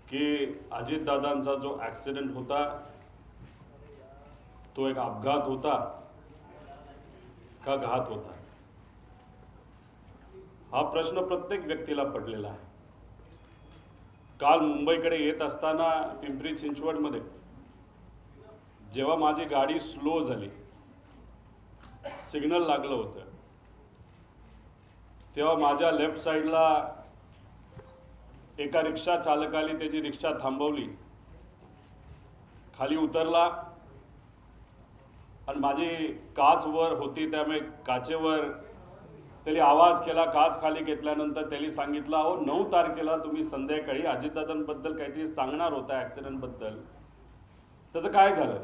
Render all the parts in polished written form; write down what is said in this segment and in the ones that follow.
की अजितदादांचा जो ॲक्सिडेंट होता तो एक अपघात होता का घात होता, हा प्रश्न प्रत्येक व्यक्तीला पडलेला आहे. काल मुंबईकडे येत असताना पिंपरी चिंचवडमध्ये जेव्हा माझी गाडी स्लो झाली, सिग्नल लागलं होतं, तेव्हा माझ्या लेफ्ट साईडला एका रिक्षा चालकाने त्याची रिक्षा थांबवली, खाली उतरला आणि माझी काच वर होती त्यामुळे काचेवर त्याने आवाज केला. काच खाली घेतल्यानंतर त्याने सांगितलं, अहो 9 तारखेला तुम्ही संध्याकाळी अजितदादांबद्दल काहीतरी सांगणार होता ॲक्सिडेंटबद्दल, त्याचं काय झालं?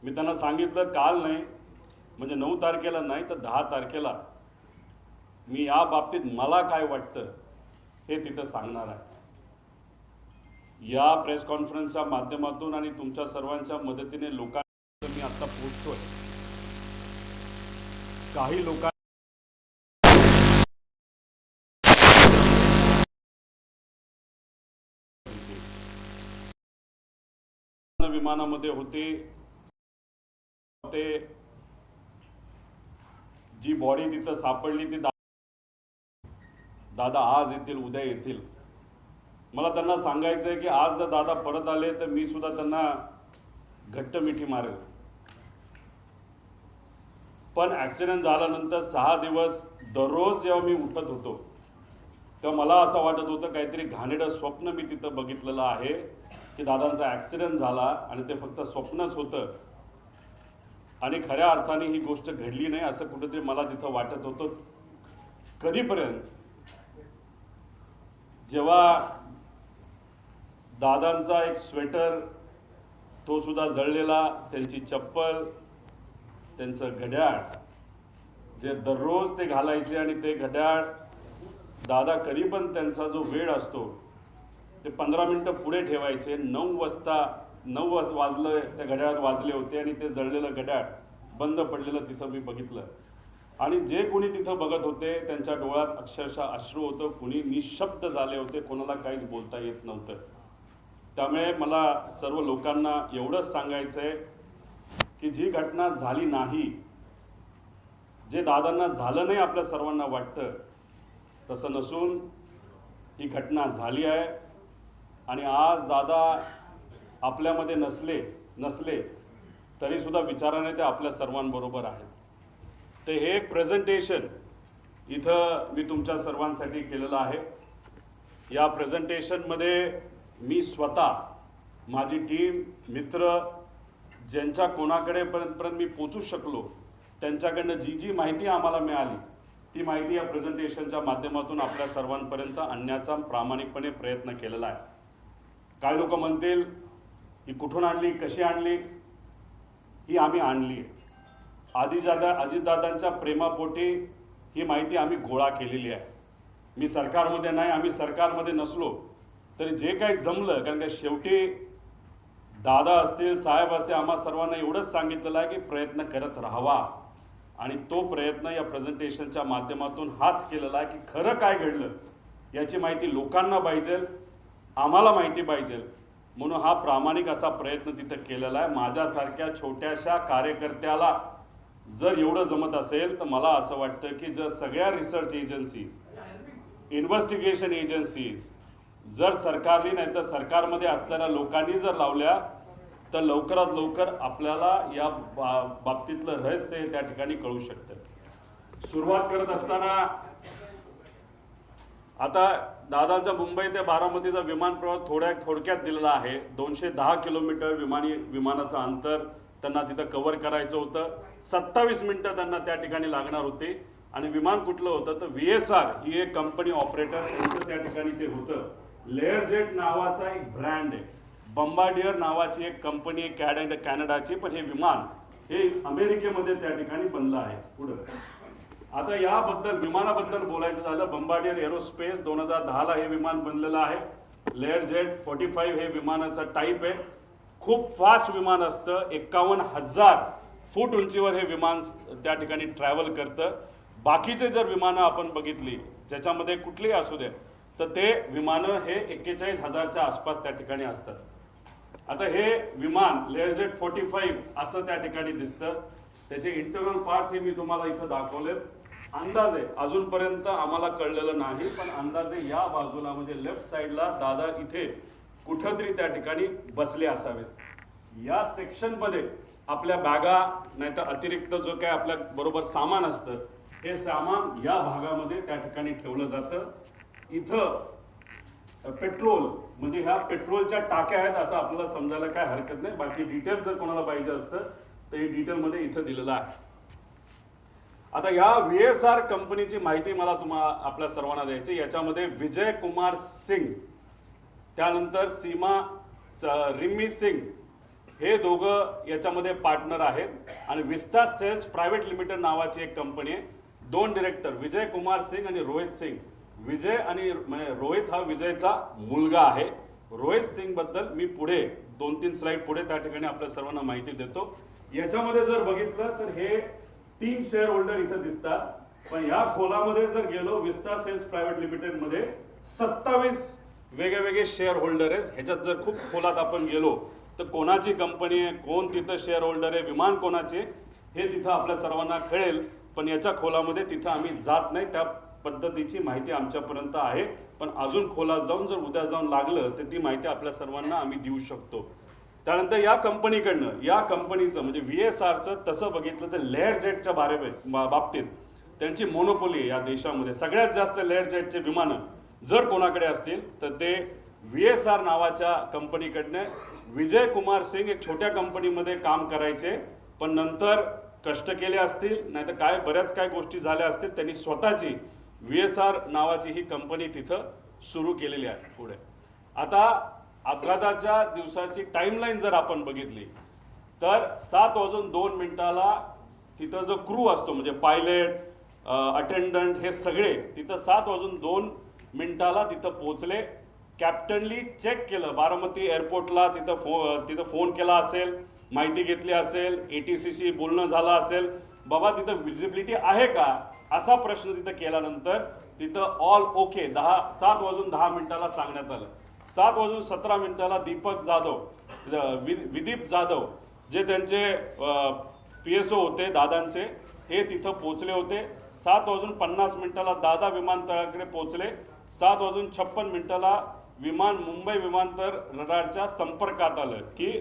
मी त्यांना सांगितलं काल नाही, म्हणजे 9 तारखेला नाही तर 10 तारखेला मी या बाबतीत मला काय वाटतं हे तिथं सांगणार आहे. या प्रेस कॉन्फरन्सच्या माध्यमातून आणि तुमच्या सर्वांच्या मदतीने लोकांना मी आता पोहोचतोय. काही लोकांना विमानामध्ये होते, जी बॉडी तिथं सापडली ती दादा आज येतील, उद्या येतील. मला त्यांना सांगायचं आहे की आज जर दादा परत आले तर मी सुद्धा त्यांना घट्ट मिठी मारेल. पण ॲक्सिडेंट झाल्यानंतर 6 दिवस दररोज जेव्हा मी उठत होतो तेव्हा मला असं वाटत होतं काहीतरी घाणेरडं स्वप्न मी तिथं बघितलेलं आहे की दादांचा ॲक्सिडेंट झाला आणि ते फक्त स्वप्नच होतं आणि खऱ्या अर्थाने ही गोष्ट घडली नाही असं कुठेतरी मला तिथं वाटत होतं. कधीपर्यंत? जेव्हा दादांचा एक स्वेटर तो सुद्धा जळलेला, त्यांची चप्पल, त्यांचं घड्याळ जे दररोज ते घालायचे आणि ते घड्याळ दादा कधी पण त्यांचा जो वेळ असतो ते 15 मिनिटं पुढे ठेवायचे. 9 वाजलं त्या घड्याळात वाजले होते आणि ते जळलेलं घड्याळ बंद पडलेलं तिथं मी बघितलं. आणि जे कोणी तिथं बघत होते त्यांच्या डोळ्यात अक्षरशः अश्रू होतं, कोणी निशब्द झाले होते, कोणाला काहीच बोलता येत नव्हतं. त्यामुळे मला सर्व लोकांना एवढंच सांगायचं आहे की जी घटना झाली नाही, जे दादांना झालं नाही आपल्या सर्वांना वाटतं तसं नसून ही घटना झाली आहे. आणि आज दादा आपल्यामध्ये नसले तरीसुद्धा विचाराने ते आपल्या सर्वांबरोबर आहेत. ते हे एक प्रेझेंटेशन इथं मी तुमच्या सर्वांसाठी केलेलं आहे. या प्रेझेंटेशनमध्ये मी स्वतः, माझी टीम, मित्र, ज्यांच्या कोणाकडे पर्यंत मी पोचू शकलो त्यांच्याकडनं जी माहिती आम्हाला मिळाली ती माहिती या प्रेझेंटेशनच्या माध्यमातून आपल्या सर्वांपर्यंत आणण्याचा प्रामाणिकपणे प्रयत्न केलेला आहे. काही लोक म्हणतील ही कुठून आणली, कशी आणली? ही आम्ही आणली. अजितदादांच्या प्रेमापोटी ही माहिती आम्ही गोळा केलेली आहे. मी सरकारमध्ये नाही, आम्ही सरकारमध्ये नसलो तरी जे काही जमलं, कारण की शेवटी दादा असतील, साहेब असतील, आम्हा सर्वांना एवढंच सांगितलेलं आहे की प्रयत्न करत राहावा. आणि तो प्रयत्न या प्रेझेंटेशनच्या माध्यमातून हाच केलेला आहे की खरं काय घडलं याची माहिती लोकांना पाहिजे, आम्हाला माहिती पाहिजे, म्हणून हा प्रामाणिक असा प्रयत्न तिथं केलेला आहे. माझ्यासारख्या छोट्याशा कार्यकर्त्याला जर एवढं जमत असेल तर मला असं वाटतं की जर सगळ्या रिसर्च एजन्सीज, इन्व्हेस्टिगेशन एजन्सीज जर सरकारने नाही तर सरकारमध्ये असणाऱ्या लोकांनी जर लावल्या तर लवकरात लवकर आपल्याला या बाबतीतलं रहस्य त्या ठिकाणी कळू शकतं. सुरुवात करत असताना आता दादांचा मुंबई ते बारामतीचा विमान प्रवास थोडक्यात दिलेला आहे. 210 किलोमीटर विमानाचं अंतर त्यांना तिथं कव्हर करायचं होतं. 27 मिनिटं त्यांना त्या ठिकाणी लागणार होती. आणि विमान कुठलं होतं तर VSR ही एक कंपनी ऑपरेटर त्यांचं त्या ठिकाणी ते होतं. लेअरजेट नावाचा एक ब्रँड आहे, बंबार्डियर नावाची एक कंपनी आहे कॅनडाची, पण हे विमान हे अमेरिकेमध्ये त्या ठिकाणी बनलं आहे. पुढं आता याबद्दल विमानाबद्दल बोलायचं झालं, बंबार्डियर एरोस्पेस 2010ला हे विमान बनलेलं आहे. लेअरजेट 45 हे विमानाचा टाईप आहे. खूप फास्ट विमान असतं, 51,000 फूट उंचीवर हे विमान त्या ठिकाणी ट्रॅव्हल करतं. बाकीचे जर विमानं आपण बघितली ज्याच्यामध्ये कुठलीही असू दे तर ते विमानं हे 41,000च्या आसपास त्या ठिकाणी असतात. आता हे विमान लेअरजेट 45 असं त्या ठिकाणी दिसतं. त्याचे इंटरनल पार्ट्स हे मी तुम्हाला इथं दाखवलेत. अंदाजे अजूनपर्यंत आम्हाला कळलेलं नाही, पण अंदाजे या बाजूला म्हणजे लेफ्ट साईडला दादा इथे कुठंतरी त्या ठिकाणी बसले असावेत. या सेक्शनमध्ये आपल्या बॅगा नाहीतर अतिरिक्त जो काय आपल्या बरोबर सामान असतं हे सामान या भागामध्ये त्या ठिकाणी ठेवलं जातं. इथं पेट्रोल म्हणजे ह्या पेट्रोलच्या टाक्या आहेत असं आपल्याला समजायला काय हरकत नाही. बाकी डिटेल जर कोणाला पाहिजे असतं तर हे डिटेलमध्ये इथं दिलेलं आहे. आता या VSR कंपनीची माहिती मला आपल्या सर्वांना द्यायची. याच्यामध्ये विजय कुमार सिंग, त्यानंतर सीमा रिमी सिंग हे दोघं याच्यामध्ये पार्टनर आहेत. आणि विस्टा सेल्स प्रायव्हेट लिमिटेड नावाची एक कंपनी आहे. 2 डिरेक्टर विजय कुमार सिंग आणि रोहित सिंग. विजय आणि रोहित हा विजयचा मुलगा आहे. रोहित सिंग बद्दल मी पुढे 2-3 स्लाइड पुढे त्या ठिकाणी आपल्या सर्वांना माहिती देतो. याच्यामध्ये जर बघितलं तर हे 3 शेअर होल्डर इथं दिसतात. पण या खोलामध्ये जर गेलो विस्टा सेल्स प्रायव्हेट लिमिटेड मध्ये 27 वेगवेगळे शेअर होल्डर आहेत. ह्याच्यात जर खूप खोलात आपण गेलो तर कोणाची कंपनी आहे, कोण तिथं शेअर होल्डर आहे, विमान कोणाचे हे तिथं आपल्या सर्वांना कळेल. पण याच्या खोलामध्ये तिथं आम्ही जात नाही. त्या पद्धतीची माहिती आमच्यापर्यंत आहे. पण अजून खोलात जाऊन जर उद्या जाऊन लागलं तर ती माहिती आपल्या सर्वांना आम्ही देऊ शकतो. त्यानंतर या कंपनीकडनं या कंपनीचं म्हणजे VSRचं तसं बघितलं तर लेअर जेटच्या बाबतीत त्यांची मोनोपोली या देशामध्ये. सगळ्यात जास्त लेअर जेटचे विमानं जर कोणाकडे असतील तर ते VSR नावाच्या कंपनीकडनं. विजय कुमार सिंग एक छोट्या कंपनीमध्ये काम करायचे, पण नंतर कष्ट केले असतील नाहीतर काय बऱ्याच काय गोष्टी झाल्या असतील, त्यांनी स्वतःची VSR नावाची ही कंपनी तिथं सुरू केलेली आहे. पुढे आता अपघाताच्या दिवसाची टाइमलाईन जर आपण बघितली तर 7:02 तिथं जो क्रू असतो म्हणजे पायलट अटेंडंट हे सगळे तिथं 7:02 तिथं पोहोचले. कॅप्टनली चेक केलं बारामती एअरपोर्टला, तिथं फोन केला असेल, माहिती घेतली असेल, ATCशी बोलणं झालं असेल, बाबा तिथं विजिबिलिटी आहे का असा प्रश्न तिथं केल्यानंतर तिथं ऑल ओके 7:10 सांगण्यात आलं. 7:17 दीपक जाधव विदीप जाधव जे त्यांचे PSO होते दादांचे हे तिथं पोहोचले होते. 7:50 दादा विमानतळाकडे पोहोचले. 7:56 विमान मुंबई विमानतळ रडारच्या संपर्कात आलं की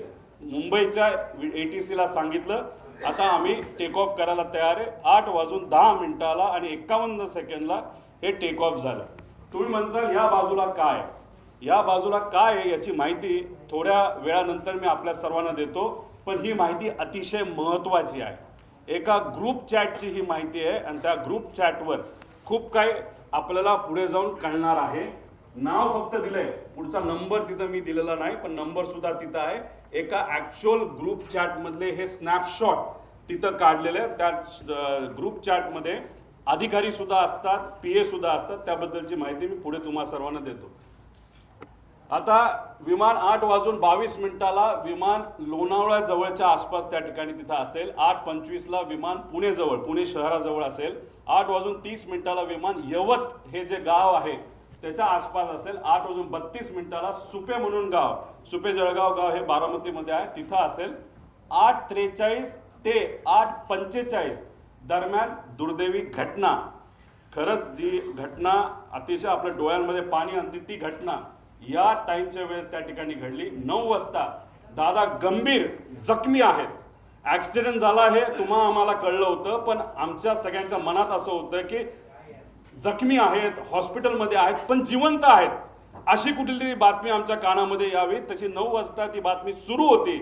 मुंबईच्या ATCला सांगितलं आता आम्ही टेक ऑफ करायला तयार आहे. 8:10 आणि 51 सेकंदला हे टेक ऑफ झालं. तुम्ही म्हणताल या बाजूला काय, या बाजूला काय आहे याची माहिती थोड्या वेळानंतर मी आपल्या सर्वांना देतो. पण ही माहिती अतिशय महत्त्वाची आहे. एका ग्रुप चॅटची ही माहिती आहे आणि त्या ग्रुप चॅटवर खूप काही आपल्याला पुढे जाऊन कळणार आहे. नाव फक्त दिलंय, पुढचा नंबर तिथं मी दिलेला नाही, पण नंबर सुद्धा तिथं आहे. एका ऍक्च्युअल ग्रुप चॅट मधले हे स्नॅपशॉट तिथं काढलेले. त्या ग्रुप चॅट मध्ये अधिकारी सुद्धा असतात, PA सुद्धा असतात. त्याबद्दलची माहिती मी पुढे तुम्हा सर्वांना देतो. आता विमान 8:22 विमान लोणावळा जवळच्या आसपास त्या ठिकाणी तिथं असेल. 8:25 विमान पुणे जवळ, पुणे शहराजवळ असेल. 8:30 विमान यवत हे जे गाव आहे त्याच्या आसपास असेल. 8:32 सुपे म्हणून गाव, सुपे जळगाव गाव हे बारामतीमध्ये आहे, तिथं असेल. 8:43 ते 8:45 दरम्यान दुर्दैवी घटना, खरंच जी घटना अतिशय आपल्या डोळ्यांमध्ये पाणी आणते ती घटना या टाइमच्या वेळेस त्या ठिकाणी घडली. 9 वाजता दादा गंभीर जखमी आहेत. ऍक्सिडेंट झाला हे आम्हाला कळलं होतं, पण आमच्या सगळ्यांच्या मनात असं होतं की जखमी आहेत, हॉस्पिटलमध्ये आहेत, पण जिवंत आहेत अशी कुठली बातमी आमच्या कानामध्ये यावी. तशी 9 वाजता ती बातमी सुरू होती.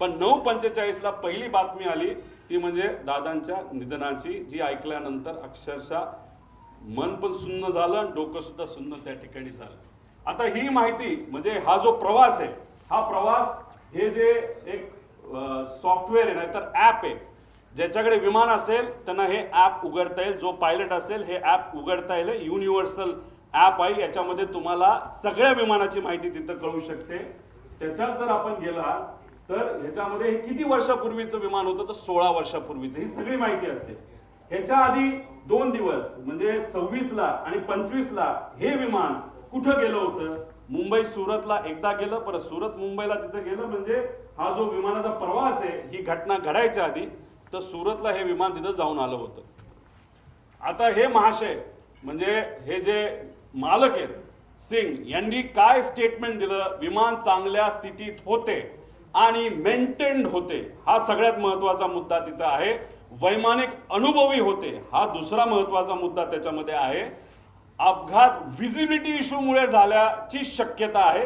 पण 9:45 पहिली बातमी आली ती म्हणजे दादांच्या निधनाची, जी ऐकल्यानंतर अक्षरशः मन पण सुन्न झालं, डोकं सुद्धा सुन्न त्या ठिकाणी झालं. आता ही माहिती म्हणजे हा जो प्रवास आहे, हा प्रवास हे जे एक सॉफ्टवेअर आहे नाहीतर ॲप आहे, ज्याच्याकडे विमान असेल त्यांना हे ॲप उघडता येईल. जो पायलट असेल हे ॲप उघडता येईल. युनिव्हर्सल ॲप आहे. याच्यामध्ये तुम्हाला सगळ्या विमानाची माहिती तिथं कळू शकते. त्याच्यात जर आपण गेला तर ह्याच्यामध्ये किती वर्षापूर्वीचं विमान होतं तर 16 वर्षापूर्वीचं ही सगळी माहिती असते. ह्याच्या आधी 2 दिवस म्हणजे 26ला आणि 25ला हे विमान कुठं गेलं होतं? मुंबई सुरतला एकदा गेलं, परत सुरत मुंबईला तिथं गेलं. म्हणजे हा जो विमानाचा प्रवास आहे ही घटना घडायच्या आधी तर सुरतला हे विमान तिथं जाऊन आलं होतं. आता हे महाशय म्हणजे हे जे मालक आहेत सिंग यांनी काय स्टेटमेंट दिलं? विमान चांगल्या स्थितीत होते आणि मेंटेन्ड होते, हा सगळ्यात महत्वाचा मुद्दा तिथं आहे. वैमानिक अनुभवी होते, हा दुसरा महत्वाचा मुद्दा त्याच्यामध्ये आहे. अपघात विजिबिलिटी इश्यूमुळे झाल्याची शक्यता आहे,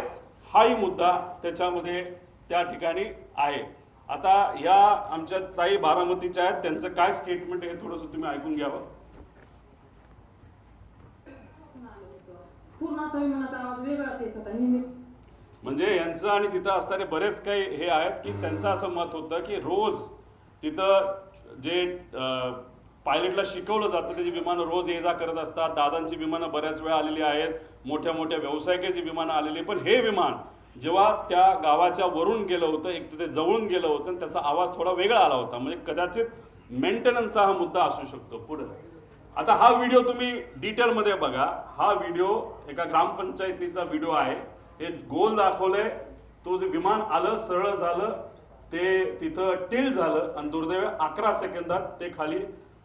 हाही मुद्दा त्याच्यामध्ये त्या ठिकाणी आहे. आता या आमच्या ताई बारामतीच्या आहेत, त्यांचं काय स्टेटमेंट आहे थोडंसं तुम्ही ऐकून घ्यावं. म्हणजे यांचं आणि तिथं असणारे बरेच काही हे आहेत की त्यांचं असं मत होतं की रोज तिथं जे पायलटला शिकवलं जातं त्याची विमानं रोज ये जा करत असतात. दादांची विमानं बऱ्याच वेळा आलेली आहेत, मोठ्या मोठ्या व्यावसायिकांची विमानं आलेली. पण हे विमान जेव्हा त्या गावाच्या वरून गेलं होतं, एक तिथे जवळून गेलं होतं आणि त्याचा आवाज थोडा वेगळा आला होता. म्हणजे कदाचित मेंटेनन्सचा हा मुद्दा असू शकतो. पुढे आता हा व्हिडिओ तुम्ही डिटेलमध्ये बघा. हा व्हिडिओ एका ग्रामपंचायतीचा व्हिडिओ आहे. हे गोल दाखवलंय, तो जे विमान आलं सरळ झालं ते तिथं टिल झालं आणि दुर्दैवी 11 सेकंदात ते खाली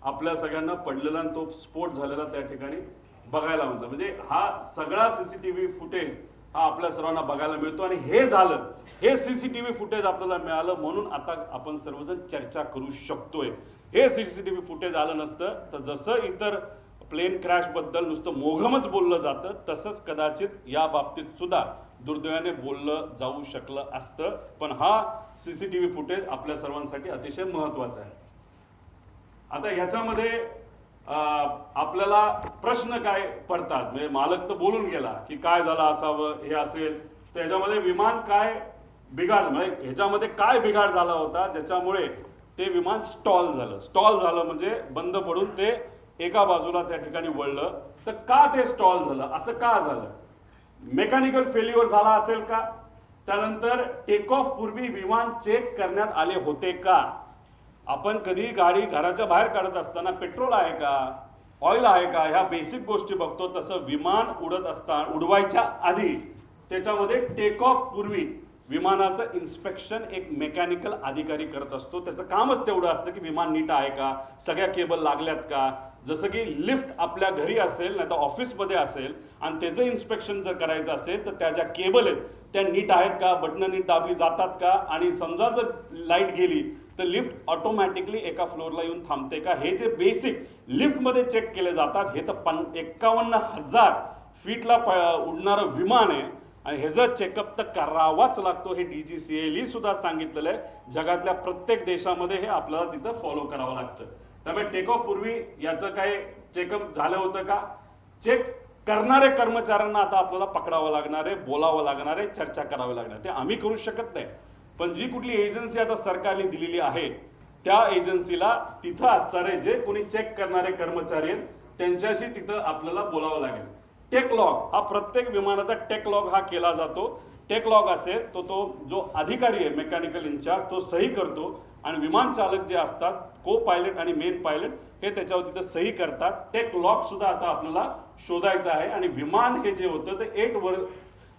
आपल्या सगळ्यांना पडलेला आणि तो स्फोट झालेला त्या ठिकाणी बघायला मिळतं. म्हणजे हा सगळा सीसीटीव्ही फुटेज हा आपल्या सर्वांना बघायला मिळतो. आणि हे झालं, हे सीसीटीव्ही फुटेज आपल्याला मिळालं म्हणून आता आपण सर्वजण चर्चा करू शकतोय. हे सीसीटीव्ही फुटेज आलं नसतं तर जसं इतर प्लेन क्रॅश बद्दल नुसतं मोघमच बोललं जातं तसंच कदाचित या बाबतीत सुद्धा दुर्दैवाने बोललं जाऊ शकलं असतं. पण हा सीसीटीव्ही फुटेज आपल्या सर्वांसाठी अतिशय महत्वाचा आहे. आता ह्याच्यामध्ये आपल्याला प्रश्न काय पडतात? म्हणजे मालक तर बोलून गेला की काय झालं असावं, हे असेल तर ह्याच्यामध्ये विमान काय बिघाड, म्हणजे ह्याच्यामध्ये काय बिघाड झाला होता ज्याच्यामुळे ते विमान स्टॉल झालं म्हणजे बंद पडून ते एका बाजूला त्या ठिकाणी वळलं. तर का ते स्टॉल झालं, असं का झालं? मेकॅनिकल फेल्युअर झाला असेल का? त्यानंतर टेक ऑफ पूर्वी विमान चेक करण्यात आले होते का? आपण कधी गाडी घराच्या बाहेर काढत असताना पेट्रोल आहे का, ऑइल आहे का, ह्या बेसिक गोष्टी बघतो. तसं विमान उडवायच्या आधी त्याच्यामध्ये टेक ऑफ पूर्वी विमानाचं इन्स्पेक्शन एक मेकॅनिकल अधिकारी करत असतो. त्याचं कामच तेवढं असतं की विमान नीट आहे का, सगळ्या केबल लागल्यात का. जसं की लिफ्ट आपल्या घरी असेल नाही तर ऑफिसमध्ये असेल आणि त्याचं इन्स्पेक्शन जर करायचं असेल तर त्या ज्या केबल आहेत त्या नीट आहेत का, बटणं नीट दाबली जातात का, आणि समजा जर लाईट गेली तर लिफ्ट ऑटोमॅटिकली एका फ्लोअरला येऊन थांबते का, हे जे बेसिक लिफ्टमध्ये चेक केले जातात. हे तर 51,000 फीटला उडणारं विमान आहे आणि ह्याचं चेकअप तर करावाच लागतो. हे DGCA सुद्धा सांगितलेलं आहे. जगातल्या प्रत्येक देशामध्ये हे आपल्याला तिथं फॉलो करावं लागतं. त्यामुळे टेक ऑफ पूर्वी याचं काय चेकअप झालं होतं का? चेक करणारे कर्मचाऱ्यांना आता आपल्याला पकडावं लागणार आहे, बोलावं लागणार आहे, चर्चा करावी लागणार. ते आम्ही करू शकत नाही. पण जी कुठली एजन्सी आता सरकारने दिलेली आहे त्या एजन्सीला तिथं असणारे जे कोणी चेक करणारे कर्मचारी आहेत त्यांच्याशी तिथं आपल्याला बोलावं लागेल. टेक लॉग हा प्रत्येक विमानाचा टेक लॉग हा केला जातो. टेक लॉग असेल तो जो अधिकारी आहे मेकॅनिकल इन्चार्ज तो सही करतो आणि विमान चालक जे असतात को पायलट आणि मेन पायलट हे त्याच्यावर तिथं सही करतात. टेक लॉग सुद्धा आता आपल्याला शोधायचं आहे. आणि विमान हे जे होतं ते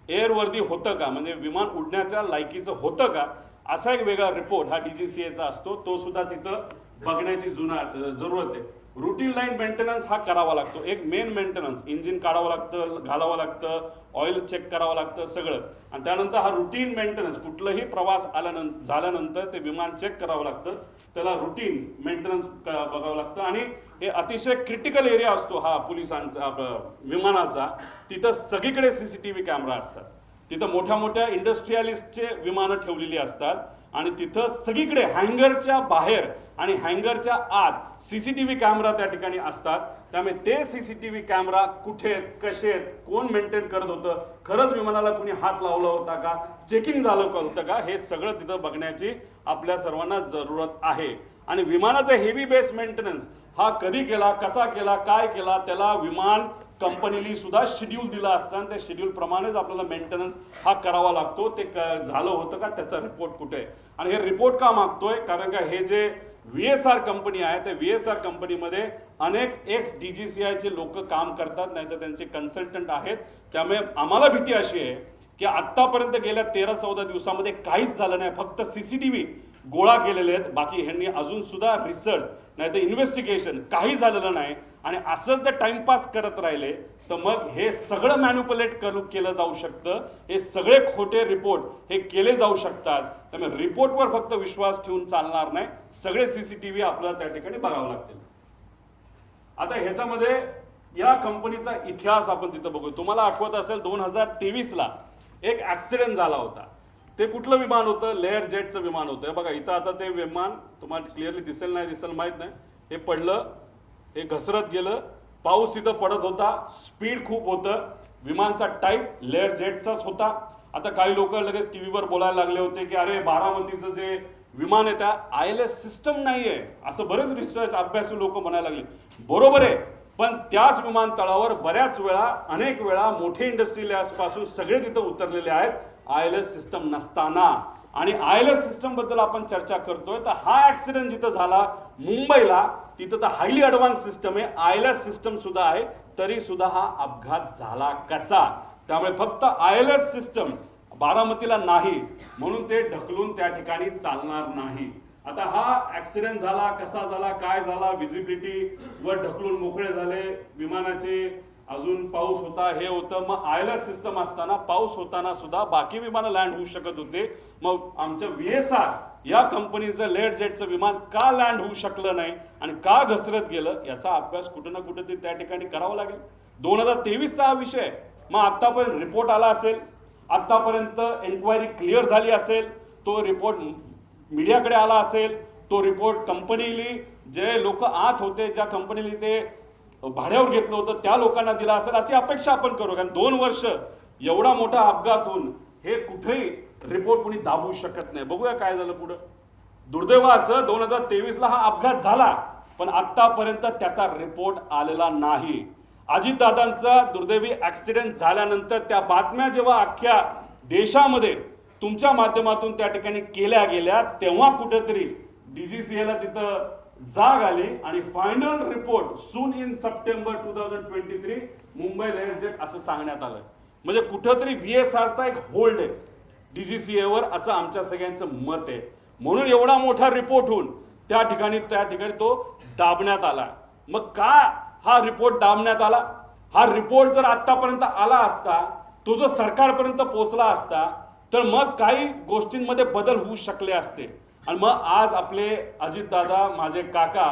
एअरवर्दी होतं का, म्हणजे विमान उडण्याच्या लायकीचं होतं का, असा एक वेगळा रिपोर्ट हा DGCAचा असतो. तो सुद्धा तिथं बघण्याची जरूरत आहे. रुटीन लाईन मेंटेनन्स हा करावा लागतो. एक मेन मेंटेनन्स, इंजिन काढावं लागतं, घालावं लागतं, ऑइल चेक करावं लागतं सगळं. आणि त्यानंतर हा रुटीन मेंटेनन्स, कुठलंही प्रवास झाल्यानंतर ते विमान चेक करावं लागतं, त्याला रुटीन मेंटेनन्स बघावं लागतं. आणि हे अतिशय क्रिटिकल एरिया असतो हा पोलिसांचा विमानाचा. तिथं सगळीकडे CCTV कॅमेरा असतात. तिथं मोठ्या मोठ्या इंडस्ट्रियलिस्टचे विमानं ठेवलेली असतात आणि तिथं सगळीकडे हँगरच्या बाहेर आणि हँगरच्या आत CCTV कॅमेरा त्या ठिकाणी असतात. त्यामुळे ते CCTV कॅमेरा कुठे कसे कोण मेंटेन करत होतं, खरंच विमानाला कोणी हात लावला होता का, चेकिंग झालं होतं का, हे सगळं तिथं बघण्याची आपल्या सर्वांना जरूरत आहे. आणि विमानाचा हेवी बेस मेंटेनन्स हा कधी केला, कसा केला, काय केला, त्याला विमान कंपनीने सुद्धा शेड्यूल दिला असतं आणि त्या शेड्यूल प्रमाणेच आपल्याला मेंटेनन्स हा करावा लागतो. ते झालं होतं का, त्याचा रिपोर्ट कुठे आहे. आणि हे रिपोर्ट का मागतोय, कारण का हे जे VSR कंपनी आहे, त्या VSR कंपनीमध्ये अनेक एक्स DGCIचे लोक काम करतात, नाही तर त्यांचे कन्सल्टंट आहेत. त्यामुळे आम्हाला भीती अशी आहे की आत्तापर्यंत गेल्या 13-14 दिवसामध्ये काहीच झालं नाही, फक्त CCTV गोळा केलेले आहेत. बाकी ह्यांनी अजून सुद्धा रिसर्च नाही तर इन्व्हेस्टिगेशन काही झालेलं नाही. आणि असंच जर टाइमपास करत राहिले तर मग हे सगळं मॅन्युप्युलेट केलं जाऊ शकतं. हे सगळे खोटे रिपोर्ट हे केले जाऊ शकतात. त्यामुळे रिपोर्टवर फक्त विश्वास ठेवून चालणार नाही, सगळे CCTV आपल्याला त्या ठिकाणी बघावं लागतील. आता ह्याच्यामध्ये या कंपनीचा इतिहास आपण तिथं बघू. तुम्हाला आठवत असेल 2023ला एक ऍक्सिडेंट झाला होता. ते कुठलं विमान होतं? लेअर जेटचं विमान होतं. बघा इथं आता ते विमान तुम्हाला क्लिअरली दिसेल नाही दिसेल माहित नाही, हे पडलं, हे घसरत गेलं, पाऊस तिथं पडत होता, स्पीड खूप होतं, विमानचा टाईप लेअर जेटचाच होता. आता काही लोक लगेच टीव्हीवर बोलायला लागले होते की अरे बारामतीचं जे विमान आहे त्या ILS सिस्टम नाहीये, असं बरेच रिसर्च अभ्यासू लोक म्हणायला लागले. बरोबर आहे, पण त्याच विमानतळावर बऱ्याच वेळा अनेक वेळा मोठे इंडस्ट्रियल पासून सगळे तिथं उतरलेले आहेत ILS सिस्टम नसताना. आणि ILS सिस्टम बद्दल आपण चर्चा करतोय तर हा ऍक्सिडेंट जिथं झाला मुंबईला, तिथं तर हायली ॲडव्हान्स सिस्टम आहे, ILS सिस्टम सुद्धा आहे, तरी सुद्धा हा अपघात झाला कसा? त्यामुळे फक्त ILS सिस्टम बारामतीला नाही म्हणून ते ढकलून त्या ठिकाणी चालणार नाही. आता हा ऍक्सिडेंट झाला, कसा झाला, काय झाला, व्हिजिबिलिटी वर ढकलून मोकळे झाले विमानाचे, अजून पाऊस होता, हे होतं. मग ILS सिस्टम असताना पाऊस होताना सुद्धा बाकी विमानं लँड होऊ शकत होते. मग आमच्या VSR या कंपनीचं लेअर जेटचं विमान का लँड होऊ शकलं नाही आणि का घसरत गेलं, याचा अभ्यास कुठं ना कुठं त्या ठिकाणी करावा लागेल. 2023चा हा विषय. मग आतापर्यंत रिपोर्ट आला असेल, आतापर्यंत एन्क्वायरी क्लिअर झाली असेल, तो रिपोर्ट मीडियाकडे आला असेल, तो रिपोर्ट कंपनीली जे लोक आत होते, ज्या कंपनीली ते भाड्यावर घेतलं होतं त्या लोकांना दिला असेल, अशी अपेक्षा आपण करू. कारण 2 वर्ष एवढा मोठा अपघात होऊन हे कुठेही रिपोर्ट कोणी दाबू शकत नाही. बघूया काय झालं पुढं. दुर्दैव असं 2023ला हा अपघात झाला, पण आतापर्यंत त्याचा रिपोर्ट आलेला नाही. अजितदादांचा दुर्दैवी ऍक्सिडेंट झाल्यानंतर त्या बातम्या जेव्हा अख्ख्या देशामध्ये तुमच्या माध्यमातून त्या ठिकाणी केल्या गेल्या, तेव्हा कुठेतरी DGCAला तिथं जाग आली आणि final report soon in September 2023 Mumbai layer jet असं सांगण्यात आलं. म्हणजे कुठेतरी VSRचा एक होल्ड आहे DGCAवर, असं आमच्या सगळ्यांचं मत आहे. म्हणून एवढा मोठा रिपोर्ट होऊन त्या ठिकाणी तो दाबण्यात आला. मग का हा रिपोर्ट दाबण्यात आला? हा रिपोर्ट जर आतापर्यंत आला असता, तो जर सरकारपर्यंत पोहोचला असता, तर मग काही गोष्टींमध्ये बदल होऊ शकले असते. आणि मग आज आपले अजितदादा, माझे काका,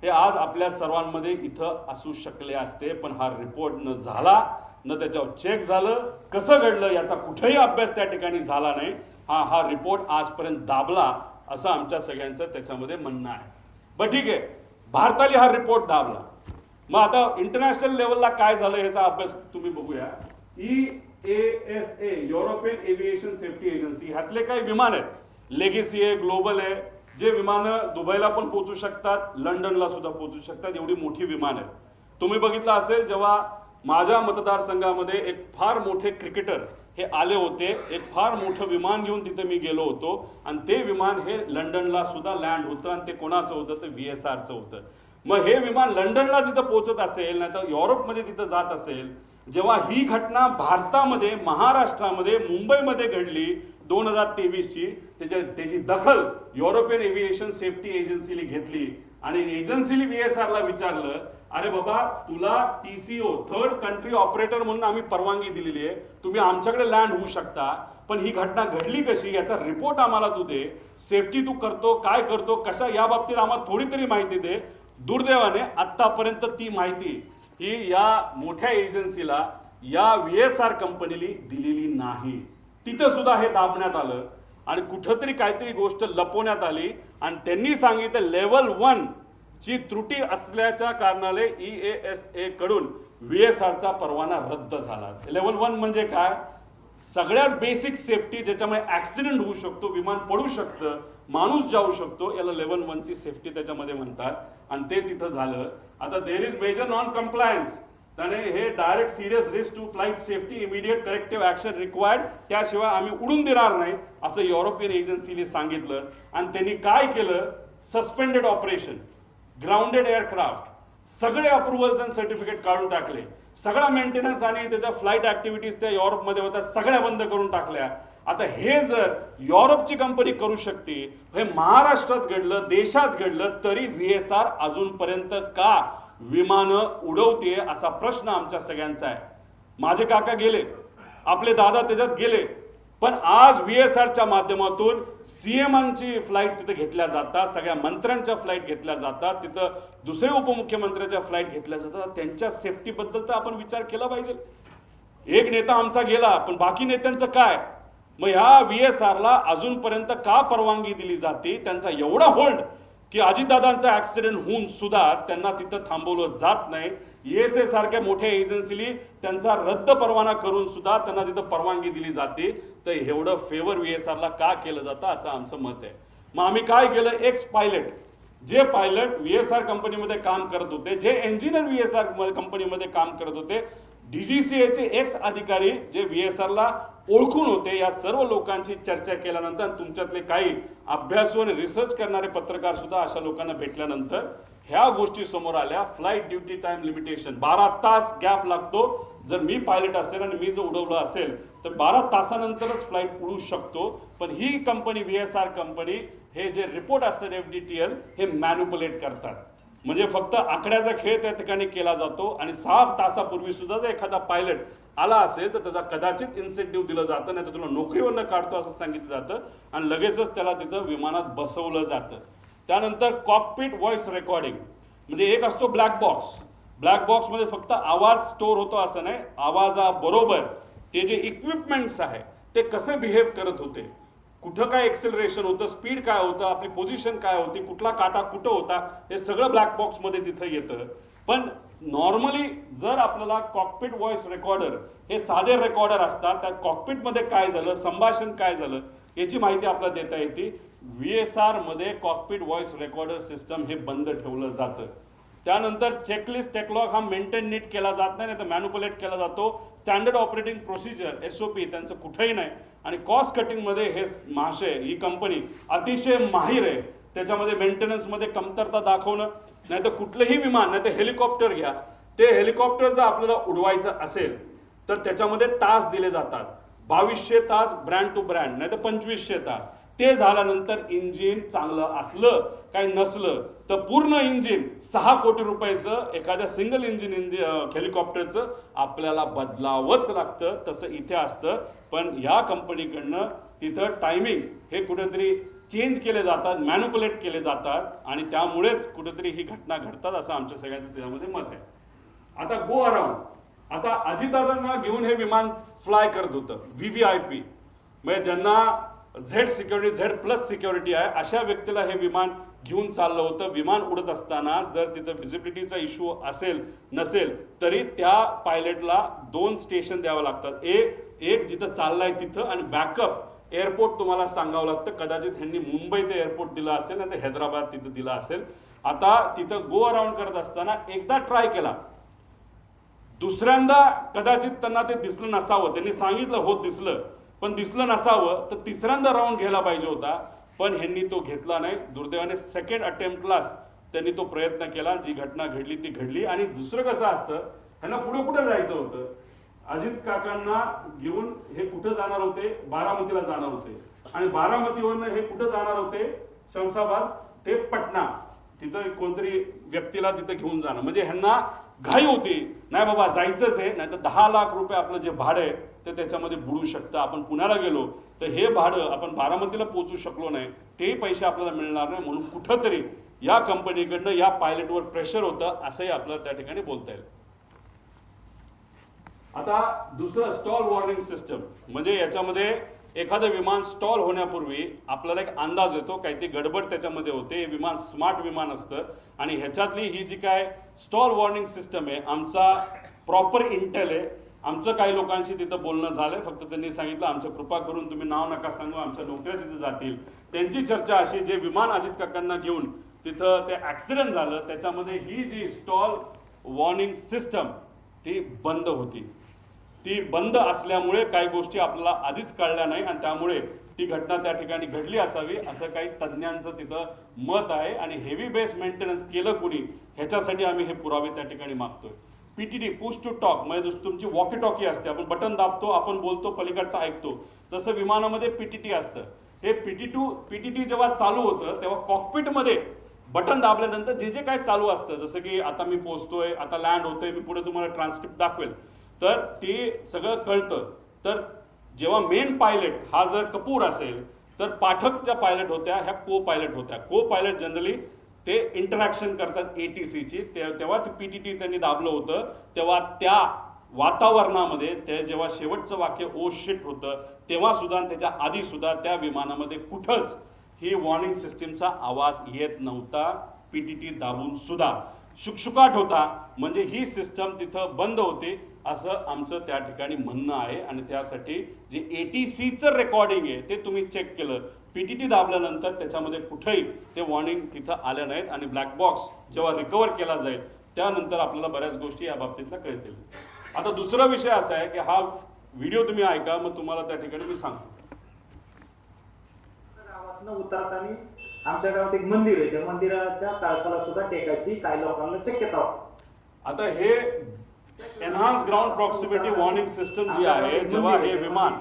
हे आज आपल्या सर्वांमध्ये इथं असू शकले असते. पण हा रिपोर्ट न झाला, न त्याच्यावर चेक झालं, कसं घडलं याचा कुठेही अभ्यास त्या ठिकाणी झाला नाही. हा रिपोर्ट आजपर्यंत दाबला असं आमच्या सगळ्यांचं त्याच्यामध्ये म्हणणं आहे. बरं ठीक आहे, भारताने हा रिपोर्ट दाबला. मग आता इंटरनॅशनल लेवलला काय झालं याचा अभ्यास तुम्ही बघूया. EASA European aviation safety agency, ह्यातले काही विमान आहेत, लेगेसी आहे, ग्लोबल आहे, जे विमानं दुबईला पण पोहोचू शकतात, लंडनला सुद्धा पोहोचू शकतात, एवढी मोठी विमान आहेत. तुम्ही बघितलं असेल जेव्हा माझ्या मतदारसंघामध्ये एक फार मोठे क्रिकेटर हे आले होते, एक फार मोठं विमान घेऊन तिथे मी गेलो होतो आणि ते विमान हे लंडनला सुद्धा लँड होतं. आणि ते कोणाचं होतं? ते VSRचं होतं. मग हे विमान लंडनला तिथं पोहोचत असेल, नाही तर युरोपमध्ये तिथं जात असेल, जेव्हा ही घटना भारतामध्ये, महाराष्ट्रामध्ये, मुंबईमध्ये घडली 2023ची, त्याची दखल युरोपियन एव्हिएशन सेफ्टी एजन्सीने घेतली आणि एजन्सीने VSRला विचारलं, अरे बाबा तुला TCO थर्ड कंट्री ऑपरेटर म्हणून आम्ही परवानगी दिलेली आहे, तुम्ही आमच्याकडे लँड होऊ शकता, पण ही घटना घडली कशी याचा रिपोर्ट आम्हाला तू दे, सेफ्टी तू करतो काय करतो कशा, या बाबतीत आम्हाला थोडी तरी माहिती दे. दुर्दैवाने आतापर्यंत ती माहिती ही या मोठ्या एजन्सीला, या VSR कंपनीने दिलेली नाही. तिथं सुद्धा हे दाबण्यात आलं आणि कुठंतरी काहीतरी गोष्ट लपवण्यात आली आणि त्यांनी सांगितलं लेवल 1 ची त्रुटी असल्याच्या कारणाने EASA कडून VSRचा परवाना रद्द झाला. लेवल 1 म्हणजे काय? सगळ्यात बेसिक सेफ्टी, ज्याच्यामुळे ऍक्सिडेंट होऊ शकतो, विमान पडू शकतं, माणूस जाऊ शकतो, याला लेवल 1 ची सेफ्टी त्याच्यामध्ये म्हणतात. आणि ते तिथं झालं. आता there is major non compliance, त्याने हे direct serious risk to flight safety, immediate corrective action required, त्याशिवाय आम्ही उडून देणार नाही असं युरोपियन एजन्सीने सांगितलं. आणि त्यांनी काय केलं? सस्पेंडेड ऑपरेशन, ग्राउंडेड एअरक्राफ्ट, सगळे अप्रुव्हल्स आणि सर्टिफिकेट काढून टाकले. सगळा मेंटेनन्स आणि त्याच्या फ्लाईट ऍक्टिव्हिटीज त्या युरोपमध्ये होत्या सगळ्या बंद करून टाकल्या. आता हे जर युरोपची कंपनी करू शकते, हे महाराष्ट्रात घडलं, देशात घडलं, तरी VSR अजूनपर्यंत का विमानं उडवते असा प्रश्न आमच्या सगळ्यांचा आहे. माझे काका गेले, आपले दादा त्याच्यात गेले, पण आज VSRच्या माध्यमातून CMांची फ्लाईट तिथे घेतल्या जातात, सगळ्या मंत्र्यांच्या फ्लाईट घेतल्या जातात, तिथं दुसरे उपमुख्यमंत्र्यांच्या फ्लाईट घेतल्या जातात. त्यांच्या सेफ्टीबद्दल तर आपण विचार केला पाहिजे. एक नेता आमचा गेला, पण बाकी नेत्यांचं काय? मग ह्या VSRला अजूनपर्यंत का परवानगी दिली जाते? त्यांचा एवढा होल्ड की अजितदादांचा ऍक्सिडेंट होऊन सुद्धा त्यांना तिथं थांबवलं जात नाही. ESA सारख्या मोठ्या एजन्सीली त्यांचा रद्द परवाना करून सुद्धा त्यांना तिथं परवानगी दिली जाते. तर एवढं फेवर VSRला का केलं जातं असं आमचं मत आहे. मग आम्ही काय केलं, एक्स पायलट, जे पायलट VSR कंपनीमध्ये काम करत होते, जे इंजिनियर VSR कंपनीमध्ये काम करत होते, DGCAचे एक्स अधिकारी जे VSRला ओळखून होते, या सर्व लोकांची चर्चा केल्यानंतर तुमच्यातले काही अभ्यासू आणि रिसर्च करणारे पत्रकार सुद्धा अशा लोकांना भेटल्यानंतर ह्या गोष्टी समोर आल्या. फ्लाईट ड्युटी टाइम लिमिटेशन, 12 तास गॅप लागतो. जर मी पायलट असेल आणि मी जर उडवलं असेल तर 12 तासानंतरच फ्लाईट उडू शकतो. पण ही कंपनी VSR कंपनी हे जे रिपोर्ट असतात FDTL हे मॅन्युपुलेट करतात. म्हणजे फक्त आकड्याचा खेळ त्या ठिकाणी केला जातो आणि 6 तासापूर्वी सुद्धा जर एखादा पायलट आला असेल तर त्याचा कदाचित इन्सेंटिव्ह दिलं जातं, नाही तर तुला नोकरीवरनं काढतो असं सांगितलं जातं आणि लगेचच त्याला तिथं विमानात बसवलं जातं. त्यानंतर कॉकपिट व्हॉइस रेकॉर्डिंग, म्हणजे एक असतो ब्लॅक बॉक्स. ब्लॅक बॉक्समध्ये फक्त आवाज स्टोअर होतो असं नाही, आवाजाबरोबर ते जे इक्विपमेंट्स आहे ते कसे बिहेव करत होते, कुठं काय एक्सेलरेशन होतं, स्पीड काय होतं, आपली पोझिशन काय होती, कुठला काटा कुठं होता, हे सगळं ब्लॅक बॉक्समध्ये तिथं येतं. पण नॉर्मली जर आपल्याला कॉकपिट व्हॉइस रेकॉर्डर हे साधे रेकॉर्डर असतात, त्या कॉकपिटमध्ये काय झालं, संभाषण काय झालं याची माहिती आपल्याला देता येते. VSR मध्ये कॉकपिट व्हॉइस रेकॉर्डर सिस्टम हे बंद ठेवलं जातं. त्यानंतर चेकलिस्ट टेकलॉग हा मेंटेन नीट केला जात नाही, तर मॅन्युपुलेट केला जातो. स्टँडर्ड ऑपरेटिंग प्रोसिजर SOP त्यांचं कुठेही नाही. आणि कॉस्ट कटिंगमध्ये हे महाशय ही कंपनी अतिशय माहीर आहे. त्याच्यामध्ये मेंटेनन्समध्ये कमतरता दाखवणं, नाही तर कुठलंही विमान, नाही तर हेलिकॉप्टर घ्या, ते हेलिकॉप्टर जर आपल्याला उडवायचं असेल तर त्याच्यामध्ये तास दिले जातात. 2200 तास ब्रँड टू ब्रँड, नाही तर 2500 तास. ते झाल्यानंतर इंजिन चांगलं असलं काही नसलं तर पूर्ण इंजिन 6 कोटी रुपयाचं एखाद्या सिंगल इंजिन हेलिकॉप्टरचं आपल्याला बदलावंच लागतं. तसं इथे असतं. पण या कंपनीकडनं तिथं टायमिंग हे कुठेतरी चेंज केले जातात, मॅन्युपुलेट केले जातात आणि त्यामुळेच कुठेतरी ही घटना घडतात असं आमच्या सगळ्यांचं त्याच्यामध्ये मत आहे. आता गो अराउंड, आता अजितदादांना घेऊन हे विमान फ्लाय करत होतं VVIP, म्हणजे ज्यांना Z सिक्युरिटी, Z+ सिक्युरिटी आहे अशा व्यक्तीला हे विमान घेऊन चाललं होतं. विमान उडत असताना जर तिथं व्हिजिबिलिटीचा इश्यू असेल नसेल तरी त्या पायलटला 2 स्टेशन द्यावं लागतात. एक जिथं चाललाय तिथं आणि बॅकअप एअरपोर्ट तुम्हाला सांगावं लागतं. कदाचित ह्यांनी मुंबई ते एअरपोर्ट दिलं असेल नाही तर हैदराबाद तिथं दिलं असेल. आता तिथं गो अराउंड करत असताना एकदा ट्राय केला, दुसऱ्यांदा कदाचित त्यांना ते दिसलं नसावं, त्यांनी सांगितलं हो दिसलं, पण दिसलं नसावं, तर तिसऱ्यांदा राऊंड घ्यायला पाहिजे होता. पण ह्यांनी तो घेतला नाही. दुर्दैवाने सेकंड अटेम्प्टलाच त्यांनी तो प्रयत्न केला. जी घटना घडली ती घडली. आणि दुसरं कसं असतं, ह्यांना पुढे कुठे जायचं होतं, अजित काकांना घेऊन हे कुठं जाणार होते, बारामतीला जाणार होते आणि बारामतीवरनं हे कुठं जाणार होते, शमशाबाद ते पटना, तिथं कोणतरी व्यक्तीला तिथं घेऊन जाणं. म्हणजे ह्यांना घाई होती, नाही बाबा जायचंच आहे, नाही तर 10 लाख रुपये आपलं जे भाडं आहे ते त्याच्यामध्ये बुडू शकतं. आपण पुण्याला गेलो तर हे भाडं आपण बारामतीला पोहोचू शकलो नाही, तेही पैसे आपल्याला मिळणार नाही. म्हणून कुठंतरी या कंपनीकडनं या पायलटवर प्रेशर होतं असंही आपल्याला त्या ठिकाणी बोलता येईल. आता दुसरं स्टॉल वॉर्निंग सिस्टम, म्हणजे याच्यामध्ये एखादं विमान स्टॉल होण्यापूर्वी आपल्याला एक अंदाज येतो, काहीतरी गडबड त्याच्यामध्ये होते. हे विमान स्मार्ट विमान असतं आणि ह्याच्यातली ही जी काय स्टॉल वॉर्निंग सिस्टम आहे, आमचा प्रॉपर इंटेल आहे. आमचं काही लोकांशी तिथं बोलणं झालंय, फक्त त्यांनी सांगितलं आमच्या कृपा करून तुम्ही नाव नका सांगू, आमच्या नोकऱ्या तिथे जातील. त्यांची चर्चा अशी, जे विमान अजित काकांना घेऊन तिथं ते ऍक्सिडेंट झालं त्याच्यामध्ये ही जी स्टॉल वॉर्निंग सिस्टम ती बंद होती. ती बंद असल्यामुळे काही गोष्टी आपल्याला आधीच कळल्या नाही आणि त्यामुळे ती घटना त्या ठिकाणी घडली असावी असं काही तज्ज्ञांचं तिथं मत आहे. आणि हेवी बेस मेंटेनन्स केलं कुणी ह्याच्यासाठी आम्ही हे पुरावे त्या ठिकाणी मागतोय. पीटीटी पुश टू टॉक म्हणजे तुमची वॉकी टॉकी असते, आपण बटन दाबतो, आपण बोलतो, पलीकडचा ऐकतो, तसं विमानामध्ये पीटीटी असतं. हे पीटीटी जेव्हा चालू होतं तेव्हा कॉकपिटमध्ये बटन दाबल्यानंतर जे जे काय चालू असतं, जसं की आता मी पोहोचतोय, आता लँड होतोय, मी पुढे तुम्हाला ट्रान्सक्रिप्ट दाखवेल, तर ते सगळं कळतं. तर जेव्हा मेन पायलट हा जर कपूर असेल तर पाठक ज्या पायलट होत्या ह्या को पायलट होत्या. को पायलट जनरली ते इंटरॅक्शन करतात एटीसीची. तेव्हा ते पीटीटी त्यांनी दाबलं होतं, तेव्हा त्या वातावरणामध्ये ते जेव्हा शेवटचं वाक्य ओ शिट होतं तेव्हा सुद्धा त्याच्या आधी सुद्धा त्या विमानामध्ये कुठंच ही वॉर्निंग सिस्टीमचा आवाज येत नव्हता. पीटीटी दाबून सुद्धा शुकशुकाट होता, म्हणजे ही सिस्टम तिथं बंद होती असं आमचं त्या ठिकाणी म्हणणं आहे. आणि त्यासाठी जे एटीसीचं रेकॉर्डिंग आहे ते तुम्ही चेक केलं, पीटीटी दाबल्यानंतर त्याच्यामध्ये कुठेही ते वॉर्निंग तिथं आल्या नाहीत. आणि ब्लॅक बॉक्स जेव्हा रिकवर केला जाईल त्यानंतर आपल्याला बऱ्याच गोष्टी या बाबतीतल्या कळतील. आता दुसरा विषय असा आहे की हा व्हिडिओ तुम्ही ऐका, मग तुम्हाला त्या ठिकाणी मी सांगतो. गावातनं उतरताना आमच्या गावात एक मंदिर आहे, त्या मंदिराच्या कळसाला सुद्धा टेकायची काही लोकांना शक्यता होती. आता हे enhance ground proximity warning system जी आहे, जेव्हा हे विमान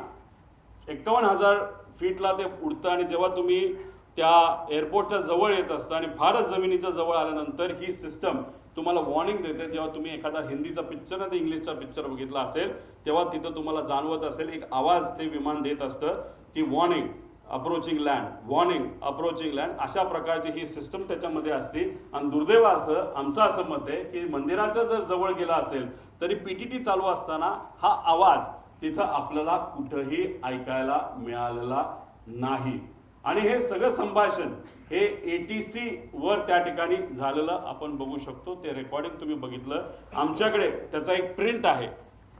51,000 फीटला ते उडतं आणि जेव्हा तुम्ही त्या एअरपोर्टच्या जवळ येत असता आणि फारच जमिनीच्या जवळ आल्यानंतर ही सिस्टम तुम्हाला वॉर्निंग देते. जेव्हा तुम्ही एखादा हिंदीचा पिक्चर नाही तर इंग्लिशचा पिक्चर बघितला असेल तेव्हा तिथं तुम्हाला जाणवत असेल एक आवाज ते विमान देत असतं की warning approaching land, warning approaching land, अशा प्रकारची ही सिस्टम त्याच्यामध्ये असते. आणि दुर्दैव आमचं असं मत आहे की मंदिराच्या जर जवळ गेला असेल तरी पीटीटी चालू असताना हा आवाज तिथं आपल्याला कुठंही ऐकायला मिळालेला नाही. आणि हे सगळं संभाषण हे एटीसी वर त्या ठिकाणी झालेलं आपण बघू शकतो. ते रेकॉर्डिंग तुम्ही बघितलं, आमच्याकडे त्याचा एक प्रिंट आहे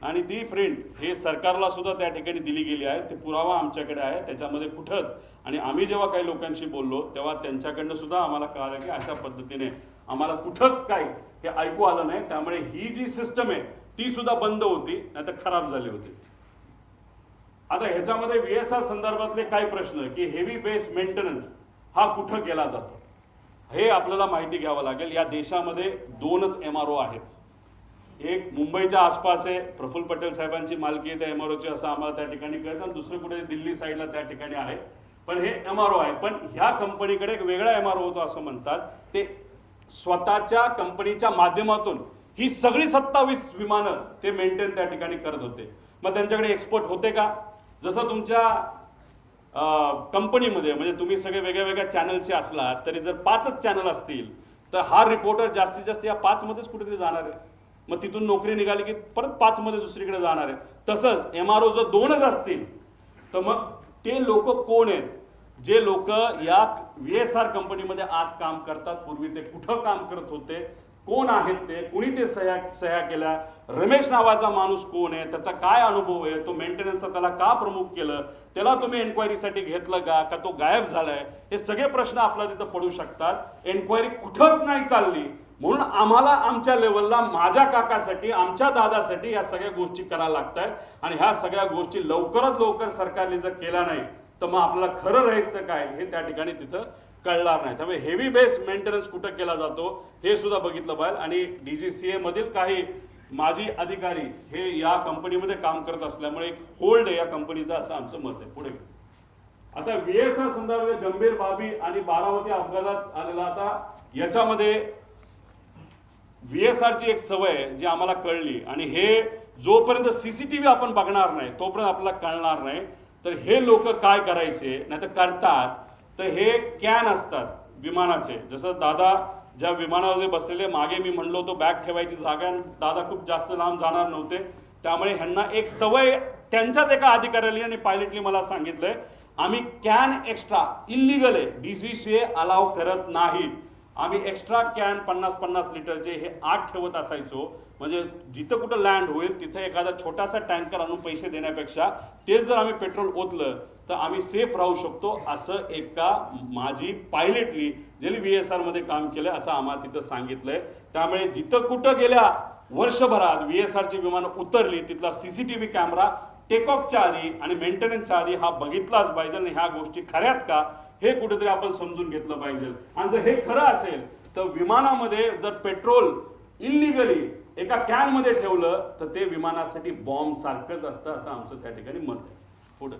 आणि ती प्रिंट हे सरकारला सुद्धा त्या ठिकाणी दिली गेली आहे. ते पुरावा आमच्याकडे आहे त्याच्यामध्ये कुठंच. आणि आम्ही जेव्हा काही लोकांशी बोललो तेव्हा त्यांच्याकडनं सुद्धा आम्हाला कळालं की अशा पद्धतीने आम्हाला कुठंच काही हे ऐकू आलं नाही. त्यामुळे ही जी सिस्टम आहे ती सुद्धा बंद होती, नाही तर खराब झाली होती. आता ह्याच्यामध्ये VSR संदर्भातले काही प्रश्न की हेवी बेस मेंटेनन्स हा कुठं केला जातो हे आपल्याला माहिती घ्यावं लागेल. या देशामध्ये 2च MRO आहेत. एक मुंबईच्या आसपास आहे, प्रफुल्ल पटेल साहेबांची मालकी आहे त्या MROची असं आम्हाला त्या ठिकाणी कळतं, आणि दुसरं कुठे दिल्ली साईडला त्या ठिकाणी आहे. पण हे MRO आहे. पण ह्या कंपनीकडे एक वेगळा MRO होतो असं म्हणतात. ते स्वतःच्या कंपनीच्या माध्यमातून ही सगळी 27 विमानं ते मेंटेन त्या ठिकाणी करत होते. मग त्यांच्याकडे एक्सपोर्ट होते का? जसं तुमच्या कंपनीमध्ये म्हणजे तुम्ही सगळे वेगळ्या वेगळ्या चॅनलचे असलात तरी जर 5च चॅनल असतील तर हा रिपोर्टर जास्तीत जास्त या 5 मध्येच कुठेतरी जाणार आहे. मग तिथून नोकरी निघाली की परत 5 मध्ये दुसरीकडे जाणार आहे. तसंच MRO जर 2च असतील तर मग ते लोक कोण आहेत? जे लोक या VSR कंपनीमध्ये आज काम करतात, पूर्वी ते कुठं काम करत होते, कोण आहेत ते, कुणी ते सह्या केल्या, रमेश नावाचा माणूस कोण आहे, त्याचा काय अनुभव आहे, तो मेंटेनन्सचा त्याला का प्रमुख केलं, त्याला तुम्ही एन्क्वायरीसाठी घेतलं का तो गायब झालाय, हे सगळे प्रश्न आपल्याला तिथं पडू शकतात. एन्क्वायरी कुठंच नाही चालली म्हणून आम्हाला आमच्या लेवलला माझ्या काकासाठी आमच्या दादासाठी या सगळ्या गोष्टी करायला लागतात. आणि ह्या सगळ्या गोष्टी लवकरात लवकर सरकारने जर केला नाही तर मग आपल्याला खरं रहस्य काय हे त्या ठिकाणी तिथं कळणार नाही. त्यामुळे हेवी बेस मेंटेनन्स कुठं केला जातो हे सुद्धा बघितलं पाहिजे. आणि DGCA मधील काही माजी अधिकारी हे या कंपनीमध्ये काम करत असल्यामुळे एक होल्ड आहे या कंपनीचा असं आमचं मत आहे. पुढे आता VSR संदर्भात गंभीर बाबी आणि बारामती अपघातात आलेला, आता याच्यामध्ये VSR ची एक सवय जी आम्हाला कळली, आणि हे जोपर्यंत CCTV आपण बघणार नाही तोपर्यंत आपल्याला कळणार नाही. तर हे लोक काय करायचे नाही तर करतात, तर हे कॅन असतात विमानाचे. जसं दादा ज्या विमानामध्ये बसलेले, मागे मी म्हणलो होतो बॅग ठेवायची जागा, दादा खूप जास्त लांब जाणार नव्हते, त्यामुळे ह्यांना एक सवय त्यांच्याच एका अधिकाऱ्याने आणि पायलटनी मला सांगितलंय, आम्ही कॅन एक्स्ट्रा इल्लीगल आहे, DGCA अलाव करत नाही. आम्ही एक्स्ट्रा कॅन 50-50 लिटरचे हे 8 ठेवत असायचो. म्हणजे जिथं कुठं लँड होईल तिथं एखादा छोटासा टँकर आणून पैसे देण्यापेक्षा तेच जर आम्ही पेट्रोल ओतलं तर आम्ही सेफ राहू शकतो, असं एका माजी पायलटली ज्यांनी VSR मध्ये काम केलं असं आम्हाला तिथं सांगितलंय. त्यामुळे जिथं कुठं गेल्या वर्षभरात VSR ची विमानं उतरली तिथला CCTV कॅमेरा टेक ऑफच्या आधी आणि मेंटेनन्सच्या आधी हा बघितलाच पाहिजे आणि ह्या गोष्टी खऱ्यात का हे कुठेतरी आपण समजून घेतलं पाहिजे. आणि जर हे खरं असेल तर विमानामध्ये जर पेट्रोल इलिगली एका कॅन मध्ये ठेवलं तर ते विमानासाठी बॉम्ब सारखंच असतं असं आमचं त्या ठिकाणी मत आहे. पुढे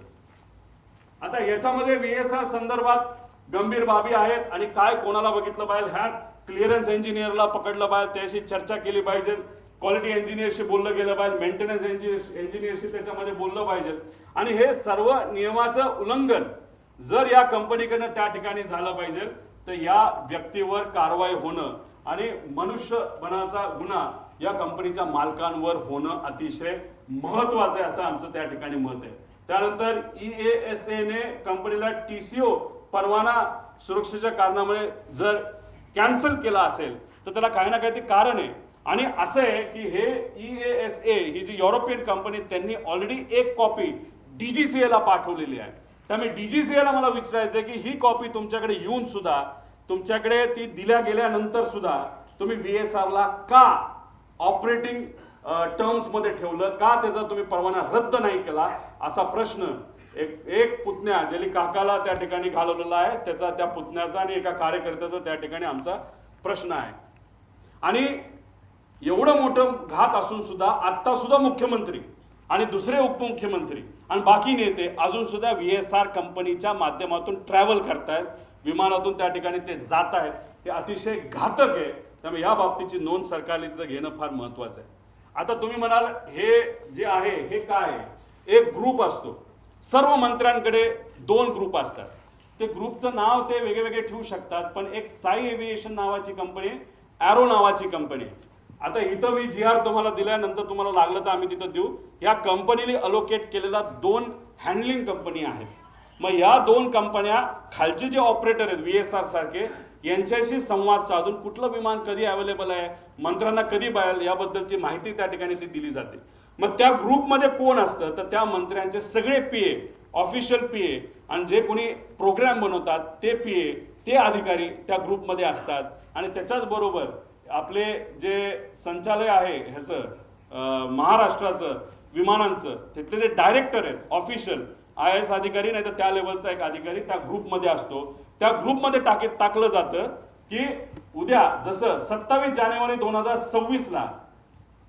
आता याच्यामध्ये VSR संदर्भात गंभीर बाबी आहेत आणि काय कोणाला बघितलं पाहिजे, ह्या क्लिअरन्स इंजिनियरला पकडलं पाहिजे, त्याशी चर्चा केली पाहिजे, क्वालिटी इंजिनियरशी बोललं गेलं पाहिजे, मेंटेनन्स इंजिनियरशी त्याच्यामध्ये बोललं पाहिजे. आणि हे सर्व नियमाचं उल्लंघन जर या कंपनीकडनं त्या ठिकाणी झालं पाहिजे तर या व्यक्तीवर कारवाई होणं आणि मनुष्यबळाचा गुन्हा या कंपनीच्या मालकांवर होणं अतिशय महत्वाचं आहे असं आमचं त्या ठिकाणी मत आहे. त्यानंतर EASA ने कंपनीला TCO परवाना सुरक्षेच्या कारणामुळे जर कॅन्सल केला असेल तर त्याला काही ना काही ते कारण आहे. आणि असं आहे की हे EASA ही जी युरोपियन कंपनी त्यांनी ऑलरेडी एक कॉपी DGCA ला पाठवलेली आहे. त्यामुळे DGCA ला मला विचारायचं आहे की ही कॉपी तुमच्याकडे येऊन सुद्धा तुमच्याकडे ती दिल्या गेल्यानंतर सुद्धा तुम्ही VSR ला का ऑपरेटिंग टर्म्स मध्ये ठेवलं, का त्याचा तुम्ही परवाना रद्द नाही केला असा प्रश्न एक पुतण्या ज्याने काकाला त्या ठिकाणी घालवलेला आहे त्याचा, त्या पुतण्याचा आणि एका कार्यकर्त्याचा त्या ठिकाणी आमचा प्रश्न आहे. आणि एवढं मोठं घात असून सुद्धा आता सुद्धा मुख्यमंत्री आणि दुसरे उपमुख्यमंत्री आणि बाकी नेते अजून सुद्धा VSR कंपनीच्या माध्यमातून ट्रॅव्हल करतायत, विमानातून त्या ठिकाणी ते जात आहेत. ते अतिशय घातक आहे. त्यामुळे या बाबतीची नोंद सरकारने तिथं घेणं फार महत्वाचं आहे. आता तुम्ही म्हणाल हे जे आहे हे काय आहे, एक ग्रुप असतो, सर्व मंत्र्यांकडे 2 ग्रुप असतात. ते ग्रुपचं नाव ते वेगळे ठेवू शकतात, पण एक साई एव्हिएशन नावाची कंपनी, ॲरो नावाची कंपनी. आता इथं मी GR तुम्हाला दिल्यानंतर तुम्हाला लागलं तर आम्ही तिथं देऊ. या कंपनीने अलोकेट केलेला 2 हँडलिंग कंपनी आहेत. मग या 2 कंपन्या खालचे जे ऑपरेटर आहेत VSR सारखे यांच्याशी संवाद साधून कुठलं विमान कधी अवेलेबल आहे, मंत्र्यांना कधी पाहिजे याबद्दलची माहिती त्या ठिकाणी ती दिली जाते. मग त्या ग्रुपमध्ये कोण असतं तर त्या मंत्र्यांचे सगळे PA, ऑफिशियल PA आणि जे कोणी प्रोग्राम बनवतात ते PA, ते अधिकारी त्या ग्रुपमध्ये असतात. आणि त्याच्याच बरोबर आपले जे संचालय आहे ह्याचं महाराष्ट्राचं विमानांचं तिथले जे डायरेक्टर आहेत ऑफिशियल IAS अधिकारी नाही तर त्या लेवलचा एक अधिकारी त्या ग्रुपमध्ये असतो. त्या ग्रुपमध्ये टाकलं जातं की उद्या जसं 27 जानेवारी 2026 ला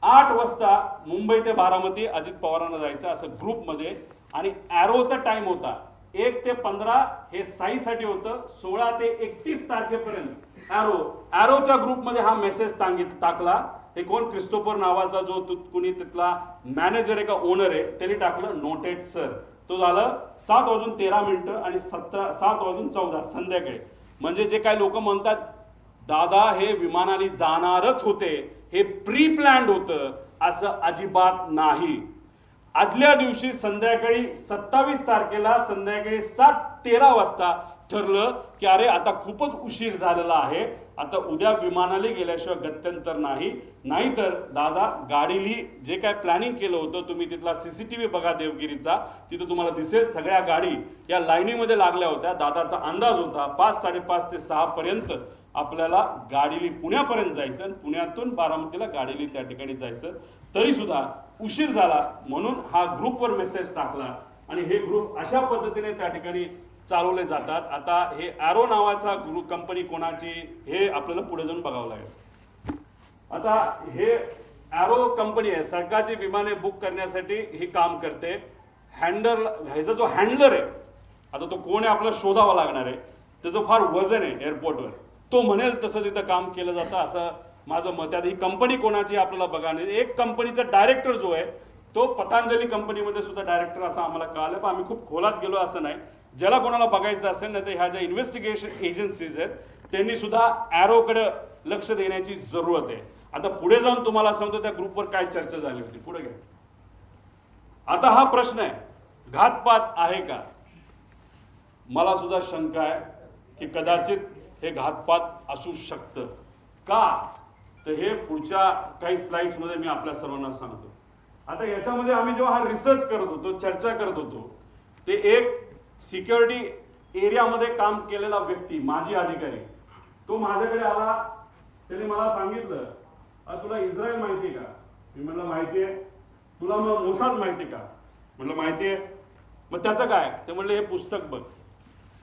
8 वाजता मुंबई ते बारामती अजित पवारांना जायचं असं ग्रुपमध्ये. आणि ॲरोचा टाइम होता 1 ते 15 हे साईसाठी होतं, 16 ते 31 तारखेपर्यंत ॲरोच्या ग्रुपमध्ये हा मेसेज टाकला. हे कोण क्रिस्टोफर नावाचा जो कुणी तिथला मॅनेजर आहे का ओनर आहे त्यांनी टाकलं नोटेड सर. तो झालं 7:13 आणि 7:14 संध्याकाळी. म्हणजे जे काही लोक म्हणतात दादा हे विमानाने जाणारच होते, हे प्री प्लॅन्ड होतं, असं अजिबात नाही. आदल्या दिवशी संध्याकाळी 27 तारखेला संध्याकाळी 7:13 वाजता ठरलं की अरे आता खूपच उशीर झालेला आहे, आता उद्या विमानाला गेल्याशिवाय गत्यंतर नाही. नाहीतर दादा गाडीली जे काय प्लॅनिंग केलं होतं तुम्ही तिथला CCTV बघा देवगिरीचा, तिथं तुम्हाला दिसेल सगळ्या गाडी या लाईनीमध्ये लागल्या होत्या. दादाचा अंदाज होता 5, 5:30 ते 6 पर्यंत आपल्याला गाडीली पुण्यापर्यंत जायचं आणि पुण्यातून बारामतीला गाडीली त्या ठिकाणी जायचं. तरी सुद्धा उशीर झाला म्हणून हा ग्रुपवर मेसेज टाकला आणि हे ग्रुप अशा पद्धतीने त्या ठिकाणी चालवले जातात. आता हे ॲरो नावाचा ग्रुप कंपनी कोणाची हे आपल्याला पुढे जाऊन बघावं लागेल. आता हे ॲरो कंपनी आहे, सरकारची विमाने बुक करण्यासाठी हे काम करते. ह्याचा जो हँडलर आहे आता तो कोण आहे आपल्याला शोधावा लागणार आहे, त्याचं फार वजन आहे एअरपोर्टवर, तो म्हणेल तसं तिथं काम केलं जातं असं माझं मत आहे. ही कंपनी कोणाची आपल्याला बघा नाही. एक कंपनीचा डायरेक्टर जो आहे तो पतंजली कंपनीमध्ये सुद्धा डायरेक्टर असं आम्हाला कळालं, पण आम्ही खूप खोलात गेलो असं नाही. ज्याला कोणाला बघायचं असेल ना तर ह्या ज्या इन्व्हेस्टिगेशन एजन्सीज आहेत त्यांनी सुद्धा ॲरोकडे लक्ष देण्याची जरूरत आहे. आता पुढे जाऊन तुम्हाला सांगतो त्या ग्रुपवर काय चर्चा झाली होती, पुढे घ्या. आता हा प्रश्न आहे घातपात आहे का. मला सुद्धा शंका आहे की कदाचित हे घातपात असू शकतं. का तर हे पुढच्या काही स्लाइड्स मध्ये मी आपल्या सर्वांना सांगतो. आता याच्यामध्ये आम्ही जेव्हा हा रिसर्च करत होतो, चर्चा करत होतो, ते एक सिक्युरिटी एरियामध्ये काम केलेला व्यक्ती माजी अधिकारी तो माझ्याकडे आला. त्याने मला सांगितलं तुला इस्रायल माहिती आहे का? मी म्हणलं माहिती आहे. तुला मग मोसाद माहिती आहे का? म्हणलं माहिती आहे. मग त्याचं काय? ते म्हणले हे पुस्तक बघ.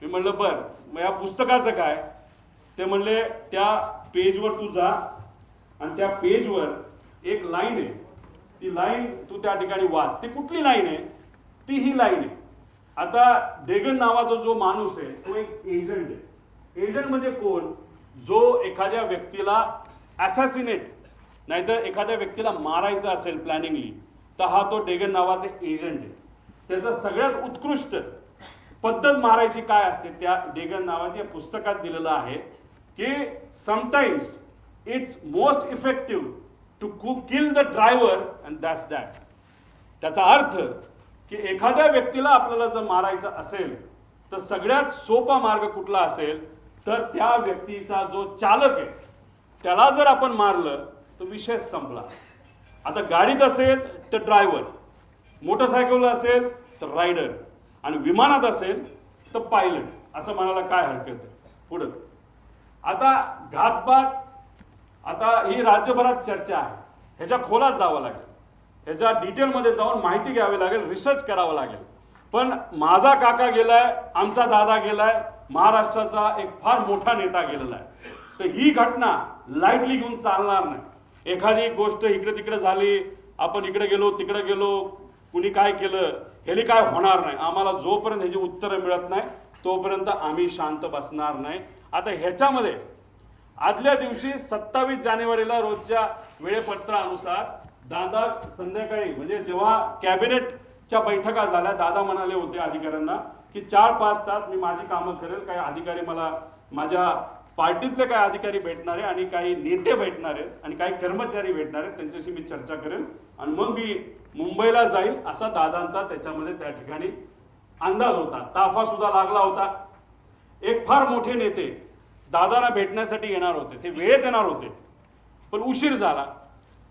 मी म्हणलं बर, मग या पुस्तकाचं काय? ते म्हणले त्या पेजवर तू जा आणि त्या पेजवर एक लाईन आहे, ती लाईन तू त्या ठिकाणी वाच. ती कुठली लाईन आहे? ती ही लाईन आहे. आता डेगन नावाचा जो माणूस आहे तो एक एजंट आहे. एजंट म्हणजे कोण? जो एखाद्या व्यक्तीला असॅसिनेट नाहीतर एखाद्या व्यक्तीला मारायचं असेल प्लॅनिंगली, तर हा तो डेगन नावाचा एजंट आहे. त्याचं सगळ्यात उत्कृष्ट पद्धत मारायची काय असते त्या डेगन नावाच्या पुस्तकात दिलेलं आहे की sometimes it's most effective to kill the driver and that's that. त्याचा अर्थ की एखाद्या व्यक्तीला आपल्याला जर मारायचं असेल तर सगळ्यात सोपा मार्ग कुठला असेल तर त्या व्यक्तीचा जो चालक आहे त्याला जर आपण मारलं तर विषय संपला. आता गाडीत असेल तर ड्रायव्हर, मोटरसायकलला असेल तर रायडर आणि विमानात असेल तर पायलट, असं म्हणायला काय हरकत आहे. पुढं आता घातपात, आता ही राज्यभरात चर्चा आहे. ह्याच्या खोलात जावं लागेल, ह्याच्या डिटेलमध्ये जाऊन माहिती घ्यावी लागेल, रिसर्च करावं लागेल. पण माझा काका गेलाय, आमचा दादा गेलाय, महाराष्ट्राचा एक फार मोठा नेता गेलेला आहे. तर ही घटना लाईटली घेऊन चालणार नाही. एखादी गोष्ट इकडे तिकडे झाली, आपण इकडे गेलो तिकडे गेलो, कुणी काय केलं, ह्याने काय होणार नाही. आम्हाला जोपर्यंत ह्याची उत्तरं मिळत नाही तोपर्यंत आम्ही शांत बसणार नाही. आता ह्याच्यामध्ये आदल्या दिवशी 27 जानेवारीला रोजच्या वेळेपत्रानुसार दादा संध्याकाळी म्हणजे जेव्हा कॅबिनेटच्या बैठका झाल्या, दादा म्हणाले होते अधिकाऱ्यांना की 4-5 तास मी माझी कामं करेल. काही अधिकारी मला, माझ्या पार्टीतले काही अधिकारी भेटणारे आणि काही नेते भेटणारे आणि काही कर्मचारी भेटणारे, त्यांच्याशी मी चर्चा करेन आणि मग मी मुंबईला जाईल, असा दादांचा त्याच्यामध्ये त्या ठिकाणी अंदाज होता. ताफा सुद्धा लागला होता. एक फार मोठे नेते दादाला भेटण्यासाठी येणार होते, ते वेळेत येणार होते, पण उशीर झाला.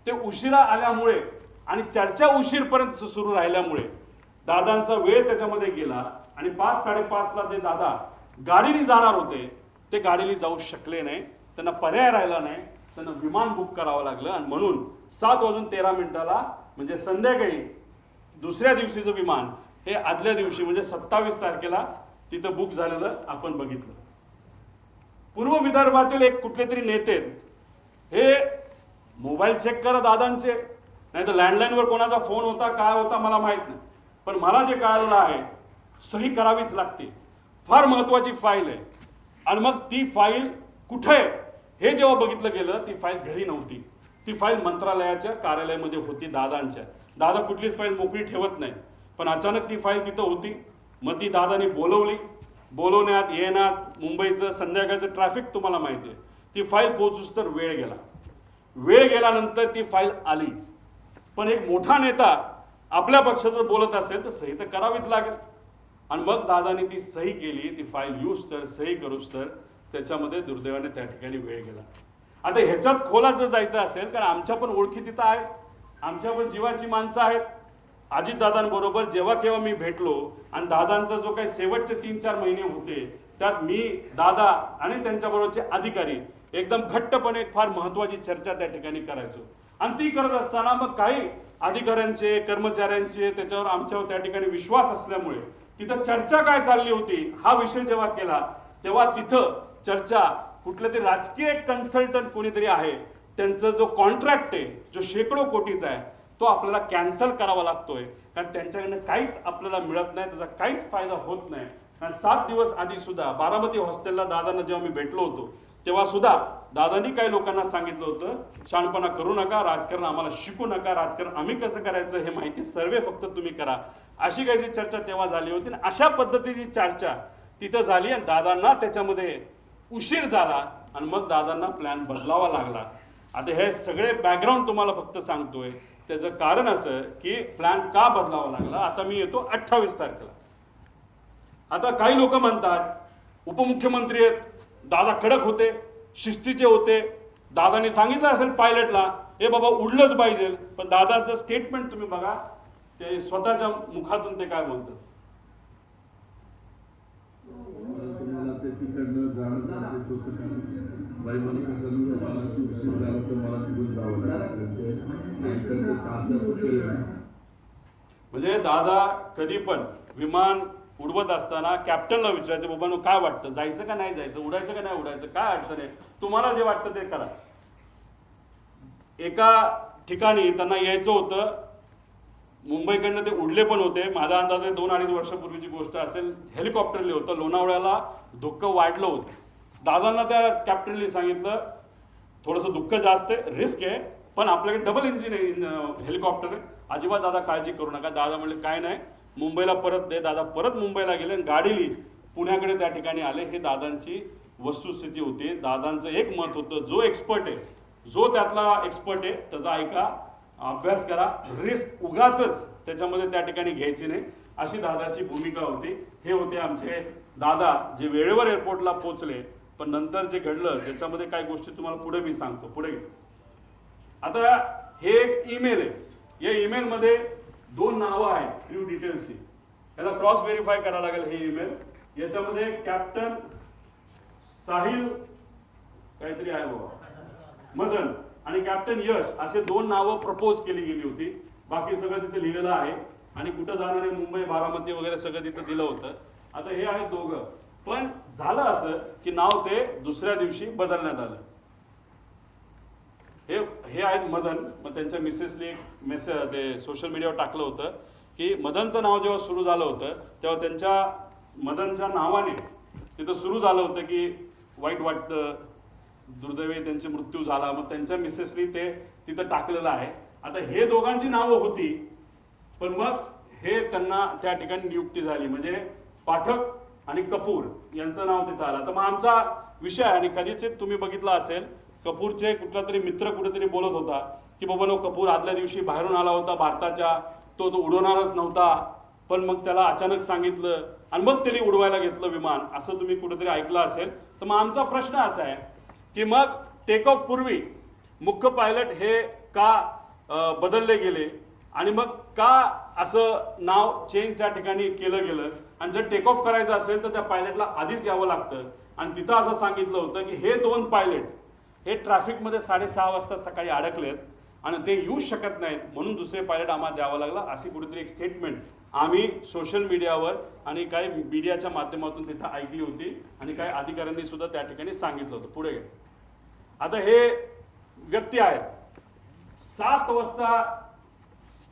ते उशिरा आल्यामुळे आणि चर्चा उशीरपर्यंत सुरू राहिल्यामुळे दादांचा वेळ त्याच्यामध्ये गेला आणि 5-5:30ला जे दादा गाडीने जाणार होते ते गाडीने जाऊ शकले नाही. त्यांना पर्याय राहिला नाही, त्यांना विमान बुक करावं लागलं आणि म्हणून 7:13 म्हणजे संध्याकाळी दुसऱ्या दिवशीचं विमान हे आदल्या दिवशी म्हणजे 27 तारखेला तिथं बुक झालेलं आपण बघितलं. पूर्व विदर्भातील एक कुठले तरी नेते हे मोबाईल चेक करा दादांचे, नाही तर लँडलाईनवर कोणाचा फोन होता काय होता मला माहित नाही, पण मला जे कळालेलं आहे सही करावीच लागते. फार महत्वाची फाईल आहे आणि मग ती फाईल कुठे हे जेव्हा बघितलं गेलं ती फाईल घरी नव्हती. ती फाईल मंत्रालयाच्या कार्यालयामध्ये होती दादांच्या. दादा कुठलीच फाईल मोकळी ठेवत नाही, पण अचानक ती फाईल तिथं होती. मग ती दादानी बोलवली. बोलवण्यात येण्यात मुंबईचं संध्याकाळचं ट्रॅफिक तुम्हाला माहिती आहे. ती फाईल पोहोचूस तर वेळ गेला. वेळ गेल्यानंतर ती फाईल आली. पण एक मोठा नेता आपल्या पक्षाचं बोलत असेल तर सही तर करावीच लागेल आणि मग दादानी ती सही केली. ती फाईल यूज तर सही करूच तर त्याच्यामध्ये दुर्दैवाने त्या ठिकाणी वेळ गेला. आता ह्याच्यात खोलात जर जायचं असेल, कारण आमच्या पण ओळखी तिथं आहेत, आमच्या पण जीवाची माणसं आहेत. अजितदादांबरोबर जेव्हा केव्हा मी भेटलो आणि दादांचा जो काही शेवटचे 3-4 महिने होते त्यात मी, दादा आणि त्यांच्याबरोबरचे अधिकारी एकदम घट्टपणे एक फार महत्वाची चर्चा त्या ठिकाणी करायचो. आणि ती करत असताना मग काही अधिकाऱ्यांचे, कर्मचाऱ्यांचे त्याच्यावर आमच्यावर त्या ठिकाणी विश्वास असल्यामुळे तिथं चर्चा काय चालली होती हा विषय जेव्हा केला तेव्हा तिथं चर्चा कुठलं तरी राजकीय कन्सल्टंट कोणीतरी आहे, त्यांचा जो कॉन्ट्रॅक्ट आहे जो शेकडो कोटीचा आहे तो आपल्याला कॅन्सल करावा लागतोय, कारण त्यांच्याकडनं काहीच आपल्याला मिळत नाही, त्याचा काहीच फायदा होत नाही. कारण 7 दिवस आधी सुद्धा बारामती हॉस्टेलला दादांना जेव्हा मी भेटलो होतो तेव्हा सुद्धा दादांनी काही लोकांना सांगितलं होतं, शहाणपणा करू नका, राजकारण आम्हाला शिकू नका, राजकारण आम्ही कसं करायचं हे माहिती सर्वे फक्त तुम्ही करा, अशी काहीतरी चर्चा तेव्हा झाली होती. आणि अशा पद्धतीची चर्चा तिथं झाली आणि दादांना त्याच्यामध्ये उशीर झाला आणि मग दादांना प्लॅन बदलावा लागला. आता हे सगळे बॅकग्राऊंड तुम्हाला फक्त सांगतोय. त्याचं कारण असं की प्लॅन का बदलावा लागला. आता मी येतो 28 तारखेला. आता काही लोक म्हणतात उपमुख्यमंत्री आहेत, दादा कडक होते, शिस्तीचे होते, दादांनी सांगितलं असेल पायलटला हे बाबा उडलंच पाहिजे, पण दादाचं स्टेटमेंट तुम्ही बघा, ते स्वतःच्या मुखातून ते काय बोलतात. तुम्हाला ते तिकडनं जाणं तुम्हाला निघून जावं लागलं ते असं केलं नाही. म्हणजे दादा कधी पण विमान उडवत असताना कॅप्टनला विचारायचं, बाबा काय वाटतं, जायचं का नाही जायचं, उडायचं का नाही उडायचं, काय अडचण आहे, तुम्हाला जे वाटतं ते करा. एका ठिकाणी त्यांना यायचं होतं, मुंबईकडनं ते उडले पण होते. माझा अंदाज आहे 2-2.5 वर्षापूर्वीची गोष्ट असेल. हेलिकॉप्टरले होतं, लोणावळ्याला धुक्कं वाढलं होतं. दादांना त्या कॅप्टनने सांगितलं थोडंसं दुःख जास्त आहे, रिस्क आहे, पण आपल्याकडे डबल इंजिन हेलिकॉप्टर आहे, अजिबात दादा काळजी करू नका. दादा म्हणले काय नाही, मुंबईला परत दे. दादा परत मुंबईला गेले आणि गाडीली पुण्याकडे त्या ठिकाणी आले. हे दादांची वस्तुस्थिती होती. दादांचं एक मत होतं, जो एक्सपर्ट आहे, जो त्यातला एक्सपर्ट आहे त्याचा ऐका, अभ्यास करा, रिस्क उगाचच त्याच्यामध्ये त्या ठिकाणी घ्यायची नाही, अशी दादाची भूमिका होती. हे होते आमचे दादा, जे वेळेवर एअरपोर्टला पोहोचले. पण नंतर जे घडलं ज्याच्यामध्ये काही गोष्टी तुम्हाला पुढे मी सांगतो. पुढे आता हे एक ईमेल आहे, या ईमेलमध्ये 2 नावं आहेत क्रू डिटेल्सची. याला क्रॉस व्हेरीफाय करावं लागेल. हे ईमेल याच्यामध्ये कॅप्टन साहिल काहीतरी आहे बाबा मदन आणि कॅप्टन यश असे 2 नावं प्रपोज केली गेली होती. बाकी सगळं तिथे लिहिलेलं आहे आणि कुठं जाणार आहे, मुंबई बारामती वगैरे सगळं तिथं दिलं होतं. आता हे आहेत दोघं, पण झालं असं की नाव ते दुसऱ्या दिवशी बदलण्यात आलं. हे आहेत मदन. मग त्यांच्या मिसेसने एक मेसेज ते सोशल मीडियावर टाकलं होतं की मदनचं नाव जेव्हा सुरू झालं होतं तेव्हा त्यांच्या मदनच्या नावाने तिथं सुरू झालं होतं की वाईट वाटतं, दुर्दैवी त्यांचे मृत्यू झाला. मग त्यांच्या मिसेसनी ते तिथं टाकलेलं आहे. आता हे दोघांची नावं होती, पण मग हे त्यांना त्या ठिकाणी नियुक्ती झाली, म्हणजे पाठक आणि कपूर यांचं नाव तिथं आलं. तर मग आमचा विषय आहे, आणि कधीच तुम्ही बघितलं असेल, कपूरचे कुठला तरी मित्र कुठेतरी बोलत होता की बाबा नो कपूर आदल्या दिवशी बाहेरून आला होता भारताच्या, तो उडवणारच नव्हता, पण मग त्याला अचानक सांगितलं आणि मग त्याने उडवायला घेतलं विमान, असं तुम्ही कुठेतरी ऐकलं असेल. तर मग आमचा प्रश्न असा आहे की मग टेक ऑफ पूर्वी मुख्य पायलट हे का बदलले गेले आणि मग का असं नाव चेंज त्या ठिकाणी केलं गेलं, आणि जर टेक ऑफ करायचं असेल तर त्या पायलटला आधीच यावं लागतं. आणि तिथं असं सांगितलं होतं की हे 2 पायलट हे ट्रॅफिकमध्ये 6:30 वाजता सकाळी अडकलेत आणि ते येऊ शकत नाहीत, म्हणून दुसरे पायलट आम्हाला द्यावं लागला, अशी कुठेतरी एक स्टेटमेंट आम्ही सोशल मीडियावर आणि काही मीडियाच्या माध्यमातून तिथं ऐकली होती आणि काही अधिकाऱ्यांनी सुद्धा त्या ठिकाणी सांगितलं होतं. पुढे आता हे व्यक्ती आहेत, 7 वाजता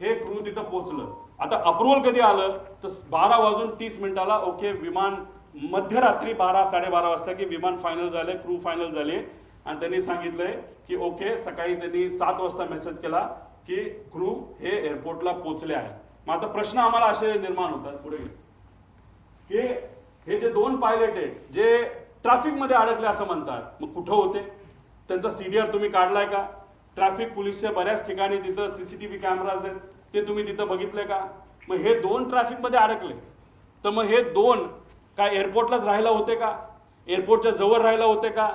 हे क्रू तिथं पोहोचलं. आता अप्रुव्हल कधी आलं तर 12:30 ओके, विमान मध्यरात्री 12-12:30 वाजता की विमान फायनल झाले, क्रू फायनल झाले, आणि त्यांनी सांगितलंय की ओके, सकाळी त्यांनी 7 वाजता मेसेज केला की क्रू हे एअरपोर्टला पोहोचले आहे. मग आता प्रश्न आम्हाला असे निर्माण होतात पुढे की हे जे 2 पायलट आहेत जे ट्रॅफिक मध्ये अडकले असं म्हणतात, मग कुठं होते, त्यांचा CDR तुम्ही काढलाय का? ट्रॅफिक पोलीसच्या बऱ्याच ठिकाणी तिथं CCTV कॅमेराज आहेत, ते तुम्ही तिथं बघितले का? मग हे 2 ट्रॅफिक मध्ये अडकले, तर मग हे 2 काय एअरपोर्टलाच राहायला होते का? एअरपोर्टच्या जवळ राहायला होते का?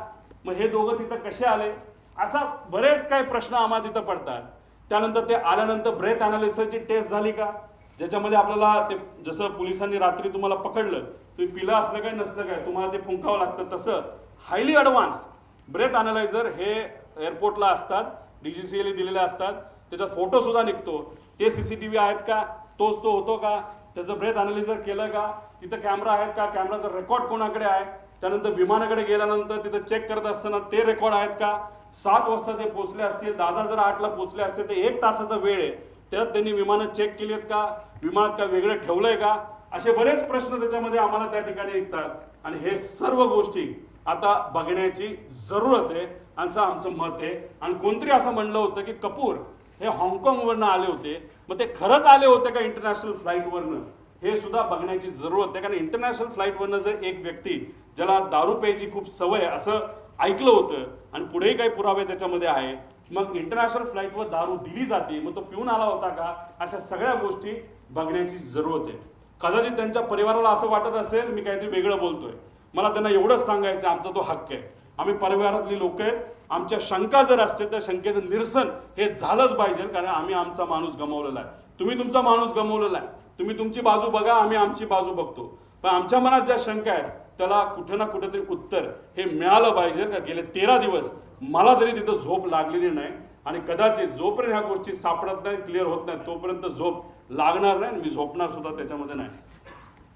मग हे दोघं तिथं कसे आले? असा बरेच काही प्रश्न आम्हाला तिथं पडतात. त्यानंतर ते आल्यानंतर ब्रेथ अनालिसिसची टेस्ट झाली का, ज्याच्यामध्ये आपल्याला ते जसं पोलिसांनी रात्री तुम्हाला पकडलं, तुम्ही पिलं असलं काय नसलं काय तुम्हाला ते फुंकावं लागतं, तसं हायली ॲडव्हान्स्ड ब्रेथ अनालायझर हे एअरपोर्टला असतात, DGCA दिलेले असतात. त्याचा फोटो सुद्धा निघतो, ते CCTV आहेत का, तोच तो होतो का, त्याचं ब्रेथ अनालिझर केलं का, तिथं कॅमेरा आहेत का, कॅमेराचा रेकॉर्ड कोणाकडे आहे, त्यानंतर विमानाकडे गेल्यानंतर तिथं चेक करत असताना ते रेकॉर्ड आहेत का. 7 वाजता ते पोहोचले असतील, दादा जर 8ला पोहोचले असते तर 1 तासाचा वेळ आहे, त्यात त्यांनी विमानं चेक केली आहेत का, विमानात काय वेगळं ठेवलंय का, असे बरेच प्रश्न त्याच्यामध्ये आम्हाला त्या ठिकाणी निघतात. आणि हे सर्व गोष्टी आता बघण्याची जरूरत आहे असं आमचं मत आहे. आणि कोणतरी असं म्हणलं होतं की कपूर हे हाँगकाँगवरनं आले होते, मग ते खरंच आले होते का इंटरनॅशनल फ्लाईटवरनं, हे सुद्धा बघण्याची जरूरत आहे. कारण इंटरनॅशनल फ्लाईटवरनं जर एक व्यक्ती ज्याला दारू प्यायची खूप सवय असं ऐकलं होतं आणि पुढेही काही पुरावे त्याच्यामध्ये आहे, मग इंटरनॅशनल फ्लाईटवर दारू दिली जाते, मग तो पिऊन आला होता का, अशा सगळ्या गोष्टी बघण्याची जरूरत आहे. कदाचित त्यांच्या परिवाराला असं वाटत असेल मी काहीतरी वेगळं बोलतोय, मला त्यांना एवढंच सांगायचं आमचा तो हक्क आहे, आम्ही परिवारातली लोक आहेत, आमच्या शंका जर असतील तर शंकेचं निरसन हे झालंच पाहिजे, कारण आम्ही आमचा माणूस गमावलेला आहे, तुम्ही तुमचा माणूस गमावलेला आहे, तुम्ही तुमची बाजू बघा, आम्ही आमची बाजू बघतो. पण आमच्या मनात ज्या शंका आहेत त्याला कुठे ना कुठेतरी उत्तर हे मिळालं पाहिजे. का गेले 13 दिवस मला तरी तिथं झोप लागलेली नाही आणि कदाचित जोपर्यंत ह्या गोष्टी सापडत नाही, क्लिअर होत नाही, तोपर्यंत झोप लागणार नाही आणि मी झोपणार सुद्धा त्याच्यामध्ये नाही.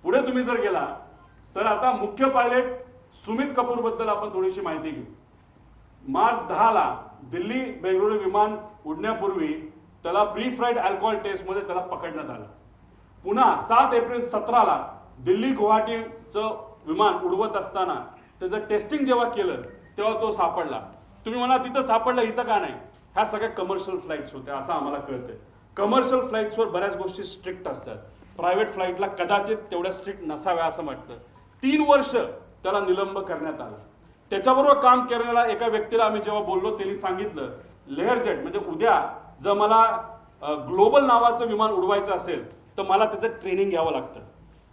पुढे तुम्ही जर गेला तर आता मुख्य पायलट सुमित कपूर बद्दल आपण थोडीशी माहिती घेऊ. मार्च 10ला दिल्ली बेंगळुरू विमान उडण्यापूर्वी त्याला प्री फ्लाईट अल्कोहोल टेस्टमध्ये त्याला पकडण्यात आलं. पुन्हा 7 एप्रिल 17ला दिल्ली गुवाहाटीचं विमान उडवत असताना त्याचं टेस्टिंग जेव्हा केलं तेव्हा तो सापडला. तुम्ही म्हणा तिथं सापडला, इथं का नाही? ह्या सगळ्या कमर्शियल फ्लाईट्स होत्या असं आम्हाला कळतंय. कमर्शियल फ्लाईट्सवर बऱ्याच गोष्टी स्ट्रिक्ट असतात, प्रायव्हेट फ्लाईटला कदाचित तेवढ्या स्ट्रिक्ट नसाव्या असं वाटतं. 3 वर्ष त्याला निलंब करण्यात आलं. त्याच्याबरोबर काम करणाऱ्या एका व्यक्तीला आम्ही जेव्हा बोललो त्यांनी सांगितलं लेअरजेट म्हणजे उद्या जर मला ग्लोबल नावाचं विमान उडवायचं असेल तर मला त्याचं ट्रेनिंग घ्यावं लागतं,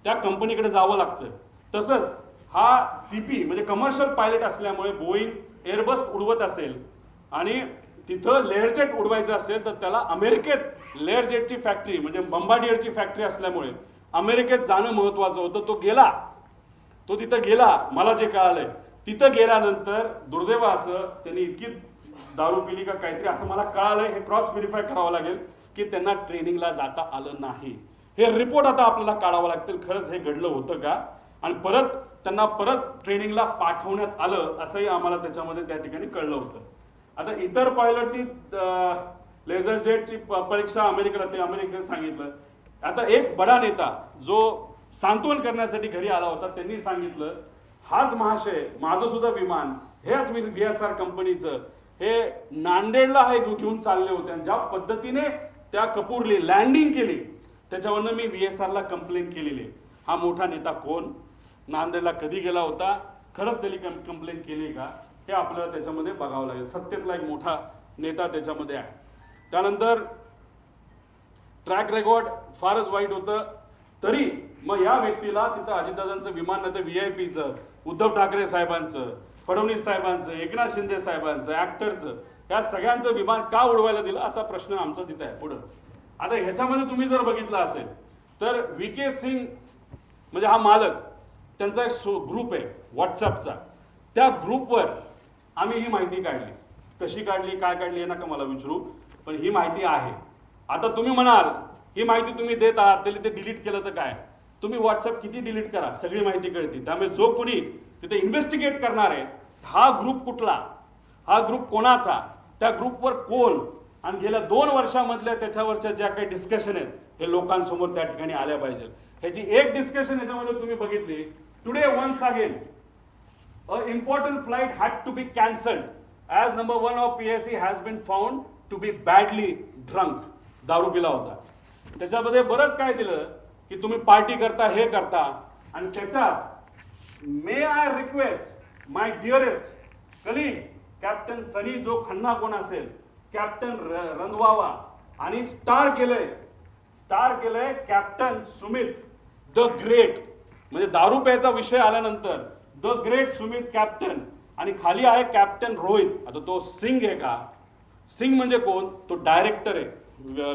त्या कंपनीकडे जावं लागतं. तसंच हा CP म्हणजे कमर्शियल पायलट असल्यामुळे बोईंग एअरबस उडवत असेल आणि तिथं लेअरजेट उडवायचं असेल तर त्याला अमेरिकेत लेअरजेटची फॅक्टरी म्हणजे बंबाडियरची फॅक्टरी असल्यामुळे अमेरिकेत जाणं महत्वाचं होतं. तो तिथं गेला. मला जे कळालंय तिथं गेल्यानंतर दुर्दैव असं त्यांनी इतकी दारू पिली का काहीतरी असं मला कळालंय. हे क्रॉस व्हेरीफाय करावं लागेल की त्यांना ट्रेनिंगला जाता आलं नाही. हे रिपोर्ट आता आपल्याला काढावं लागतील खरंच हे घडलं होतं का आणि त्यांना परत ट्रेनिंगला पाठवण्यात आलं असंही आम्हाला त्याच्यामध्ये त्या ठिकाणी कळलं होतं. आता इतर पायलटनी लेझर जेटची परीक्षा अमेरिकेत सांगितलं. आता एक बडा नेता जो सांत्वन करण्यासाठी घरी आला होता त्यांनी सांगितलं हाच महाशय माझं सुद्धा विमान हेच मी VSR कंपनीचं हे नांदेडला हे घेऊन चालले होते आणि ज्या पद्धतीने त्या कपूरली लँडिंग केली त्याच्यावरनं मी VSRला कंप्लेंट केलेली. हा मोठा नेता कोण, नांदेडला कधी गेला होता, खरंच त्यांनी कंप्लेंट केली का, हे आपल्याला त्याच्यामध्ये बघावं लागेल. सत्तेतला एक मोठा नेता त्याच्यामध्ये आहे. त्यानंतर ट्रॅक रेकॉर्ड फारच वाईट होतं. तरी मग या व्यक्तीला तिथं अजितदादांचं विमान नाही तर VIPचं, उद्धव ठाकरे साहेबांचं, फडणवीस साहेबांचं, एकनाथ शिंदे साहेबांचं, ऍक्टरचं, या सगळ्यांचं विमान का उडवायला दिलं असा प्रश्न आमचा तिथं आहे. पुढं आता ह्याच्यामध्ये तुम्ही जर बघितलं असेल तर VK सिंग म्हणजे हा मालक त्यांचा एक ग्रुप आहे व्हॉट्सअपचा. त्या ग्रुपवर आम्ही ही माहिती काढली. कशी काढली काय काढली हे नका मला विचारू, पण ही माहिती आहे. आता तुम्ही म्हणाल ही माहिती तुम्ही देत आहात तरी ते डिलीट केलं तर काय, तुम्ही व्हॉट्सअप किती डिलीट करा सगळी माहिती कळते. त्यामुळे जो कोणी तिथे इन्व्हेस्टिगेट करणार आहे हा ग्रुप कुठला, हा ग्रुप कोणाचा, त्या ग्रुपवर कोण आणि गेल्या 2 वर्षामधल्या त्याच्यावरच्या ज्या काही डिस्कशन आहेत हे लोकांसमोर त्या ठिकाणी आल्या पाहिजे. ह्याची एक डिस्कशन याच्यामध्ये तुम्ही बघितली. Today once again a important flight had to be cancelled as number 1 of PSC has been found to be badly drunk. दारू पिला होता. त्याच्यामध्ये बरंच काय दिलं की तुम्ही पार्टी करता हे करता आणि त्याच्यात may I request my dearest colleagues captain Sunny Jo Khanna कोण असेल, कॅप्टन रंधवावा आणि स्टार केलंय कॅप्टन सुमित द ग्रेट. म्हणजे दारू प्यायचा विषय आल्यानंतर द ग्रेट सुमित कॅप्टन आणि खाली आहे कॅप्टन रोहित. आता तो सिंग आहे का, सिंग म्हणजे कोण, तो डायरेक्टर आहे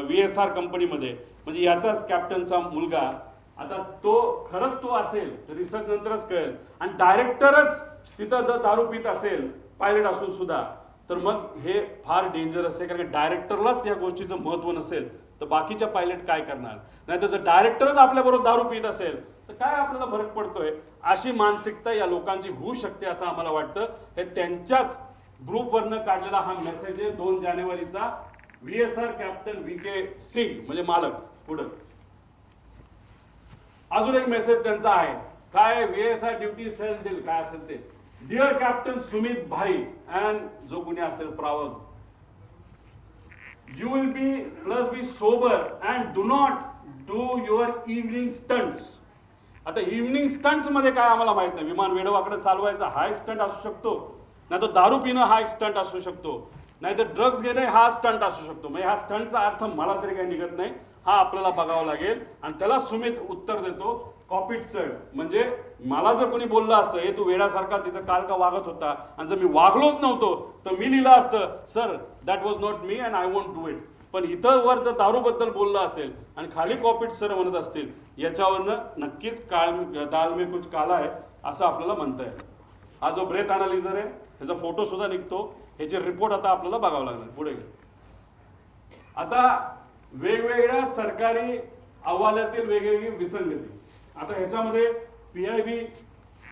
VSR कंपनीमध्ये, म्हणजे याचाच कॅप्टनचा मुलगा. आता तो खरंच तो असेल तर रिसर्च नंतरच कळेल आणि डायरेक्टरच तिथं दारू पित असेल पायलट असून सुद्धा तर मग हे फार डेंजरस आहे. कारण डायरेक्टरलाच या गोष्टीचं महत्व नसेल तर बाकीच्या पायलट काय करणार, नाही तर जर डायरेक्टरच आपल्याबरोबर दारू पित असेल तर काय आपल्याला फरक पडतोय, अशी मानसिकता या लोकांची होऊ शकते असं आम्हाला वाटतं. हे त्यांच्याच ग्रुपवरनं काढलेला हा मेसेज आहे 2 जानेवारीचा. VSR कॅप्टन VK सिंग म्हणजे मालक. पुढे अजून एक मेसेज त्यांचा आहे काय, VSR ड्युटी सेल डील काय असेल ते, डिअर कॅप्टन सुमित भाई अँड जो कोणी असेल प्रावग, you will be sober and do not do your evening stunts. आता इव्हनिंग स्टंट्स मध्ये काय आम्हाला माहित नाही. विमान वेडवाकडे चालवायचा हा एक स्टंट असू शकतो, नाही तर दारू पिणं हा एक स्टंट असू शकतो, नाही तर ड्रग्ज घेणे हा स्टंट असू शकतो. म्हणजे हा स्टंटचा अर्थ मला तरी काही निघत नाही. हा आपल्याला बघावा लागेल आणि त्याला सुमित उत्तर देतो कॉपीड सर. म्हणजे मला जर कोणी बोललं असतं हे तू वेड्यासारखा तिथं काल का वागत होता आणि जर मी वागलोच नव्हतो तर मी लिहिलं असतं sir that was not me and I won't do it. पण इथं वर जर दारूबद्दल बोललं असेल आणि खाली कॉपीड सर म्हणत असतील याच्यावरनं नक्कीच दाल में कुछ काला आहे असं आपल्याला म्हणता येईल. हा जो ब्रेथ अनालिझर आहे ह्याचा फोटो सुद्धा निघतो. ह्याचे रिपोर्ट आता आपल्याला बघावं लागणार पुढे. आता वेगवेगळ्या सरकारी अहवालातील वेगवेगळी विसंगती. आता ह्याच्यामध्ये PIB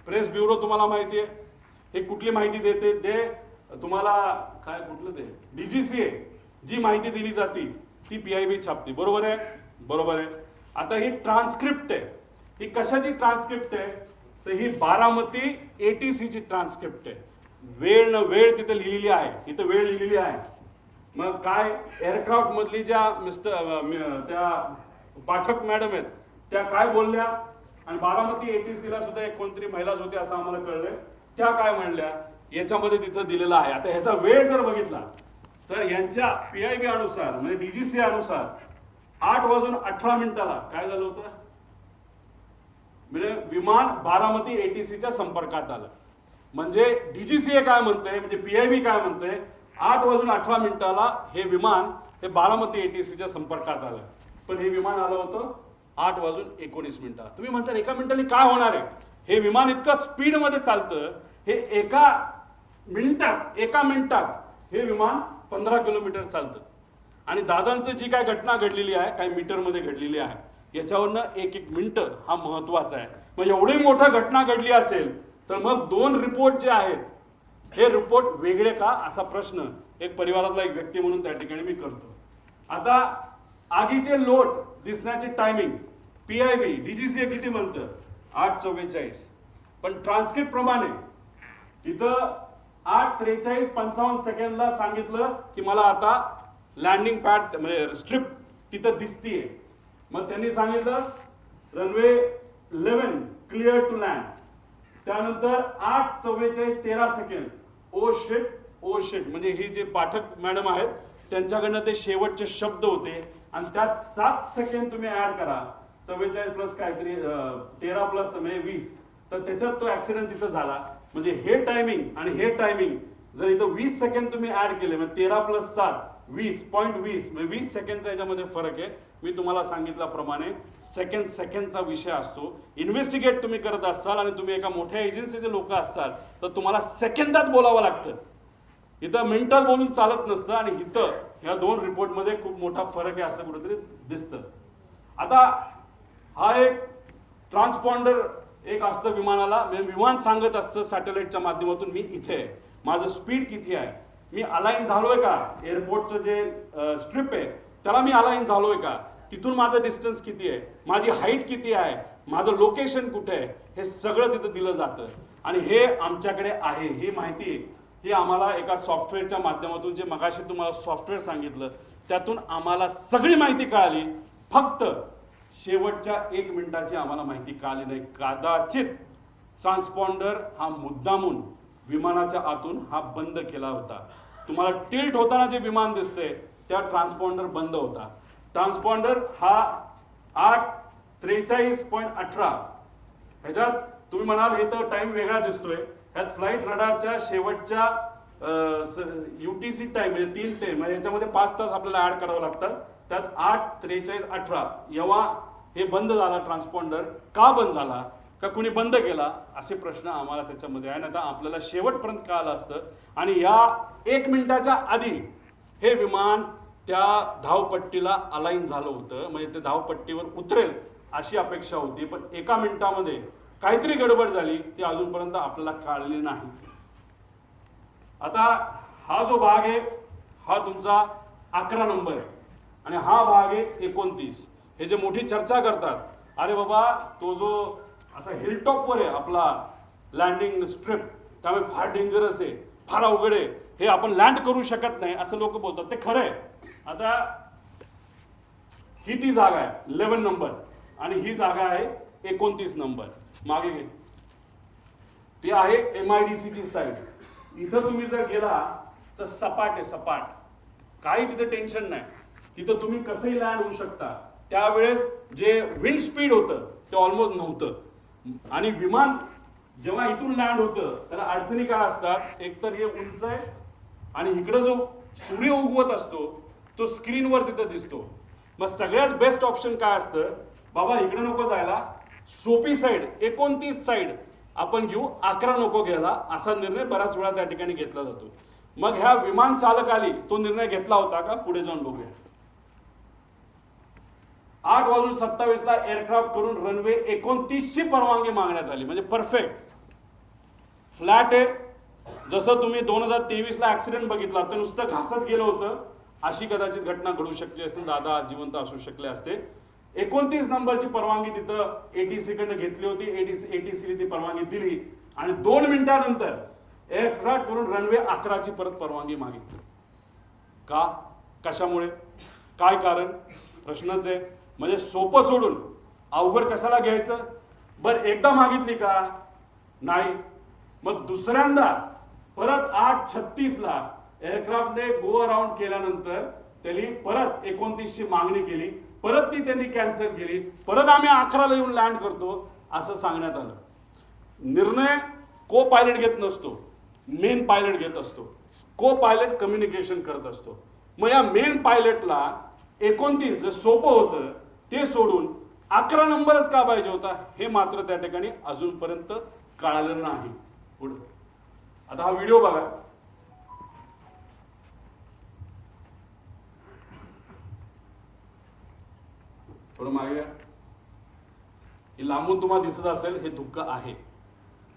प्रेस ब्युरो तुम्हाला माहिती आहे, हे कुठली माहिती देते ते तुम्हाला काय कुठलं ते DGCA जी माहिती दिली जाते ती PIB छापते. बरोबर आहे, बरोबर आहे. आता ही ट्रान्सक्रिप्ट आहे, ही कशाची ट्रान्सक्रिप्ट आहे तर ही बारामती ATC ची ट्रान्सक्रिप्ट आहे. वेळ न वेळ तिथे लिहिलेली आहे, इथं वेळ लिहिलेली आहे. मग काय एअरक्राफ्ट मधली ज्या त्या पाठक मॅडम आहेत त्या काय बोलल्या आणि बारामती ATC ला सुद्धा एक कोणतरी महिलाच होती असं आम्हाला कळलंय, त्या काय म्हणल्या याच्यामध्ये तिथं दिलेलं आहे. आता ह्याचा वेळ जर बघितला तर यांच्या PIB अनुसार म्हणजे DGCA अनुसार 8:18 काय झालं होतं म्हणजे विमान बारामती ATC च्या संपर्कात आलं. म्हणजे DGCA काय म्हणतंय म्हणजे PIB काय म्हणतंय 8:18 हे विमान हे बारामती ATC च्या संपर्कात आलं. पण हे विमान आलं होतं 8:19. तुम्ही म्हणता एका मिनिटाने काय होणार आहे, हे विमान इतकं स्पीड मध्ये चालतं, हे एका मिनिटात हे विमान 15 किलोमीटर चालतं. आणि दादांचं जी काय घटना घडलेली आहे काही मीटरमध्ये घडलेली आहे याच्यावरनं एक मिनिट हा महत्वाचा आहे. मग एवढी मोठी घटना घडली असेल तर मग 2 रिपोर्ट जे आहेत हे रिपोर्ट वेगळे का असा प्रश्न एक परिवारातला एक व्यक्ती म्हणून त्या ठिकाणी मी करतो. आता आगीचे लोट दिसण्याची टायमिंग PIB DGCA किती म्हणतं 8:44, पण ट्रान्सक्रिप्ट प्रमाणे इथं 8:43:55 ला सांगितलं की मला आता लँडिंग पॅड म्हणजे स्ट्रिप तिथं दिसतीये. मग त्यांनी सांगितलं रनवे 11 क्लिअर टू लँड. त्यानंतर 8:44:13 ओ शिट म्हणजे ही जे पाठक मॅडम आहेत त्यांच्याकडनं ते शेवटचे शब्द होते आणि त्यात 7 सेकंड तुम्ही ऍड करा 44 प्लस काहीतरी 13 प्लस 20 तर त्याच्यात तो ऍक्सिडेंट तिथं झाला. म्हणजे हे टायमिंग आणि हे टायमिंग जर इथं 20 सेकंड तुम्ही ऍड केले म्हणजे 13 प्लस 7 20.20 म्हणजे 20 सेकंडचा याच्यामध्ये फरक आहे. मी तुम्हाला सांगितल्याप्रमाणे सेकंडचा विषय असतो. इन्व्हेस्टिगेट तुम्ही करत असाल आणि तुम्ही एका मोठ्या एजन्सीचे लोक असाल तर तुम्हाला सेकंदात बोलावं लागतं, इथं मिनिटात बोलून चालत नसतं. आणि इथं ह्या 2 रिपोर्टमध्ये खूप मोठा फरक आहे असं कुठेतरी दिसतं. आता हा एक ट्रान्सपॉन्डर एक असतं विमानाला, विमान सांगत असतं सॅटेलाइटच्या माध्यमातून मी इथे आहे, माझं स्पीड किती आहे, मी अलाइन झालोय का, एअरपोर्टचं जे स्ट्रिप आहे त्याला मी अलाइन झालोय का, तिथून माझं डिस्टन्स किती आहे, माझी हाईट किती आहे, माझं लोकेशन कुठे आहे, हे सगळं तिथं दिलं जातं. आणि हे आमच्याकडे आहे ही माहिती ही आम्हाला एका सॉफ्टवेअरच्या माध्यमातून जे मगाशी तुम्हाला सॉफ्टवेअर सांगितलं त्यातून आम्हाला सगळी माहिती कळाली. फक्त शेवटच्या 1 मिनिटाची आम्हाला माहिती कळाली नाही. कदाचित ट्रान्सपॉन्डर हा मुद्दामून विमानाच्या आतून हा बंद केला होता. तुम्हाला टिल्ट होताना जे विमान दिसतंय त्या ट्रान्सपॉन्डर बंद होता. ट्रान्सपॉन्डर हा 8:43.18 ह्याच्यात तुम्ही म्हणाल हे तर टाइम वेगळा दिसतोय, ह्यात फ्लाईट रडारच्या शेवटच्या UTC टाइम म्हणजे 3 ते म्हणजे याच्यामध्ये 5 तास आपल्याला ऍड करावं लागतात. त्यात 8:43.18 जेव्हा हे बंद झाला ट्रान्सपॉन्डर, का बंद झाला का कुणी बंद केला असे प्रश्न आम्हाला त्याच्यामध्ये आहे. आता आपल्याला शेवटपर्यंत कळालं असतं. आणि या 1 मिनिटाच्या आधी हे विमान त्या धावपट्टीला अलाइन झालं होतं, म्हणजे ते धावपट्टीवर उतरेल अशी अपेक्षा होती. पण 1 मिनिटामध्ये काहीतरी गडबड झाली ती अजूनपर्यंत आपल्याला कळलेली नाही. आता हा जो भाग आहे हा तुमचा 11 नंबर आहे आणि हा भाग आहे 29. हे जे मोठी चर्चा करतात अरे बाबा तो जो असा हिलटॉपवर आहे आपला लँडिंग स्ट्रिप त्यामुळे फार डेंजरस आहे, फार अवघड आहे, हे आपण लँड करू शकत नाही असं लोक बोलतात. ते खरं आहे. आता ही ती जागा आहे 11 नंबर आणि ही जागा आहे 29 नंबर. मागे घे, ती आहे MIDC ची साईड. इथं तुम्ही जर गेला तर सपाट आहे, सपाट, काही तिथे टेन्शन नाही, तिथं तुम्ही कसंही लँड होऊ शकता. त्यावेळेस जे विंड स्पीड होतं ते ऑलमोस्ट नव्हतं. आणि विमान जेव्हा इथून लँड होतं त्याला अडचणी काय असतात, एकतर हे उंच आहे आणि इकडं जो सूर्य उगवत असतो तो स्क्रीनवर तिथं दिसतो. मग सगळ्यात बेस्ट ऑप्शन काय असतं, बाबा इकडे नको जायला, सोपी साईड 29 साईड आपण घेऊ, 11 नको घ्यायला, असा निर्णय बऱ्याच वेळा त्या ठिकाणी घेतला जातो. मग ह्या विमान चालकाली तो निर्णय घेतला होता का? पुढे जाऊन बघूया. 8:27 एअरक्राफ्ट करून रनवे 29 ची परवानगी मागण्यात आली. म्हणजे परफेक्ट फ्लॅट आहे. जसं तुम्ही 2023 ऍक्सिडेंट बघितला तर नुसतं घासत गेलं होतं, अशी कदाचित घटना घडू शकली असते. दादा जिवंत असू शकले असते. 29 नंबरची परवानगी तिथं ATC कडनं घेतली होती. ATC ती परवानगी दिली आणि 2 मिनिटांनंतर एअरक्राफ्ट करून रनवे 11 ची परत परवानगी मागितली. का? कशामुळे? काय कारण? प्रश्नच आहे. म्हणजे सोपं सोडून अवघड कशाला घ्यायचं? बरं एकदा मागितली का? नाही. मग दुसऱ्यांदा परत 8:36 एअरक्राफ्टने गो अराउंड केल्यानंतर त्यांनी परत 29 ची मागणी केली. परत ती त्यांनी कॅन्सल केली. परत आम्ही 11ला येऊन लँड करतो असं सांगण्यात आलं. निर्णय को पायलट घेत नसतो, मेन पायलट घेत असतो. को पायलट कम्युनिकेशन करत असतो. मग या मेन पायलटला 29 सोपं होतं ते सोडून 11 नंबरच का पाहिजे होता हे मात्र त्या ठिकाणी अजूनपर्यंत कळालं नाही. पुढे आता हा व्हिडिओ बघा. थोडं मागे या. हे लांबून तुम्हाला दिसत असेल, हे धुक्क आहे.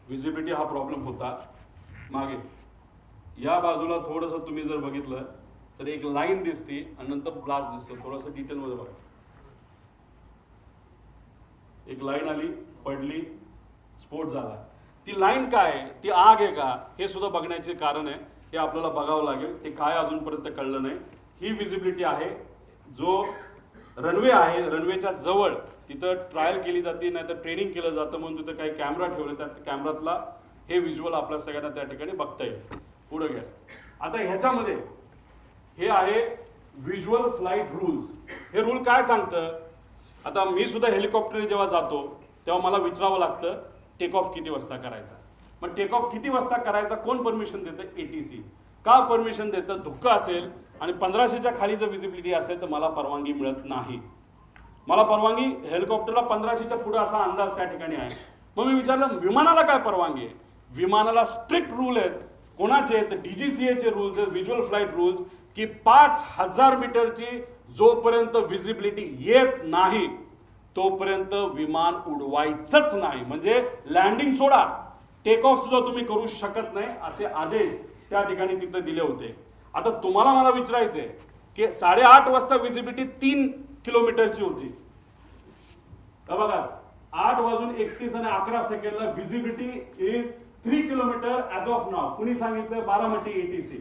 विजिबिलिटी हा प्रॉब्लेम होता. मागे या बाजूला थोडंसं तुम्ही जर बघितलं तर एक लाईन दिसते आणि नंतर ब्लास्ट दिसतो. थोडंसं डिटेलमध्ये बघा. एक लाईन आली, पडली, स्फोट झाला. ती लाईन काय आहे? ती आग आहे का? हे सुद्धा बघण्याचे कारण आहे. हे आपल्याला बघावं लागेल. ते काय अजूनपर्यंत कळलं नाही. ही विजिबिलिटी आहे. जो रनवे आहे, रनवेच्या जवळ तिथं ट्रायल केली जाते, नाही तर ट्रेनिंग केलं जातं म्हणून तिथं काही कॅमेरा ठेवले. त्या कॅमेरातला हे व्हिज्युअल आपल्या सगळ्यांना त्या ठिकाणी बघता येईल. पुढे घ्या. आता ह्याच्यामध्ये हे आहे व्हिज्युअल फ्लाईट रूल्स. हे रूल काय सांगतं? आता मी सुद्धा हेलिकॉप्टरने जेव्हा जातो तेव्हा मला विचारावं लागतं टेक ऑफ किती वाजता करायचा. मग टेक ऑफ किती वाजता करायचा कोण परमिशन देतं? ATC. का परमिशन देतं? धुक्क असेल आणि 1500च्या खाली जर विजिबिलिटी असेल तर मला परवानगी मिळत नाही. मला परवानगी हेलिकॉप्टरला 1500च्या पुढे असा अंदाज त्या ठिकाणी आहे. मग मी विचारलं विमानाला काय परवानगी आहे? विमानाला स्ट्रिक्ट रूल आहेत. कोणाचे? तर DGCAचे रूल्स आहेत, व्हिज्युअल फ्लाईट रूल्स, की 5000 मीटरची जोपर्यंत विजिबिलिटी येत नाही तोपर्यंत विमान उडवायचंच नाही. म्हणजे लँडिंग सोडा, टेक ऑफ सुद्धा तुम्ही करू शकत नाही असे आदेश त्या ठिकाणी तिथे दिले होते. आता तुम्हाला मला विचारायचंय की 8:30 वाजता विजिबिलिटी 3 किलोमीटरची होती. बघा 8:31 आणि 11 सेकंडला visibility is 3 kilometre as of now. कुणी सांगितलं? बारामती ATC.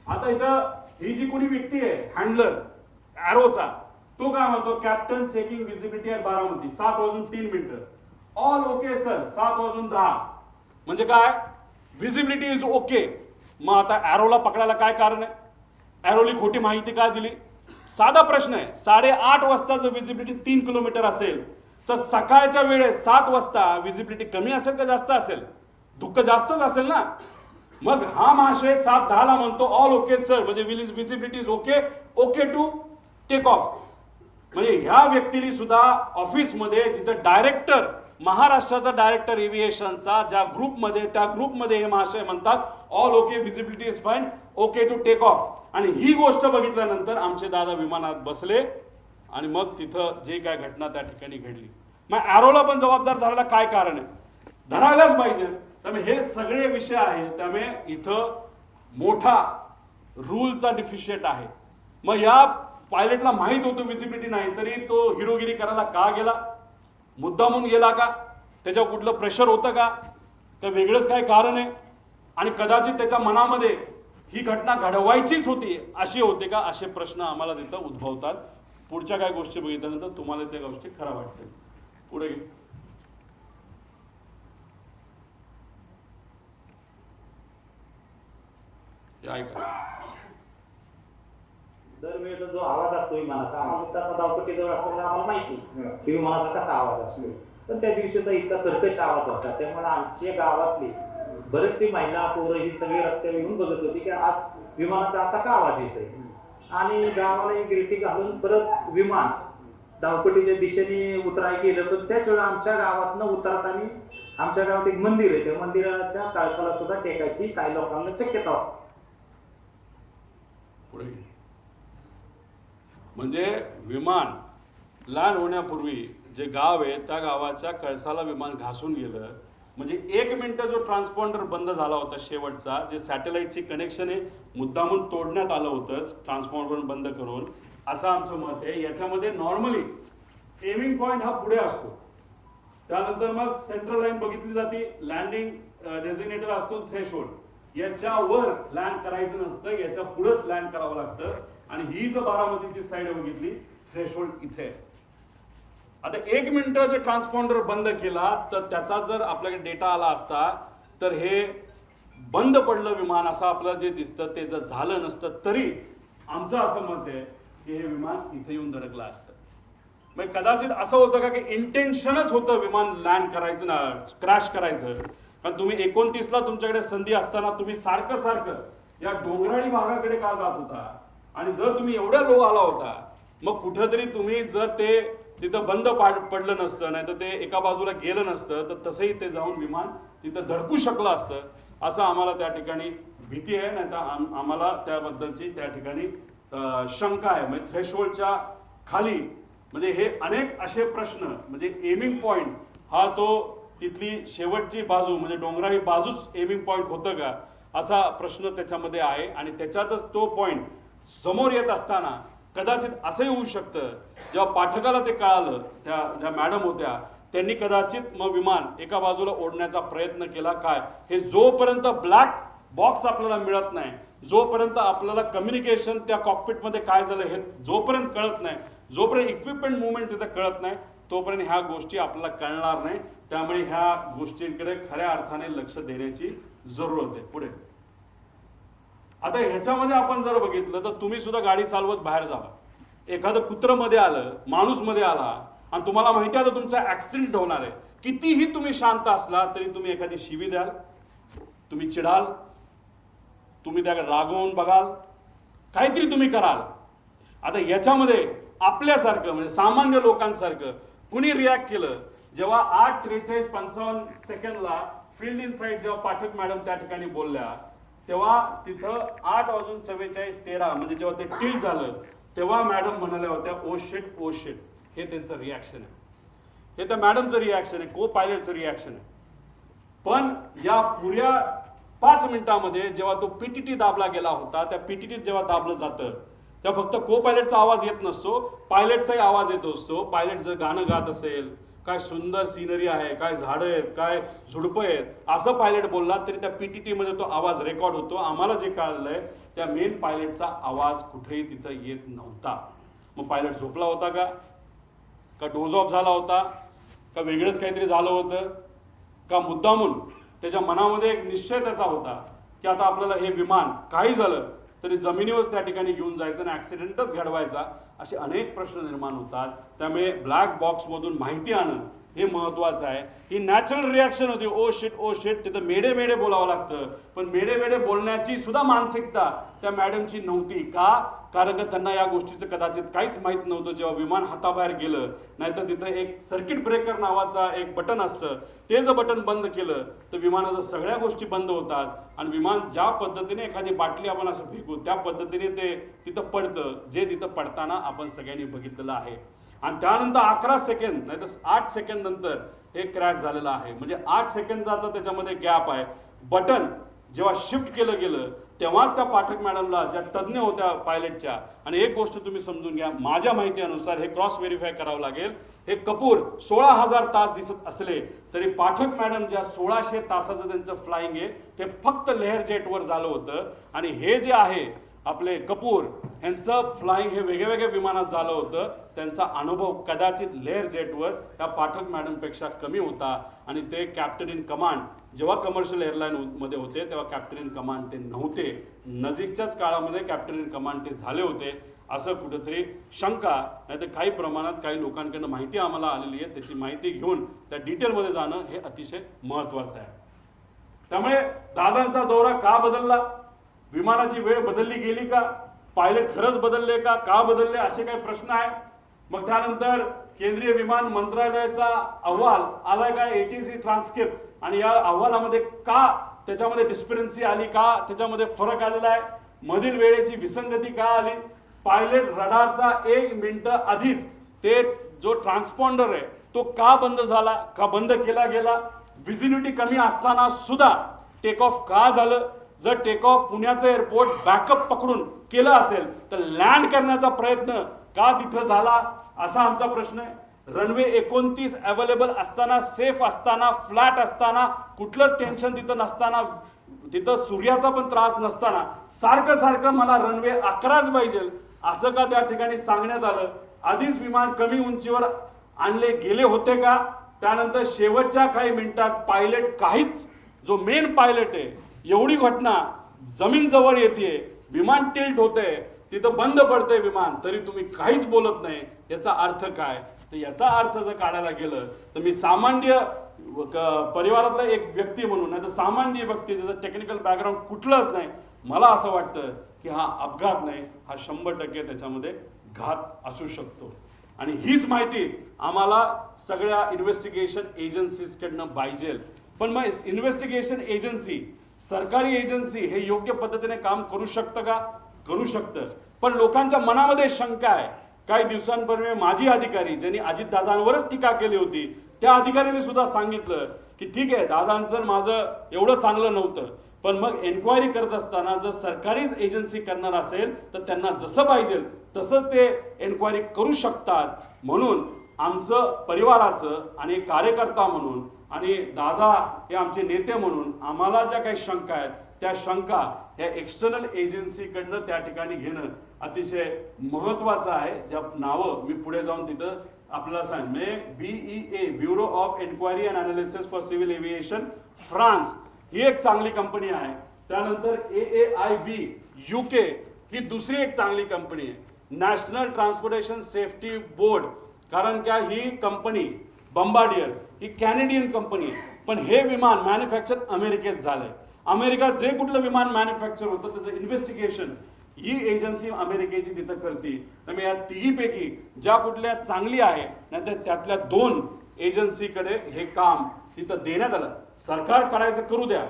आता इथं ही जी कोणी व्यक्ती आहे हँडलर एरोचा, तो काय म्हणतो? Captain checking visibility at Baramati 7:03. All okay sir 7:10. म्हणजे काय? Visibility is okay. मग आता एरोला पकडायला काय कारण आहे? एरोली खोटी माहिती काय दिली? साधा प्रश्न आहे. 8:30 वाजता जर विजिबिलिटी 3 किलोमीटर असेल तर सकाळच्या वेळेस 7 वाजता विजिबिलिटी कमी असेल का जास्त असेल? धुक्क जास्तच असेल ना. मग हा महाशय 7:10 म्हणतो ऑल ओके सर, म्हणजे visibility is okay, okay to take off. म्हणजे ह्या व्यक्तीने सुद्धा ऑफिसमध्ये जिथं डायरेक्टर, महाराष्ट्राचा डायरेक्टर एव्हिएशनचा ज्या ग्रुपमध्ये, त्या ग्रुपमध्ये हे महाशय म्हणतात all okay, visibility is fine, okay to take off. आणि ही गोष्ट बघितल्यानंतर आमचे दादा विमानात बसले आणि मग तिथं जे काय घटना त्या ठिकाणी घडली. मग एरोला पण जबाबदार धरायला काय कारण आहे? धरायलाच पाहिजे. त्यामुळे हे सगळे विषय आहेत. त्यामुळे इथं मोठा रूलचा डिफिशियट आहे. मग या पायलटला माहित होतं विजिबिलिटी नाही तरी तो हिरोगिरी करायला का गेला? मुद्दामून गेला का? त्याच्यावर कुठलं प्रेशर होतं का? तर वेगळंच काय कारण आहे? आणि कदाचित त्याच्या मनामध्ये ही घटना घडवायचीच होती अशी होते का? असे प्रश्न आम्हाला तिथं उद्भवतात. पुढच्या काय गोष्टी बघितल्यानंतर तुम्हाला त्या गोष्टी खऱ्या वाटतील. पुढे घे. ऐका. दरवेळेचा जो आवाज असतो विमानाचा, आम्हाला धावपट्टीजवळ असल्यामुळे आम्हाला माहिती की विमानाचा कसा आवाज असतो. पण त्या दिवशीचा इतका कर्कश आवाज होता, त्यामुळे आमच्या गावातली बरेचशी महिला पोरं ही सगळी रस्त्यावर येऊन बघत होती की आज विमानाचा असा का आवाज येतोय. आणि गावाला एक गिरटी घालून परत विमान धावपट्टीच्या दिशेने उतराय गेलं. पण त्याच वेळेला आमच्या गावातनं उतरताना आमच्या गावात एक मंदिर आहे, त्या मंदिराच्या काळसाला सुद्धा टेकायची काही लोकांना शक्यता होती. पुढे घे. म्हणजे विमान लँड होण्यापूर्वी जे गाव आहे त्या गावाच्या कळसाला विमान घासून गेलं. म्हणजे 1 मिनिट जो ट्रान्सपॉन्डर बंद झाला होता शेवटचा, जे सॅटेलाइटची कनेक्शन आहे मुद्दामून तोडण्यात आलं होतं ट्रान्सपॉन्डर बंद करून, असं आमचं मत आहे. याच्यामध्ये नॉर्मली एमिंग पॉईंट हा पुढे असतो, त्यानंतर मग सेंट्रल लाईन बघितली जाते, लँडिंग डेझिग्नेटर असतो, थ्रेशोल्ड याच्यावर लँड करायचं नसतं, याच्या पुढेच लँड करावं लागतं. आणि ही जर बारामतीची साईड बघितली, थ्रेशोल्ड इथे. आता 1 मिनिट जे ट्रान्सपॉन्डर बंद केला तर त्याचा जर आपल्याकडे डेटा आला असता तर हे बंद पडलं विमान असं आपल्याला जे दिसतं ते जर झालं नसतं तरी आमचं असं मत आहे की हे विमान इथे येऊन धडकलं असतं. मग कदाचित असं होतं का की इंटेन्शनच होतं विमान लँड करायचं ना, क्रॅश करायचं. कारण तुम्ही 29ला तुमच्याकडे संधी असताना तुम्ही सारखं सारखं या डोंगराळी भागाकडे का जात होता, आणि जर तुम्ही एवढ्या लो आला होता मग कुठंतरी तुम्ही जर ते तिथं बंद पडलं नसतं, नाही तर ते एका बाजूला गेलं नसतं तर तसंही ते जाऊन विमान तिथं धडकू शकलं असतं, असं आम्हाला त्या ठिकाणी भीती आहे. नाही तर आम्हाला त्याबद्दलची त्या ठिकाणी शंका आहे. म्हणजे थ्रेशोल्डच्या खाली म्हणजे हे अनेक असे प्रश्न, म्हणजे एमिंग पॉईंट हा तो तिथली शेवटची बाजू म्हणजे डोंगराळी बाजूच एमिंग पॉईंट होतं का असा प्रश्न त्याच्यामध्ये आहे. आणि त्याच्यातच तो पॉईंट समोर येत असताना कदाचित असंही होऊ शकतं, जेव्हा पाठकाला ते कळालं, त्या ज्या मॅडम होत्या त्यांनी कदाचित मग विमान एका बाजूला ओढण्याचा प्रयत्न केला. काय हे जोपर्यंत ब्लॅक बॉक्स आपल्याला मिळत नाही, जोपर्यंत आपल्याला कम्युनिकेशन त्या कॉकपिटमध्ये काय झालं हे जोपर्यंत कळत नाही, जोपर्यंत इक्विपमेंट मुवमेंट तिथं कळत नाही, तोपर्यंत ह्या गोष्टी आपल्याला कळणार नाही. त्यामुळे ह्या गोष्टींकडे खऱ्या अर्थाने लक्ष देण्याची जरूरत आहे. पुढे आता ह्याच्यामध्ये आपण जर बघितलं तर तुम्ही सुद्धा गाडी चालवत बाहेर जावा, एखादं कुत्र मध्ये आलं, माणूस मध्ये आला आणि तुम्हाला माहिती आहे तुमचा ऍक्सिडेंट होणार आहे, कितीही तुम्ही शांत असला तरी तुम्ही एखादी शिवी द्याल, तुम्ही चिडाल, तुम्ही त्या रागवून बघाल, काहीतरी तुम्ही कराल. आता याच्यामध्ये आपल्यासारखं म्हणजे सामान्य लोकांसारखं कुणी रिॲक्ट केलं, जेव्हा 8:43:55 फील्ड इन साईड जेव्हा पाठक मॅडम त्या ठिकाणी बोलल्या तेव्हा तिथं 8:44:13 म्हणजे जेव्हा ते टील झालं तेव्हा मॅडम म्हणाल्या होत्या ओ शिट ओ शिट. हे त्यांचं रिॲक्शन आहे, हे त्या मॅडमचं रिॲक्शन आहे, को पायलटचं रिॲक्शन आहे. पण या पुऱ्या 5 मिनिटांमध्ये जेव्हा तो पीटीटी दाबला गेला होता, त्या पीटीटी जेव्हा दाबलं जातं तेव्हा फक्त को पायलटचा आवाज येत नसतो, पायलटचाही आवाज येत असतो. पायलट जर गाणं गात असेल, काय सुंदर सिनरी आहे, काय झाडं आहेत, काय झुडपं आहेत, असं पायलट बोलला तरी त्या पीटीटी मध्ये तो आवाज रेकॉर्ड होतो. आम्हाला जे कळलंय त्या मेन पायलटचा आवाज कुठेही तिथं येत नव्हता. मग पायलट झोपला होता का डोज ऑफ झाला होता का वेगळंच काहीतरी झालं होतं का मुद्दामून त्याच्या मनामध्ये एक निश्चय त्याचा होता की आता आपल्याला हे विमान काही झालं तरी जमिनीवर त्या ठिकाणी घेऊन जायचं आणि ऍक्सिडेंटच घडवायचा, असे अनेक प्रश्न निर्माण होतात. त्यामुळे ब्लॅक बॉक्समधून माहिती आणणं हे महत्वाचं आहे. ही नॅचरल रिॲक्शन होती, ओ शिट. तिथं मेडे मेडे बोलावं लागतं, पण मेडे मेडे बोलण्याची सुद्धा मानसिकता त्या मॅडमची नव्हती. का? कारण का त्यांना या गोष्टीचं कदाचित काहीच माहीत नव्हतं. जेव्हा विमान हाताबाहेर गेलं, नाहीतर तिथं एक सर्किट ब्रेकर नावाचा एक बटन असतं, ते जर बटन बंद केलं तर विमानाच्या सगळ्या गोष्टी बंद होतात आणि विमान ज्या पद्धतीने एखादी बाटली आपण असं फेकू त्या पद्धतीने ते तिथं पडतं, जे तिथं पडताना आपण सगळ्यांनी बघितलेलं आहे. आणि त्यानंतर 11 सेकंद नाही तर 8 सेकंद नंतर हे क्रॅश झालेलं आहे. म्हणजे 8 सेकंदाचा त्याच्यामध्ये गॅप आहे. बटन जेव्हा शिफ्ट केलं गेलं तेव्हाच त्या पाठक मॅडमला, ज्या तज्ज्ञ होत्या पायलटच्या, आणि एक गोष्ट तुम्ही समजून घ्या, माझ्या माहितीनुसार हे क्रॉस व्हेरीफाय करावं लागेल, हे कपूर 16,000 तास दिसत असले तरी पाठक मॅडम ज्या 1600 तासाचं त्यांचं फ्लाइंग आहे ते फक्त लेअर जेटवर झालं होतं. आणि हे जे आहे आपले कपूर यांचं फ्लाइंग हे वेगळ्या वेगळ्या विमानात झालं होतं. त्यांचा अनुभव कदाचित लेअर जेटवर त्या पाठक मॅडमपेक्षा कमी होता. आणि ते कॅप्टन इन कमांड जेव्हा कमर्शियल एअरलाईनमध्ये होते तेव्हा कॅप्टन इन कमांड ते नव्हते. नजीकच्याच काळामध्ये कॅप्टन इन कमांड ते झाले होते, असं कुठंतरी शंका, नाही तर काही प्रमाणात काही लोकांकडनं माहिती आम्हाला आलेली आहे. त्याची माहिती घेऊन त्या डिटेलमध्ये जाणं हे अतिशय महत्त्वाचं आहे. त्यामुळे दादांचा दौरा का बदलला, विमानाची वेळ बदलली गेली का, पायलट खरंच बदलले का बदलले, असे काही प्रश्न आहेत. मग त्यानंतर केंद्रीय विमान मंत्रालयाचा अहवाल आलाय का, ATC ट्रान्सक्रिप्ट, आणि या अहवालामध्ये का त्याच्यामध्ये डिस्पेरन्सी आली, का त्याच्यामध्ये फरक आलेला आहे, मधील वेळेची विसंगती का आली? पायलट रडारचा 1 मिनिट आधीच ते जो ट्रान्सपॉन्डर आहे तो का बंद झाला, का बंद केला गेला? व्हिजिबिलिटी कमी असताना सुद्धा टेक ऑफ का झालं? जर टेक ऑफ पुण्याचं एअरपोर्ट बॅकअप पकडून केलं असेल तर लँड करण्याचा प्रयत्न का तिथं झाला, असा आमचा प्रश्न आहे. रनवे 29 अवेलेबल असताना, सेफ असताना, फ्लॅट असताना, कुठलंच टेन्शन तिथं नसताना, तिथं सूर्याचा पण त्रास नसताना सारखं सारखं मला रनवे 11च पाहिजे असं का त्या ठिकाणी सांगण्यात आलं? आधीच विमान कमी उंचीवर आणले गेले होते का? त्यानंतर शेवटच्या काही मिनिटात पायलट काहीच, जो मेन पायलट आहे, एवढी घटना जमीन जवळ येते, विमान टिल्ट होते, तिथं बंद पडते विमान, तरी तुम्ही काहीच बोलत नाही. याचा अर्थ काय? तर याचा अर्थ जर काढायला गेलं तर मी सामान्य परिवारातला एक व्यक्ती म्हणून, नाही तर सामान्य व्यक्ती ज्याचं टेक्निकल बॅकग्राऊंड कुठलंच नाही, मला असं वाटतं की हा अपघात नाही, हा 100% त्याच्यामध्ये घात असू शकतो. आणि हीच माहिती आम्हाला सगळ्या इन्व्हेस्टिगेशन एजन्सीजकडनं पाहिजे. पण मग इन्व्हेस्टिगेशन एजन्सी, सरकारी एजन्सी हे योग्य पद्धतीने काम करू शकतं का? करू शकतं. पण लोकांच्या मनामध्ये शंका आहे. काही दिवसांपूर्वी माजी अधिकारी ज्यांनी अजितदादांवरच टीका केली होती, त्या अधिकाऱ्यांनी सुद्धा सांगितलं की ठीक आहे, दादांचं माझं एवढं चांगलं नव्हतं, पण मग एन्क्वायरी करत असताना जर सरकारी एजन्सी करणार असेल तर त्यांना जसं पाहिजे तसंच ते एन्क्वायरी करू शकतात. म्हणून आमचं परिवाराचं आणि कार्यकर्ता म्हणून आणि दादा हे आमचे नेते म्हणून आम्हाला ज्या काही शंका आहेत त्या शंका ह्या एक्सटर्नल एजन्सीकडनं त्या ठिकाणी घेणं अतिशय महत्त्वाचं आहे. ज्या नावं मी पुढे जाऊन तिथं आपल्याला सांग, BEA bureau of enquiry and analysis for civil aviation France ही एक चांगली कंपनी आहे. त्यानंतर AAIB UK ही दुसरी एक चांगली कंपनी आहे. नॅशनल ट्रान्सपोर्टेशन सेफ्टी बोर्ड, कारण क्या ही कंपनी बंबार्डियर ही कॅनेडियन कंपनी आहे, पण हे विमान मॅन्युफॅक्चर अमेरिकेत झालंय. अमेरिकेत जे कुठलं विमान मॅन्युफॅक्चर होतं त्याचं इन्व्हेस्टिगेशन ही एजन्सी अमेरिकेची तिथं करते. तर या तिघीपैकी ज्या कुठल्या चांगली आहे नाही तर त्यातल्या 2 एजन्सीकडे हे काम तिथं देण्यात आलं. सरकार करायचं करू द्या,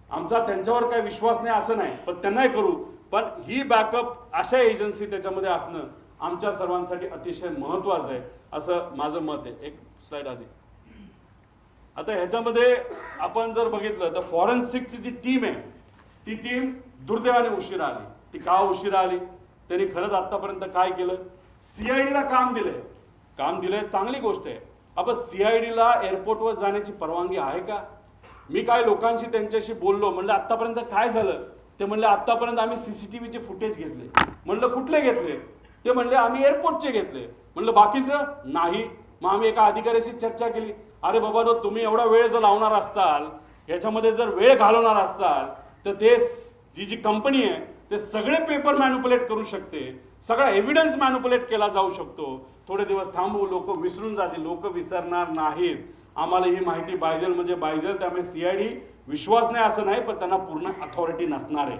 आमचा त्यांच्यावर काही विश्वास नाही असं नाही, पण त्यांनाही करू, पण ही बॅकअप अशा एजन्सी त्याच्यामध्ये असणं आमच्या सर्वांसाठी अतिशय महत्त्वाचं आहे असं माझं मत आहे. एक स्लाइड आधी. आता ह्याच्यामध्ये आपण जर बघितलं तर फॉरेन्सिकची जी टीम आहे ती टीम दुर्दैवाने उशिरा आली. ती का उशिरा आली? त्यांनी खरंच आतापर्यंत काय केलं? CIDला काम दिलंय, चांगली गोष्ट आहे. आपण CIDला एअरपोर्टवर जाण्याची परवानगी आहे का? मी काय लोकांशी त्यांच्याशी बोललो, म्हणलं आतापर्यंत काय झालं? ते म्हणले आतापर्यंत आम्ही CCTVचे फुटेज घेतले. म्हणलं कुठले घेतले? ते म्हणले आम्ही एअरपोर्टचे घेतले. म्हणलं बाकीचं नाही. मग आम्ही एका अधिकाऱ्याशी चर्चा केली, अरे बाबा तुम्ही एवढा वेळ जर लावणार असाल, याच्यामध्ये जर वेळ घालवणार असाल तर ते जी कंपनी आहे ते सगळे पेपर मॅन्युपुलेट करू शकते, सगळा एव्हिडन्स मॅन्युपुलेट केला जाऊ शकतो. थोडे दिवस थांबू, लोक विसरून जातील. लोक विसरणार नाहीत. आम्हाला ही माहिती पाहिजे म्हणजे पाहिजे. त्यामुळे CID विश्वास नाही असं नाही, पण त्यांना पूर्ण अथॉरिटी नसणार आहे.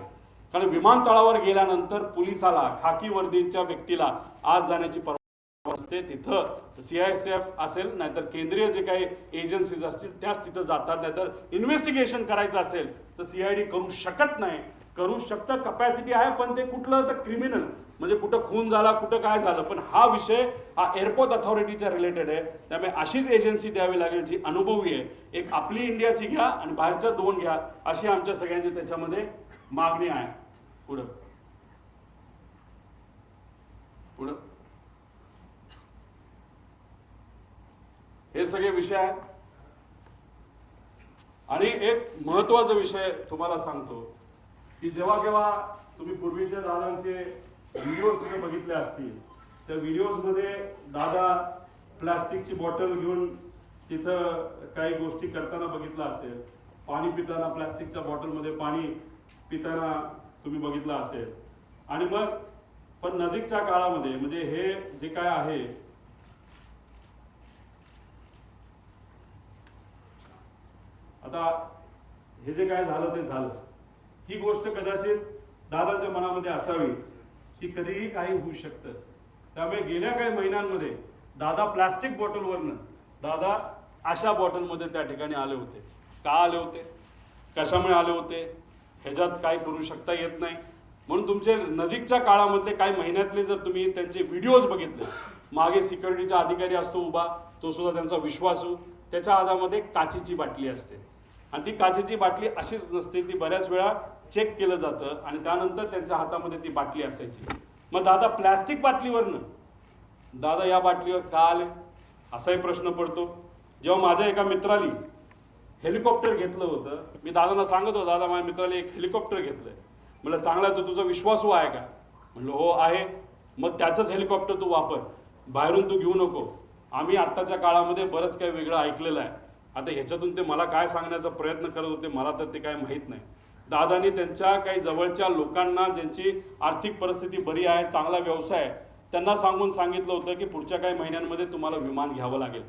कारण विमानतळावर गेल्यानंतर पोलिसाला, खाकी वर्दीच्या व्यक्तीला आज जाण्याची परवानगी असते. तिथं CISF असेल नाहीतर केंद्रीय जे काही एजन्सीज असतील त्याच तिथं जातात. नाहीतर इन्व्हेस्टिगेशन करायचं असेल तर CID करू शकत नाही. करू शकतं, कपॅसिटी आहे, पण ते कुठलं तर क्रिमिनल म्हणजे कुठं खून झाला, कुठं काय झालं. पण हा विषय हा एअरपोर्ट अथॉरिटीच्या रिलेटेड आहे. त्यामुळे अशीच एजन्सी द्यावी लागेल जी अनुभवी आहे. एक आपली इंडियाची घ्या आणि बाहेरच्या 2 घ्या, अशी आमच्या सगळ्यांची त्याच्यामध्ये मागणी आहे. पुढं पुढं हे सगळे विषय आहेत. आणि एक महत्वाचा विषय तुम्हाला सांगतो की जेव्हा केव्हा तुम्ही पूर्वीच्या दादांचे व्हिडिओ सुद्धा बघितले असतील, त्या व्हिडिओजमध्ये दादा प्लास्टिकची बॉटल घेऊन तिथं काही गोष्टी करताना बघितलं असेल. पाणी पिताना प्लास्टिकच्या बॉटलमध्ये पाणी पिताना तुम्ही बघितलं असेल. आणि मग पण नजीकच्या काळामध्ये म्हणजे हे जे काय आहे आता हे जे काय झालं ते झालं. ही गोष्ट कदाचित दादाच्या मनामध्ये असावी की कधीही काही होऊ शकतं. त्यामुळे गेल्या काही महिन्यांमध्ये दादा प्लास्टिक बॉटलवरनं दादा अशा बॉटलमध्ये त्या ठिकाणी आले होते. का आले होते, कशामुळे आले होते, ह्याच्यात काय करू शकता येत नाही. म्हणून तुमचे नजीकच्या काळामधले काही महिन्यातले जर तुम्ही त्यांचे व्हिडिओज बघितले, मागे सिक्युरिटीचा अधिकारी असतो उभा, तो सुद्धा त्यांचा विश्वासू, त्याच्या हातामध्ये काचेची बाटली असते आणि ती काचेची बाटली अशीच नसते, ती बऱ्याच वेळा चेक केलं जातं आणि त्यानंतर त्यांच्या हातामध्ये ती बाटली असायची. मग दादा प्लॅस्टिक बाटलीवरनं दादा या बाटलीवर का आले असाही प्रश्न पडतो. जेव्हा माझ्या एका मित्राने हेलिकॉप्टर घेतलं होतं, मी दादांना सांगत होतो, दादा माझ्या मित्राने एक हेलिकॉप्टर घेतलंय. म्हणलं चांगला आहे, तो तुझा विश्वासू आहे का? म्हणलं हो आहे. मग त्याचंच हेलिकॉप्टर तू वापर, बाहेरून तू घेऊ नको. आम्ही आत्ताच्या काळामध्ये बरंच काही वेगळं ऐकलेलं आहे. आता ह्याच्यातून ते मला काय सांगण्याचा प्रयत्न करत होते मला तर ते काय माहीत नाही. दादानी त्यांच्या काही जवळच्या लोकांना ज्यांची आर्थिक परिस्थिती बरी आहे, चांगला व्यवसाय आहे, त्यांना सांगून सांगितलं होतं की पुढच्या काही महिन्यांमध्ये तुम्हाला विमान घ्यावं लागेल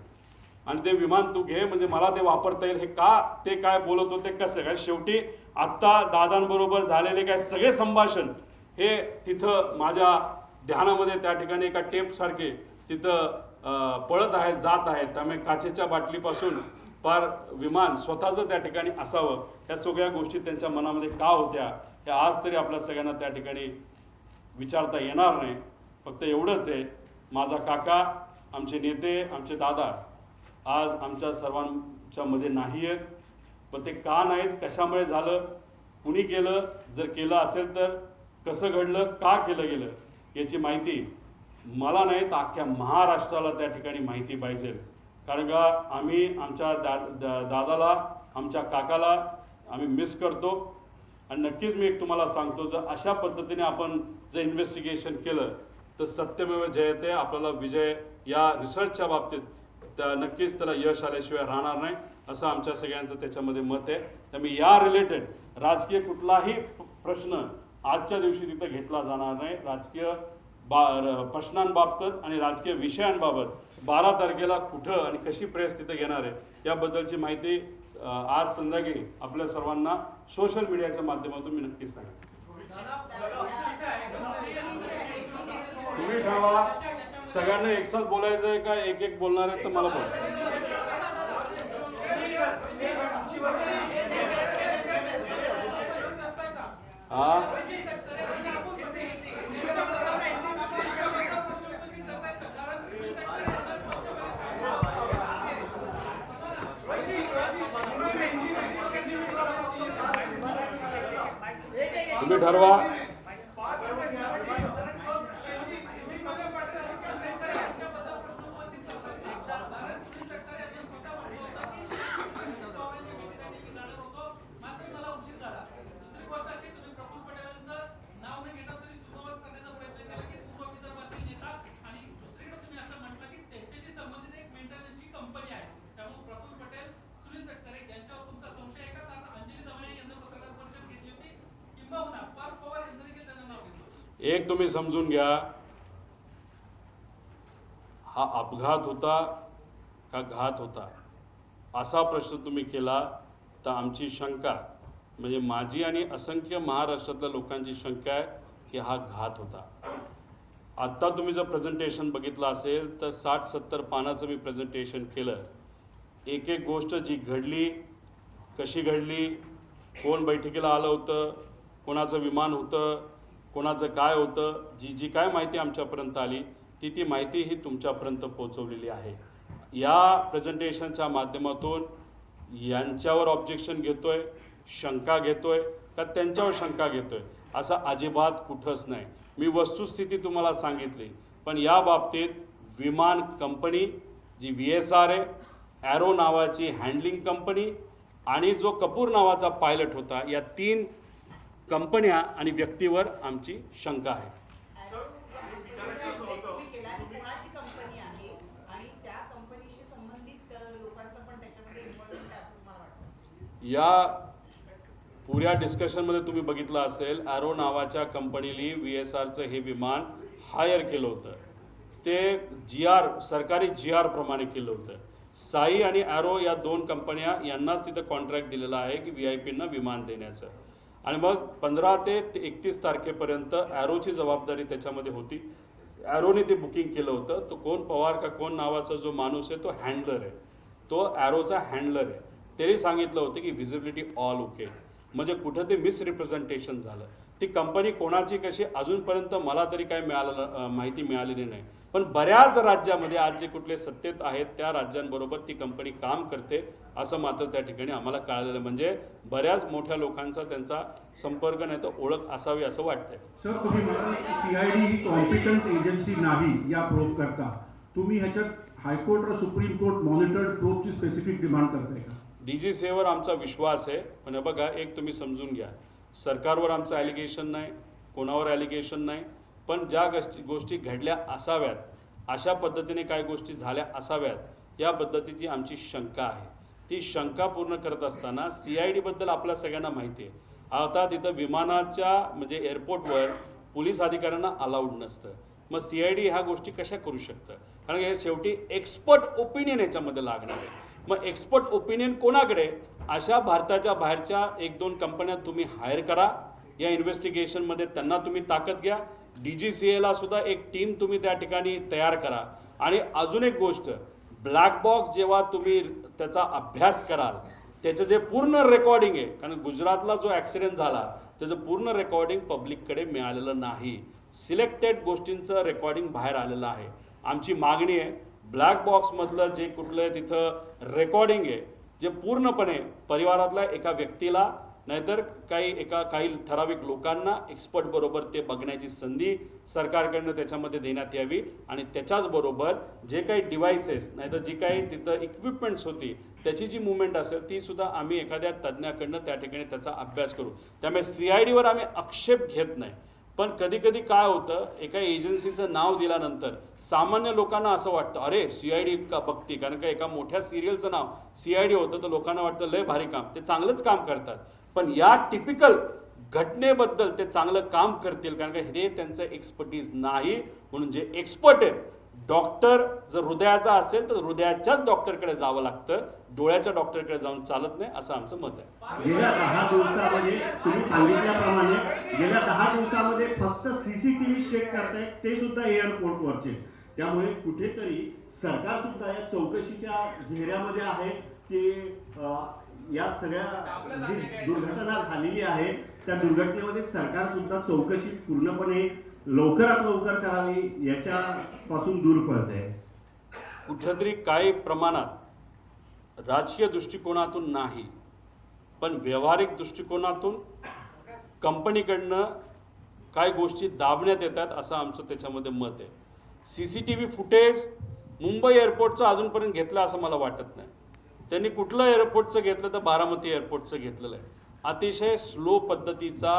आणि ते विमान तू घे म्हणजे मला ते वापरता येईल. हे का ते काय बोलत होते कसं काय, शेवटी आत्ता दादांबरोबर झालेले काय सगळे संभाषण हे तिथं माझ्या ध्यानामध्ये त्या ठिकाणी एका टेपसारखे तिथं पळत आहेत, जात आहेत. त्यामुळे काचेच्या बाटलीपासून पार विमान स्वतःचं त्या ठिकाणी असावं, ह्या सगळ्या गोष्टी त्यांच्या मनामध्ये का होत्या हे आज तरी आपल्या सगळ्यांना त्या ठिकाणी विचारता येणार नाही. फक्त एवढंच आहे, माझा काका, आमचे नेते, आमचे दादा आज आमच्या सर्वांच्या मध्ये नाही आहेत. पण ते का नाहीत, कशामुळे झालं, कुणी केलं, जर केलं असेल तर कसं घडलं, का केलं गेलं याची माहिती मला नाही तर अख्ख्या महाराष्ट्राला त्या ठिकाणी माहिती पाहिजे. कारण का आम्ही आमच्या दादाला, आमच्या काकाला आम्ही मिस करतो. आणि नक्कीच मी एक तुम्हाला सांगतो, जर अशा पद्धतीने आपण जर इन्व्हेस्टिगेशन केलं तर सत्यमेव जयते, आपल्याला विजय या रिसर्चच्या बाबतीत त्या नक्कीच त्याला यश आल्याशिवाय राहणार नाही असं आमच्या सगळ्यांचं त्याच्यामध्ये मत आहे. त्यामुळे या रिलेटेड राजकीय कुठलाही प्रश्न आजच्या दिवशी तिथं घेतला जाणार नाही. राजकीय प्रश्नांबाबत आणि राजकीय विषयांबाबत 12 तारखेला कुठं आणि कशी प्रेस तिथं घेणार आहे याबद्दलची माहिती आज संध्याकाळी आपल्या सर्वांना सोशल मीडियाच्या माध्यमातून मी नक्कीच सांगेन. तुम्ही ठरवा सगळ्यांना एकसाथ बोलायचं आहे का एक एक बोलणार आहे तर मला बोला. हा तुम्ही ठरवा. एक तुम्ही समजून घ्या, हा अपघात होता का घात होता असा प्रश्न तुम्ही केला तर आमची शंका म्हणजे माझी आणि असंख्य महाराष्ट्रातल्या लोकांची शंका आहे की हा घात होता. आत्ता तुम्ही जर प्रेझेंटेशन बघितलं असेल तर 60-70 पानाचं मी प्रेझेंटेशन केलं. एक एक गोष्ट जी घडली, कशी घडली, कोण बैठकीला आलं होतं, कोणाचं विमान होतं, कोणाचं काय होतं, जी काय माहिती आमच्यापर्यंत आली ती माहिती ही तुमच्यापर्यंत पोहोचवलेली आहे. या प्रेझेंटेशनच्या माध्यमातून यांच्यावर ऑब्जेक्शन घेतोय, शंका घेतोय का त्यांच्यावर शंका घेतोय असं अजिबात कुठंच नाही. मी वस्तुस्थिती तुम्हाला सांगितली. पण या बाबतीत विमान कंपनी जी VSR आहे, ॲरो नावाची हँडलिंग कंपनी आणि जो कपूर नावाचा पायलट होता, या 3 कंपन्या आणि व्यक्तीवर आमची शंका आहे. या पुऱ्या डिस्कशनमध्ये तुम्ही बघितलं असेल, ॲरो नावाच्या कंपनीने VSRचं हे विमान हायर केलं होतं. ते सरकारी GR प्रमाणे केलं होतं. साई आणि ॲरो या 2 कंपन्या यांनाच तिथं कॉन्ट्रॅक्ट दिलेलं आहे की VIPंना विमान देण्याचं. आणि मग 15 ते 31 तारखेपर्यंत ॲरोची जबाबदारी त्याच्यामध्ये होती. ॲरोने ते बुकिंग केलं होतं. तो कोण पवार का कोण नावाचा जो माणूस आहे तो हँडलर आहे, तो ॲरोचा हँडलर आहे. त्यांनी सांगितलं होतं की व्हिजिबिलिटी ऑल ओके. म्हणजे कुठं ते मिसरिप्रेझेंटेशन झालं. ती कंपनी कोणाची कशी अजूनपर्यंत मला तरी काय माहिती मिळालेली नाही. पण बऱ्याच राज्यामध्ये आज जे कुठले सत्तेत आहेत त्या राज्यांबरोबर ती कंपनी काम करते असं मात्र त्या ठिकाणी आम्हाला कळालेलं. म्हणजे बऱ्याच मोठ्या लोकांचा त्यांचा संपर्क नाही तर ओळख असावी असं वाटतंय. सर, तुम्ही म्हणाल CID ही कॉम्पिटंट एजन्सी नाही या प्रोब करता. तुम्ही ह्याच्यात हायकोर्ट व सुप्रीम कोर्ट मॉनिटर्ड प्रोबची स्पेसिफिक डिमांड करताय का? DGCAवर आमचा विश्वास आहे. पण हे बघा, एक तुम्ही समजून घ्या, सरकारवर आमचं ॲलिगेशन नाही, कोणावर ॲलिगेशन नाही, पण ज्या गोष्टी घडल्या असाव्यात, अशा पद्धतीने काही गोष्टी झाल्या असाव्यात या पद्धतीची आमची शंका आहे. ती शंका पूर्ण करत असताना CIDबद्दल आपल्या सगळ्यांना माहिती आहे. आता तिथं विमानाच्या म्हणजे एअरपोर्टवर पोलीस अधिकाऱ्यांना अलाउड नसतं. मग CID ह्या गोष्टी कशा करू शकतं? कारण हे शेवटी एक्सपर्ट ओपिनियन याच्यामध्ये लागणार आहे. मग एक्सपर्ट ओपिनियन कोणाकडे? अशा भारताच्या बाहेरच्या 1-2 कंपन्या तुम्ही हायर करा, या इन्व्हेस्टिगेशनमध्ये त्यांना तुम्ही ताकद घ्या. DGCAला सुद्धा एक टीम तुम्ही त्या ठिकाणी तयार करा. आणि अजून एक गोष्ट, ब्लॅक बॉक्स जेव्हा तुम्ही त्याचा अभ्यास कराल त्याचं जे पूर्ण रेकॉर्डिंग आहे, कारण गुजरातला जो ॲक्सिडेंट झाला त्याचं पूर्ण रेकॉर्डिंग पब्लिककडे मिळालेलं नाही. सिलेक्टेड गोष्टींचं रेकॉर्डिंग बाहेर आलेलं आहे. आमची मागणी आहे ब्लॅक बॉक्समधलं जे कुठलं तिथं रेकॉर्डिंग आहे जे पूर्णपणे परिवारातल्या एका व्यक्तीला नाहीतर काही ठराविक लोकांना एक्सपर्ट बरोबर ते बघण्याची संधी सरकारकडनं त्याच्यामध्ये देण्यात यावी. आणि त्याच्याचबरोबर जे काही डिव्हाइसेस नाहीतर जी काही तिथं इक्विपमेंट्स होती त्याची जी मुवमेंट असेल ती सुद्धा आम्ही एखाद्या तज्ज्ञाकडनं त्या ठिकाणी त्याचा अभ्यास करू. त्यामुळे CIDवर आम्ही आक्षेप घेत नाही. पण कधी कधी काय होतं, एका एजन्सीचं नाव दिल्यानंतर सामान्य लोकांना असं वाटतं अरे CID का बघती, कारण का एका मोठ्या सिरियलचं नाव CID होतं तर लोकांना वाटतं लय भारी काम, ते चांगलंच काम करतात. पण या टिपिकल घटनेबद्दल ते चांगलं काम करतील कारण का हे त्यांचं एक्सपर्टीज नाही. म्हणून जे एक्सपर्ट आहेत, डॉक्टर जर हृदयाचा असेल तर हृदयाच्याच डॉक्टरकडे जावं लागतं, डोळ्याच्या डॉक्टरकडे जाऊन चालत नाही असं आमचं मत आहे. गेल्या 10 दिवसामध्ये तुम्ही सांगितल्याप्रमाणे गेल्या 10 दिवसामध्ये फक्त CCTV चेक करतायत, ते सुद्धा एअरपोर्टवरचे. त्यामुळे कुठेतरी सरकार सुद्धा या चौकशीच्या घेऱ्यामध्ये आहे की या सगळ्या जी दुर्घटना झालेली आहे त्या दुर्घटनेमध्ये सरकार सुद्धा चौकशी पूर्णपणे लवकरात लवकर करावी याच्यापासून दूर पडत आहे. कुठेतरी काही प्रमाणात राजकीय दृष्टिकोनातून नाही पण व्यावहारिक दृष्टिकोनातून कंपनीकडनं काय गोष्टी दाबण्यात येतात असं आमचं त्याच्यामध्ये मत आहे. CCTV फुटेज मुंबई एअरपोर्टचं अजूनपर्यंत घेतलं असं मला वाटत नाही. त्यांनी कुठलं एअरपोर्टचं घेतलं तर बारामती एअरपोर्टचं घेतलेलं आहे. अतिशय स्लो पद्धतीचा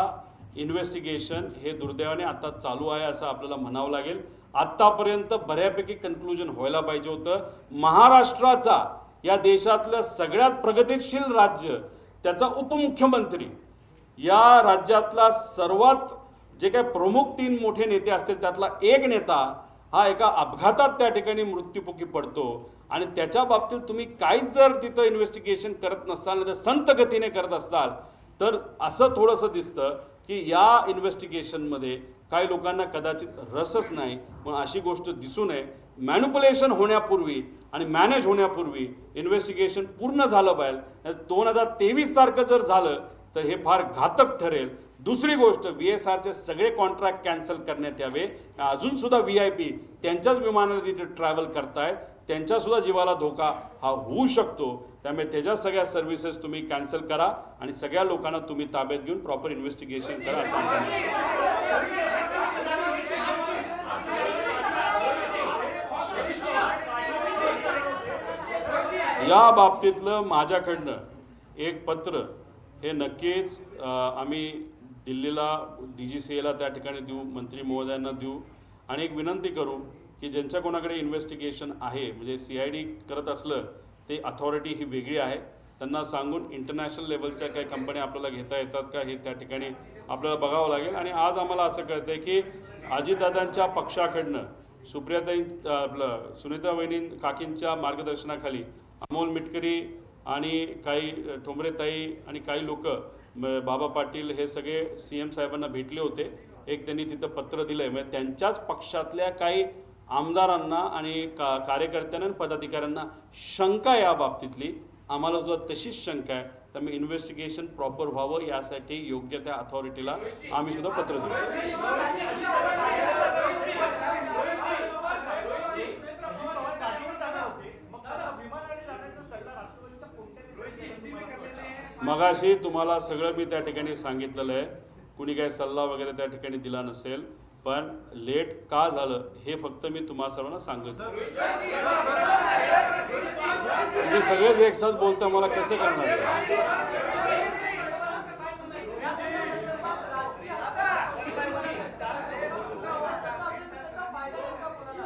इन्व्हेस्टिगेशन हे दुर्दैवाने आता चालू आहे असं आपल्याला म्हणावं लागेल. आत्तापर्यंत बऱ्यापैकी कन्क्लुजन व्हायला पाहिजे होतं. महाराष्ट्राचा या देशातलं सगळ्यात प्रगतिशील राज्य, त्याचा उपमुख्यमंत्री, या राज्यातला सर्वात जे काही प्रमुख 3 मोठे नेते असतील त्यातला एक नेता हा एका अपघातात त्या ठिकाणी मृत्युमुखी पडतो. आणि त्याच्या बाबतीत तुम्ही काहीच जर तिथं इन्व्हेस्टिगेशन करत नसाल तर संत गतीने करत असाल तर असं थोडंसं दिसतं की या इन्व्हेस्टिगेशनमध्ये काही लोकांना कदाचित रसच नाही. म्हणून अशी गोष्ट दिसू नये. मॅन्युप्युलेशन होण्यापूर्वी आणि मॅनेज होण्यापूर्वी इन्व्हेस्टिगेशन पूर्ण झालं पाहिजे. 2023 सारखं जर झालं तर हे फार घातक ठरेल. दुसरी गोष्ट, VSRचे सगळे कॉन्ट्रॅक्ट कॅन्सल करण्यात यावे. अजूनसुद्धा VIP त्यांच्याच विमानाने तिथे ट्रॅव्हल करतायत, त्यांच्यासुद्धा जीवाला धोका हा होऊ शकतो. त्यामुळे त्याच्या सगळ्या सर्व्हिसेस तुम्ही कॅन्सल करा आणि सगळ्या लोकांना तुम्ही ताब्यात घेऊन प्रॉपर इन्व्हेस्टिगेशन करा असं आमचं. या बाबतीतलं माझ्याकडनं एक पत्र हे नक्कीच आम्ही दिल्लीला DGCAला त्या ठिकाणी देऊ, मंत्री महोदयांना देऊ आणि एक विनंती करू की ज्यांच्या कोणाकडे इन्व्हेस्टिगेशन आहे, म्हणजे CID करत असलं ते अथॉरिटी ही वेगळी आहे, त्यांना सांगून इंटरनॅशनल लेवलच्या काही कंपन्या आपल्याला घेता येतात का हे त्या ठिकाणी आपल्याला बघावं लागेल. आणि आज आम्हाला असं कळतं आहे की अजितदादांच्या पक्षाकडनं सुनीता वहिनी काकींच्या मार्गदर्शनाखाली अमोल मिटकरी आणि काही ठोंबरेताई आणि काही लोक, बाबा पाटील, हे सगळे CM साहेबांना भेटले होते. एक त्यांनी तिथं पत्र दिलं आहे. म्हणजे त्यांच्याच पक्षातल्या काही आमदारांना आणि कार्यकर्त्यांना आणि पदाधिकाऱ्यांना शंका या बाबतीतली आम्हाला सुद्धा तशीच शंका आहे. त्यामुळे इन्व्हेस्टिगेशन प्रॉपर व्हावं यासाठी योग्य त्या अथॉरिटीला आम्ही सुद्धा पत्र दिलं. मगाशी तुम्हाला सगळं मी त्या ठिकाणी सांगितलेलं आहे. कुणी काही सल्ला वगैरे त्या ठिकाणी दिला नसेल, पण लेट का झालं हे फक्त मी तुम्हा सर्वांना सांगितलं. तुम्ही सगळेच एक साथ बोलता, मला कसं करणार?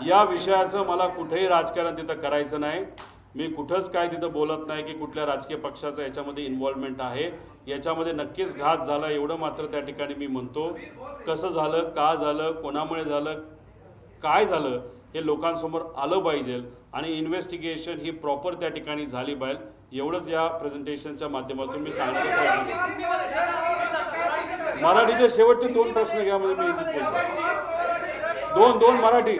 या विषयाचं मला कुठेही राजकारण तिथं करायचं नाही. मी कुठंच काय तिथं बोलत नाही की कुठल्या राजकीय पक्षाचं याच्यामध्ये इन्व्हॉल्वमेंट आहे. याच्यामध्ये नक्कीच घात झाला एवढं मात्र त्या ठिकाणी मी म्हणतो. कसं झालं, का झालं, कोणामुळे झालं, काय झालं हे लोकांसमोर आलं पाहिजे आणि इन्व्हेस्टिगेशन ही प्रॉपर त्या ठिकाणी झाली पाहिजे एवढंच या प्रेझेंटेशनच्या माध्यमातून मी सांगण्याचा प्रयत्न केला. मराठीचे शेवटचे 2 प्रश्न घ्या म्हणजे मी हिंदीत बोलतो. दोन मराठी.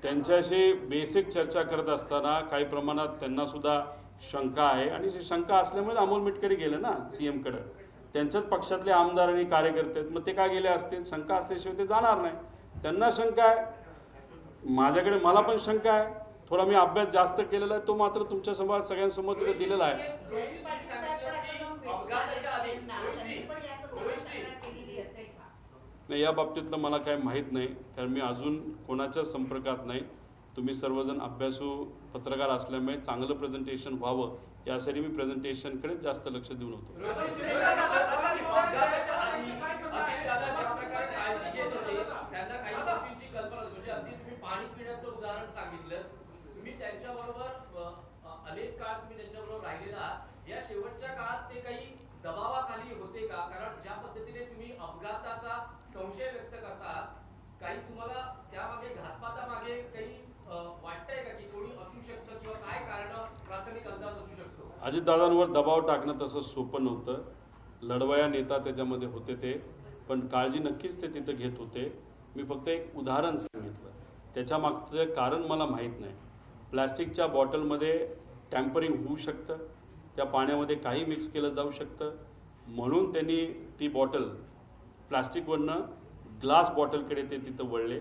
त्यांच्याशी बेसिक चर्चा करत असताना काही प्रमाणात त्यांना सुद्धा शंका आहे आणि शंका असल्यामुळे अमोल मिटकरी गेले ना CM कडे. त्यांच्याच पक्षातले आमदार आणि कार्यकर्ते आहेत, मग ते काय गेले असतील? शंका असल्याशिवाय ते जाणार नाही. त्यांना शंका आहे, माझ्याकडे मला पण शंका आहे. थोडा मी अभ्यास जास्त केलेला आहे, तो मात्र तुमच्या समोर सगळ्यांसमोर तिथे दिलेला आहे. नाही, या बाबतीतलं मला काय माहीत नाही, कारण मी अजून कोणाच्याच संपर्कात नाही. तुम्ही सर्वजण अभ्यासू पत्रकार असल्यामुळे चांगलं प्रेझेंटेशन व्हावं यासाठी मी प्रेझेंटेशनकडे जास्त लक्ष देऊन होतो. अनेक काळ तुम्ही त्यांच्याबरोबर राहिलेला, या शेवटच्या काळात ते काही दबावाखाली होते का? कारण ज्या पद्धतीने तुम्ही अपघाताचा संशय व्यक्त करतात, काही तुम्हाला त्यामागे घातपातामागे काही वाटतंय का की कोणी असू शकतं किंवा काय कारण प्राथमिक अंदाज असू शकतो? अजितदादांवर दबाव टाकणं तसं सोपं नव्हतं. लढवया नेता त्याच्यामध्ये होते ते, पण काळजी नक्कीच ते तिथं घेत होते. मी फक्त एक उदाहरण सांगितलं, त्याच्या मागचं कारण मला माहीत नाही. प्लॅस्टिकच्या बॉटलमध्ये टॅम्परिंग होऊ शकतं, त्या पाण्यामध्ये काही मिक्स केलं जाऊ शकतं, म्हणून त्यांनी ती बॉटल प्लॅस्टिकवरनं ग्लास बॉटलकडे ते तिथं वळले.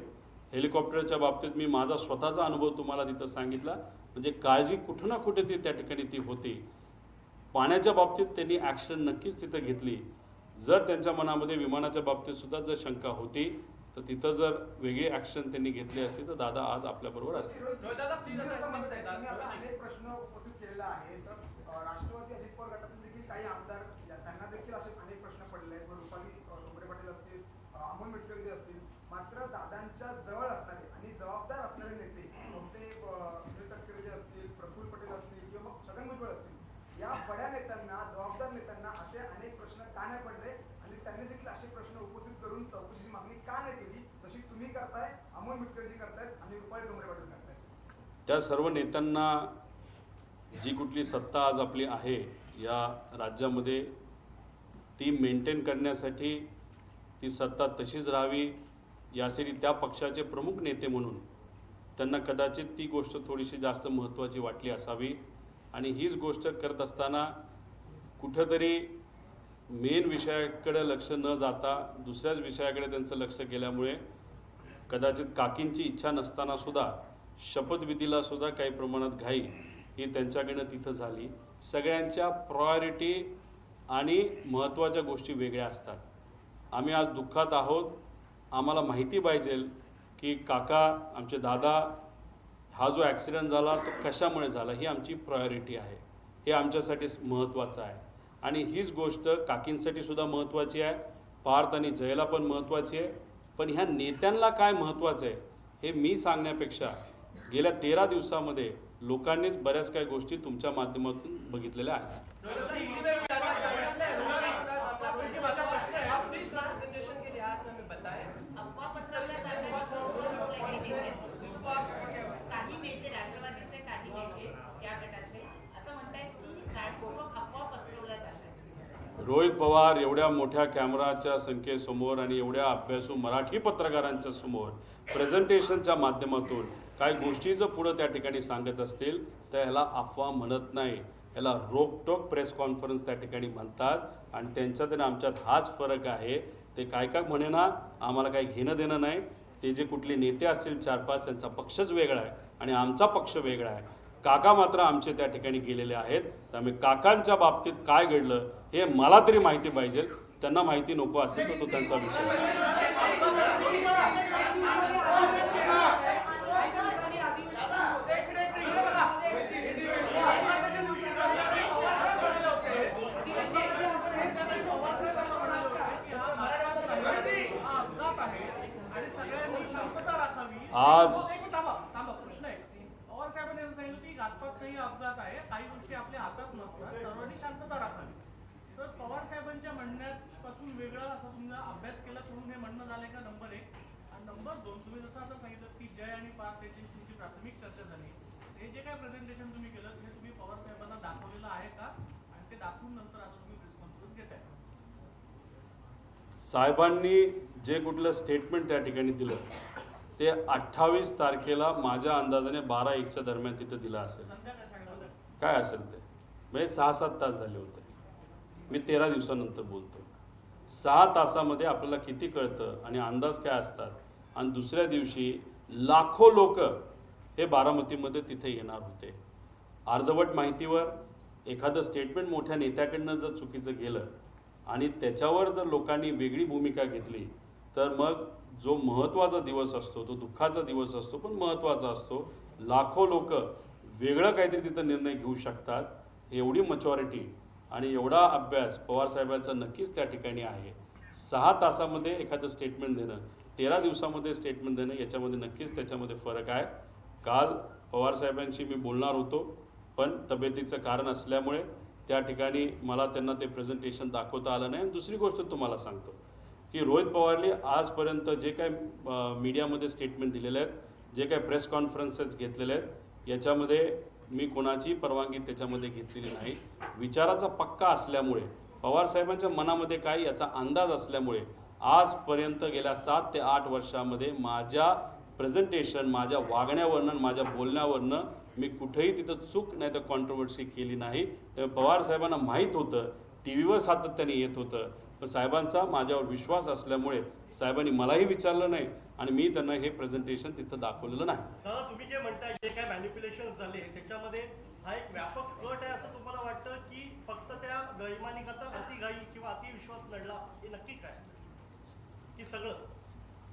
हेलिकॉप्टरच्या बाबतीत मी माझा स्वतःचा अनुभव तुम्हाला तिथं सांगितला. म्हणजे काळजी कुठं ना कुठे ती त्या ठिकाणी ती होती. पाण्याच्या बाबतीत त्यांनी ॲक्शन नक्कीच तिथं घेतली. जर त्यांच्या मनामध्ये विमानाच्या बाबतीत सुद्धा जर शंका होती तर तिथं जर वेगळी ॲक्शन त्यांनी घेतली असती तर दादा आज आपल्याबरोबर असते. अनेक प्रश्न उपस्थित केलेला आहे, तर राष्ट्रवादी अजित पवार गटातील देखील काही आमदार त्यांना देखील असे अनेक प्रश्न पडले आहेत. रुपाली डोंगरे पाटील असतील, अमोल मिटकरी असतील. मात्र दादांच्या जवळ असणारे आणि जबाबदार असणारे नेते कोणते सुनील तटकरे असतील, प्रफुल्ल पटेल असतील किंवा मग छगन भुजबळ असतील, या बड्या नेत्यांना, जबाबदार नेत्यांना असे अनेक प्रश्न का नाही पडले आणि त्यांनी देखील असे प्रश्न उपस्थित करून चौकशीची मागणी का नाही केली, जशी तुम्ही करताय, अमोल मिटकरी करतायत आणि रुपाली डोंगरे पाटील करतायत? त्या सर्व नेत्यांना जी कुठली सत्ता आज आपली आहे या राज्यामध्ये ती मेंटेन करण्यासाठी, ती सत्ता तशीच राहावी यासाठी त्या पक्षाचे प्रमुख नेते म्हणून त्यांना कदाचित ती गोष्ट थोडीशी जास्त महत्त्वाची वाटली असावी. आणि हीच गोष्ट करत असताना कुठंतरी मेन विषयाकडे लक्ष न जाता दुसऱ्याच विषयाकडे त्यांचं लक्ष गेल्यामुळे कदाचित काकींची इच्छा नसताना सुद्धा शपथविधीला सुद्धा काही प्रमाणात घाई ही त्यांच्याकडनं तिथं झाली. सगळ्यांच्या प्रायोरिटी आणि महत्त्वाच्या गोष्टी वेगळ्या असतात. आम्ही आज दुःखात आहोत. आम्हाला माहिती पाहिजे की काका, आमचे दादा, हा जो ॲक्सिडेंट झाला तो कशामुळे झाला ही आमची प्रायोरिटी आहे. हे आमच्यासाठी महत्त्वाचं आहे. आणि हीच गोष्ट काकींसाठी सुद्धा महत्त्वाची आहे, पार्थ आणि जयला पण महत्त्वाची आहे. पण ह्या नेत्यांना काय महत्त्वाचं आहे हे मी सांगण्यापेक्षा गेल्या 13 दिवसामध्ये लोकांनीच बऱ्याच काही गोष्टी तुमच्या माध्यमातून बघितलेल्या आहेत. रोहित पवार एवढ्या मोठ्या कॅमेराच्या संख्येसमोर आणि एवढ्या अभ्यासू मराठी पत्रकारांच्या समोर प्रेझेंटेशनच्या माध्यमातून काही गोष्टी जर पुढं त्या ठिकाणी सांगत असतील तर ह्याला अफवा म्हणत नाही, ह्याला रोकटोक प्रेस कॉन्फरन्स त्या ठिकाणी म्हणतात आणि त्यांच्यात आणि आमच्यात हाच फरक आहे. ते काय काय म्हणेना, आम्हाला काही घेणं देणं नाही. ते जे कुठले नेते असतील 4-5 त्यांचा पक्षच वेगळा आहे आणि आमचा पक्ष वेगळा आहे. काका मात्र आमचे त्या ठिकाणी गेलेले आहेत. त्यामुळे काकांच्या बाबतीत काय घडलं हे मला तरी माहिती पाहिजे. त्यांना माहिती नको असेल तर तो त्यांचा विषय आहे. आज प्रश्न आहे पवार साहेबांनी असं सांगितलं की घातपात काही अपघात आहे, काही गोष्टी आपल्या हातात नसतात, सर्वांनी शांतता राखावी. तर पवार साहेबांच्या म्हणण्यापासून वेगळा असा तुमचा अभ्यास केला म्हणून हे म्हणणं झालंय का? नंबर 1. आणि नंबर 2, तुम्ही जसं आता सांगितलं की जय आणि पार्थ याची तुमची प्राथमिक चर्चा झाली, हे जे काय प्रेझेंटेशन तुम्ही केलं हे तुम्ही पवार साहेबांना दाखवलेलं आहे का? आणि ते दाखवून नंतर आता तुम्ही प्रेस कॉन्फरन्स घेताय? साहेबांनी जे कुठलं स्टेटमेंट त्या ठिकाणी दिलं ते 28 तारखेला माझ्या अंदाजाने 12-1च्या दरम्यान तिथं दिलं असेल. काय असेल ते म्हणजे 6-7 तास झाले होते. मी 13 दिवसानंतर बोलतो. 6 तासामध्ये आपल्याला किती कळतं आणि अंदाज काय असतात. आणि दुसऱ्या दिवशी लाखो लोक हे बारामतीमध्ये तिथे येणार होते. अर्धवट माहितीवर एखादं स्टेटमेंट मोठ्या नेत्याकडनं जर चुकीचं गेलं आणि त्याच्यावर जर लोकांनी वेगळी भूमिका घेतली तर मग जो महत्त्वाचा दिवस असतो तो दुःखाचा दिवस असतो पण महत्त्वाचा असतो. लाखो लोक वेगळं काहीतरी तिथं निर्णय घेऊ शकतात. एवढी मॅच्युरिटी आणि एवढा अभ्यास पवारसाहेबांचा नक्कीच त्या ठिकाणी आहे. 6 तासामध्ये एखादं स्टेटमेंट देणं, 13 दिवसामध्ये स्टेटमेंट देणं याच्यामध्ये नक्कीच त्याच्यामध्ये फरक आहे. काल पवारसाहेबांशी मी बोलणार होतो पण तब्येतीचं कारण असल्यामुळे त्या ठिकाणी मला त्यांना ते प्रेझेंटेशन दाखवता आलं नाही. आणि दुसरी गोष्ट तुम्हाला सांगतो की रोहित पवारने आजपर्यंत जे काय मीडियामध्ये स्टेटमेंट दिलेले आहेत, जे काय प्रेस कॉन्फरन्सेस घेतलेले आहेत याच्यामध्ये मी कोणाची परवानगी त्याच्यामध्ये घेतलेली नाही. विचाराचा पक्का असल्यामुळे पवारसाहेबांच्या मनामध्ये काय याचा अंदाज असल्यामुळे आजपर्यंत गेल्या 7 ते 8 वर्षामध्ये माझ्या प्रेझेंटेशन, माझ्या वागण्यावरनं, माझ्या बोलण्यावरनं मी कुठेही तिथं चूक नाही तर कॉन्ट्रोवर्सी केली नाही. त्यामुळे पवारसाहेबांना माहीत होतं, टी व्हीवर सातत्याने येत होतं. पण साहेबांचा माझ्यावर विश्वास असल्यामुळे साहेबांनी मलाही विचारलं नाही आणि मी त्यांना हे प्रेझेंटेशन तिथं दाखवलेलं नाही. तुम्ही जे म्हणताय जे काय मॅनिप्युलेशन झाले त्याच्यामध्ये हा एक व्यापक कट आहे असं तुम्हाला वाटतं की फक्त त्या वैमानिकाचा अतिघाई किंवा अतिविश्वास लढला हे नक्की काय की सगळं?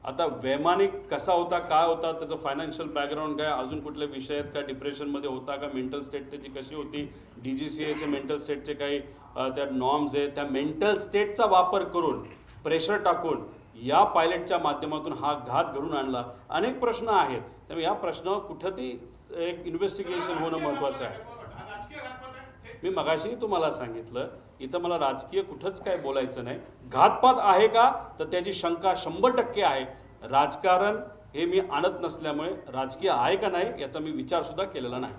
आता वैमानिक कसा होता, काय होता, त्याचं फायनान्शियल बॅकग्राऊंड काय, अजून कुठले विषय आहेत का, डिप्रेशनमध्ये होता का, मेंटल स्टेट त्याची कशी होती, DGCAचे मेंटल स्टेटचे काही त्या नॉर्म्स आहेत, त्या मेंटल स्टेटचा वापर करून प्रेशर टाकून या पायलटच्या माध्यमातून हा घात घडून आणला. अनेक प्रश्न आहेत. त्यामुळे या प्रश्नावर कुठं ती एक इन्व्हेस्टिगेशन होणं महत्त्वाचं आहे. मी मगाशी तुम्हाला सांगितलं इथं मला राजकीय कुठंच काय बोलायचं नाही. घातपात आहे का तर त्याची शंका 100% आहे. राजकारण हे मी आणत नसल्यामुळे राजकीय आहे का नाही याचा मी विचारसुद्धा केलेला नाही.